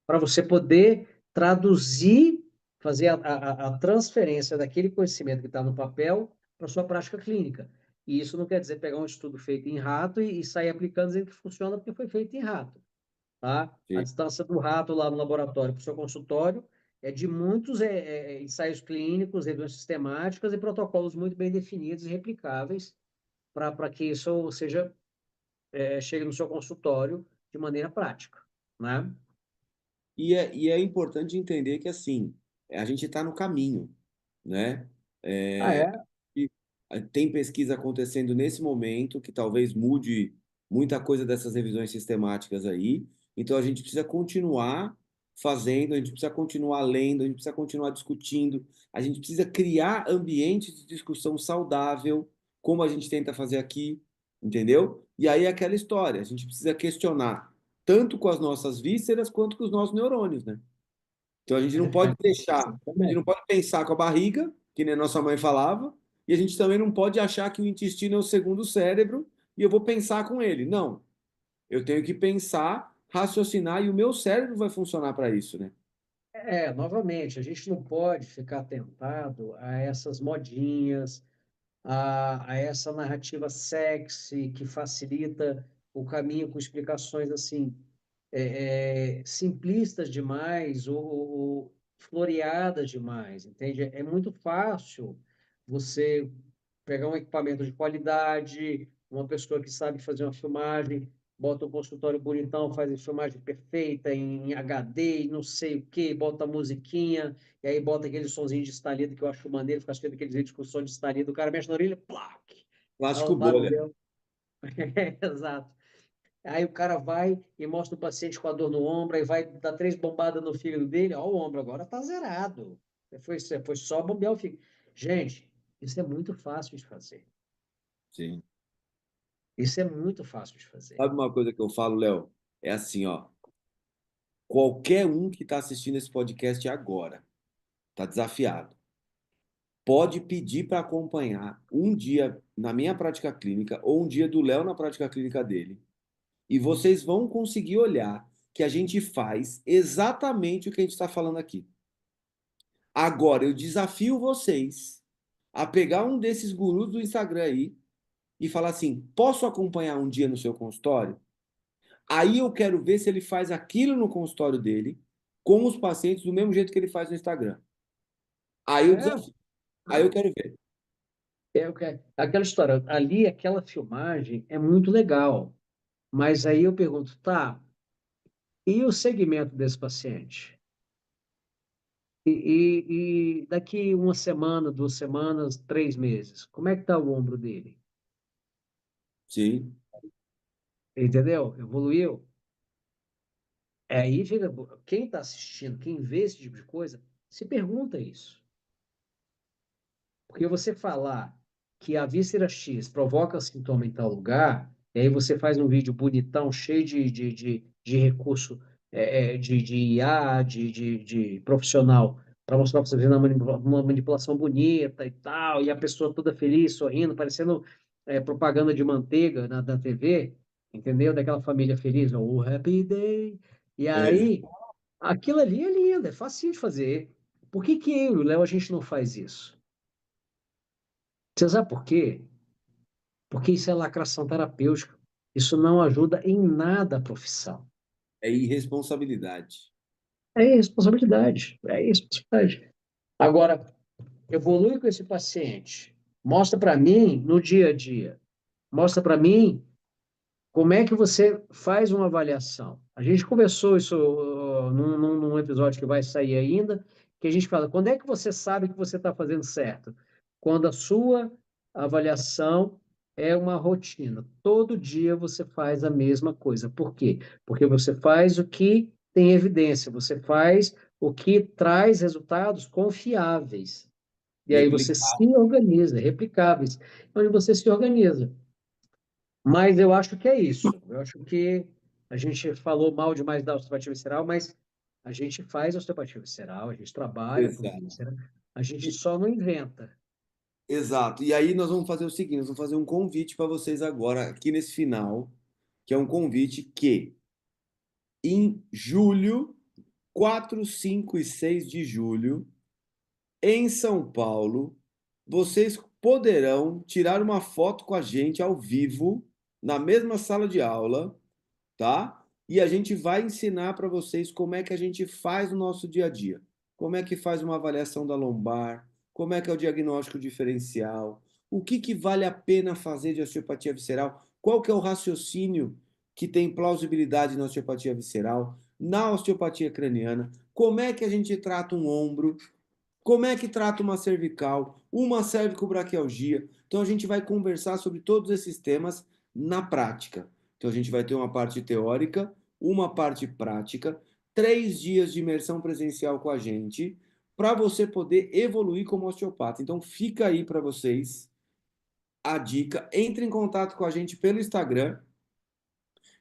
para você poder traduzir, fazer a transferência daquele conhecimento que está no papel para sua prática clínica. E isso não quer dizer pegar um estudo feito em rato e sair aplicando dizendo que funciona porque foi feito em rato. Tá? A
Sim.
distância do rato lá no laboratório para o seu consultório é de muitos ensaios clínicos, revisões sistemáticas e protocolos muito bem definidos e replicáveis para que isso chegue no seu consultório de maneira prática, né?
E é importante entender que, assim, a gente está no caminho, né?
Ah,
É,
é?
e tem pesquisa acontecendo nesse momento que talvez mude muita coisa dessas revisões sistemáticas aí. Então, a gente precisa continuar fazendo, a gente precisa continuar lendo, a gente precisa continuar discutindo, a gente precisa criar ambientes de discussão saudável, como a gente tenta fazer aqui, entendeu? E aí é aquela história, a gente precisa questionar tanto com as nossas vísceras quanto com os nossos neurônios, né? Então a gente não pode deixar, a gente não
Exatamente.
pode pensar com a barriga, que nem a nossa mãe falava, e a gente também não pode achar que o intestino é o segundo cérebro e eu vou pensar com ele. Não, eu tenho que pensar, raciocinar e o meu cérebro vai funcionar para isso, né?
Novamente, a gente não pode ficar tentado a essas modinhas, a essa narrativa sexy que facilita o caminho com explicações assim simplistas demais ou floreadas demais, entende? É muito fácil você pegar um equipamento de qualidade, uma pessoa que sabe fazer uma filmagem, bota um consultório bonitão, faz a filmagem perfeita em HD e não sei o quê, bota a musiquinha, e aí bota aquele sonzinho de estalido que eu acho maneiro, fica assistindo aqueles vídeos com som de estalido, o cara mexe na orelha, plac!
Plástico
Ela paga o
bolha.
véu. Exato. Aí o cara vai e mostra o paciente com a dor no ombro, aí vai dar 3 bombadas no fígado dele, ó, o ombro agora tá zerado. Você foi só bombear o fígado. Gente, isso é muito fácil de fazer.
Sim.
Isso é muito fácil de fazer.
Sabe uma coisa que eu falo, Léo? É assim, ó. Qualquer um que está assistindo esse podcast agora, está desafiado. Pode pedir para acompanhar um dia na minha prática clínica ou um dia do Léo na prática clínica dele. E vocês vão conseguir olhar que a gente faz exatamente o que a gente está falando aqui. Agora, eu desafio vocês a pegar um desses gurus do Instagram aí e falar assim: posso acompanhar um dia no seu consultório? Aí eu quero ver se ele faz aquilo no consultório dele com os pacientes do mesmo jeito que ele faz no Instagram. Aí eu
É,
desafio. Aí eu quero ver.
aquela história, ali, aquela filmagem é muito legal. Mas aí eu pergunto, tá, e o segmento desse paciente? E daqui uma semana, 2 semanas, 3 meses, como é que tá o ombro dele?
Sim,
Entendeu? Evoluiu? Aí fica, quem está assistindo, quem vê esse tipo de coisa, se pergunta isso. Porque você falar que a víscera X provoca sintoma em tal lugar, e aí você faz um vídeo bonitão, cheio de recurso de IA, de profissional, para mostrar para você ver uma manipulação bonita e tal, e a pessoa toda feliz, sorrindo, parecendo propaganda de manteiga da TV, entendeu? Daquela família feliz, o Happy Day. E
é,
aí, aquilo ali é lindo, é fácil de fazer. Por que que eu e o Léo a gente não faz isso? Você sabe por quê? Porque isso é lacração terapêutica. Isso não ajuda em nada a profissão.
é irresponsabilidade.
É irresponsabilidade. É irresponsabilidade. Agora, evolui com esse paciente. Mostra para mim no dia a dia. Mostra para mim como é que você faz uma avaliação? A gente conversou isso num episódio que vai sair ainda, que a gente fala, quando é que você sabe que você está fazendo certo? Quando a sua avaliação é uma rotina. Todo dia você faz a mesma coisa. Por quê? Porque você faz o que tem evidência, você faz o que traz resultados confiáveis. E aí você
Replicar.
se organiza, replicáveis, onde você se organiza. Mas eu acho que é isso. Eu acho que a gente falou mal demais da osteopatia visceral, mas a gente faz osteopatia visceral, a gente trabalha com
Exato.
víscera, a gente
E-
só não inventa.
Exato. E aí nós vamos fazer o seguinte, nós vamos fazer um convite para vocês agora, aqui nesse final, que é um convite que em julho, 4, 5 e 6 de julho, em São Paulo, vocês poderão tirar uma foto com a gente ao vivo, na mesma sala de aula, tá? E a gente vai ensinar para vocês como é que a gente faz o nosso dia a dia. Como é que faz uma avaliação da lombar, como é que é o diagnóstico diferencial, o que que vale a pena fazer de osteopatia visceral, qual que é o raciocínio que tem plausibilidade na osteopatia visceral, na osteopatia craniana, como é que a gente trata um ombro, como é que trata uma cervical, uma cervicobraquialgia? Então a gente vai conversar sobre todos esses temas na prática. Então a gente vai ter uma parte teórica, uma parte prática, 3 dias de imersão presencial com a gente, para você poder evoluir como osteopata. Então fica aí para vocês a dica. Entre em contato com a gente pelo Instagram,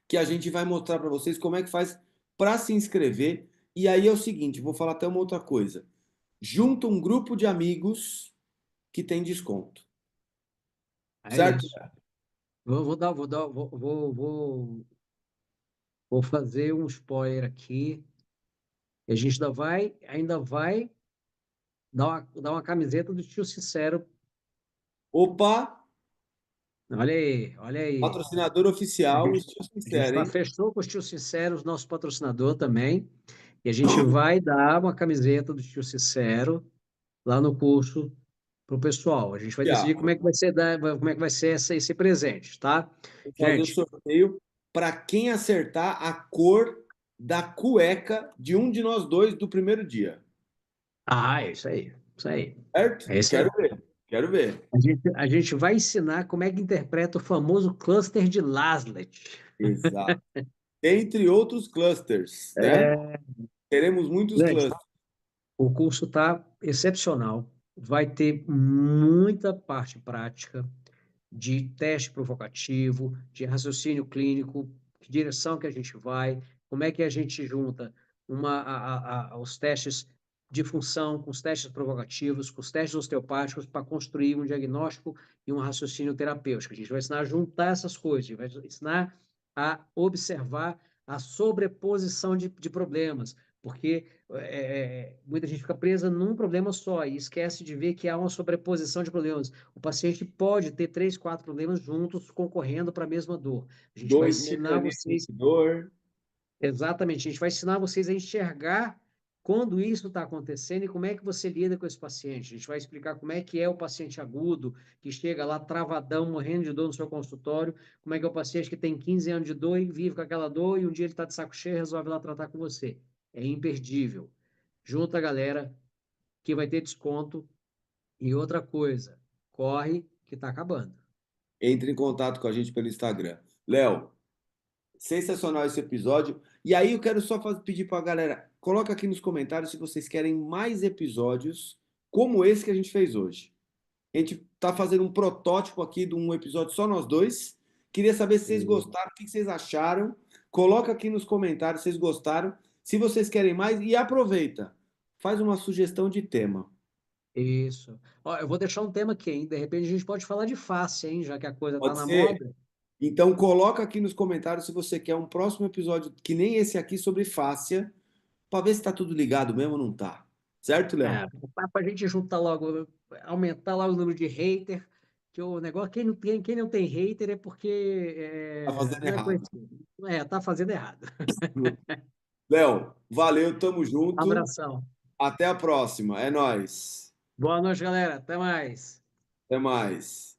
que a gente vai mostrar para vocês como é que faz para se inscrever. E aí é o seguinte, vou falar até uma outra coisa. Junta um grupo de amigos que tem desconto.
É
Certo?
isso. Vou fazer um spoiler aqui. E a gente ainda vai dar uma camiseta do Tio Sincero.
Opa,
Olha aí, olha aí.
patrocinador
A
oficial,
gente,
estilo
a gente
sincero,
tá,
hein?
fechou com os Tio Sinceros, nosso patrocinador também. E a gente vai dar uma camiseta do Tio Sincero lá no curso para o pessoal. A gente vai decidir como é que vai ser, como é que vai ser esse presente, tá?
Vou fazer o
Gente,
sorteio para quem acertar a cor da cueca de um de nós dois do primeiro dia.
é isso aí, isso aí.
Certo?
É isso
Quero
aí.
ver, quero ver.
A gente vai ensinar como é que interpreta o famoso cluster de Laslet.
Exato. Entre outros clusters, né?
É,
Teremos muitos
gente,
clusters.
o curso está excepcional. Vai ter muita parte prática de teste provocativo, de raciocínio clínico, que direção que a gente vai, como é que a gente junta os testes de função com os testes provocativos, com os testes osteopáticos para construir um diagnóstico e um raciocínio terapêutico. A gente vai ensinar a juntar essas coisas, a gente vai ensinar a observar a sobreposição de problemas, porque muita gente fica presa num problema só e esquece de ver que há uma sobreposição de problemas. O paciente pode ter três, quatro problemas juntos concorrendo para a mesma dor. A gente vai
Dois
ensinar
mecanismos
vocês,
de dor.
exatamente, a gente vai ensinar vocês a enxergar quando isso está acontecendo e como é que você lida com esse paciente. A gente vai explicar como é que é o paciente agudo, que chega lá travadão, morrendo de dor no seu consultório, como é que é o paciente que tem 15 anos de dor e vive com aquela dor e um dia ele está de saco cheio e resolve lá tratar com você. É imperdível. Junta a galera que vai ter desconto. E outra coisa, corre que está acabando.
Entre em contato com a gente pelo Instagram. Léo, sensacional esse episódio. E aí eu quero só pedir para a galera, coloca aqui nos comentários se vocês querem mais episódios como esse que a gente fez hoje. A gente está fazendo um protótipo aqui de um episódio só nós dois. Queria saber se vocês gostaram, o que vocês acharam. Coloca aqui nos comentários se vocês gostaram. Se vocês querem mais, e aproveita. Faz uma sugestão de tema.
Isso. Ó, eu vou deixar um tema aqui, hein? De repente a gente pode falar de face, hein? Já que a coisa está
Pode
na
ser?
moda.
Então coloca aqui nos comentários se você quer um próximo episódio que nem esse aqui sobre fáscia, para ver se está tudo ligado mesmo ou não tá. Certo, Léo?
É, para a gente juntar logo, aumentar logo o número de hater, que o negócio, quem não tem hater é porque
Tá fazendo
não é
errado.
conhecido. Tá fazendo errado.
Léo, valeu, tamo junto.
Abração.
Até a próxima. É nóis.
Boa noite, galera. Até mais.
Até mais.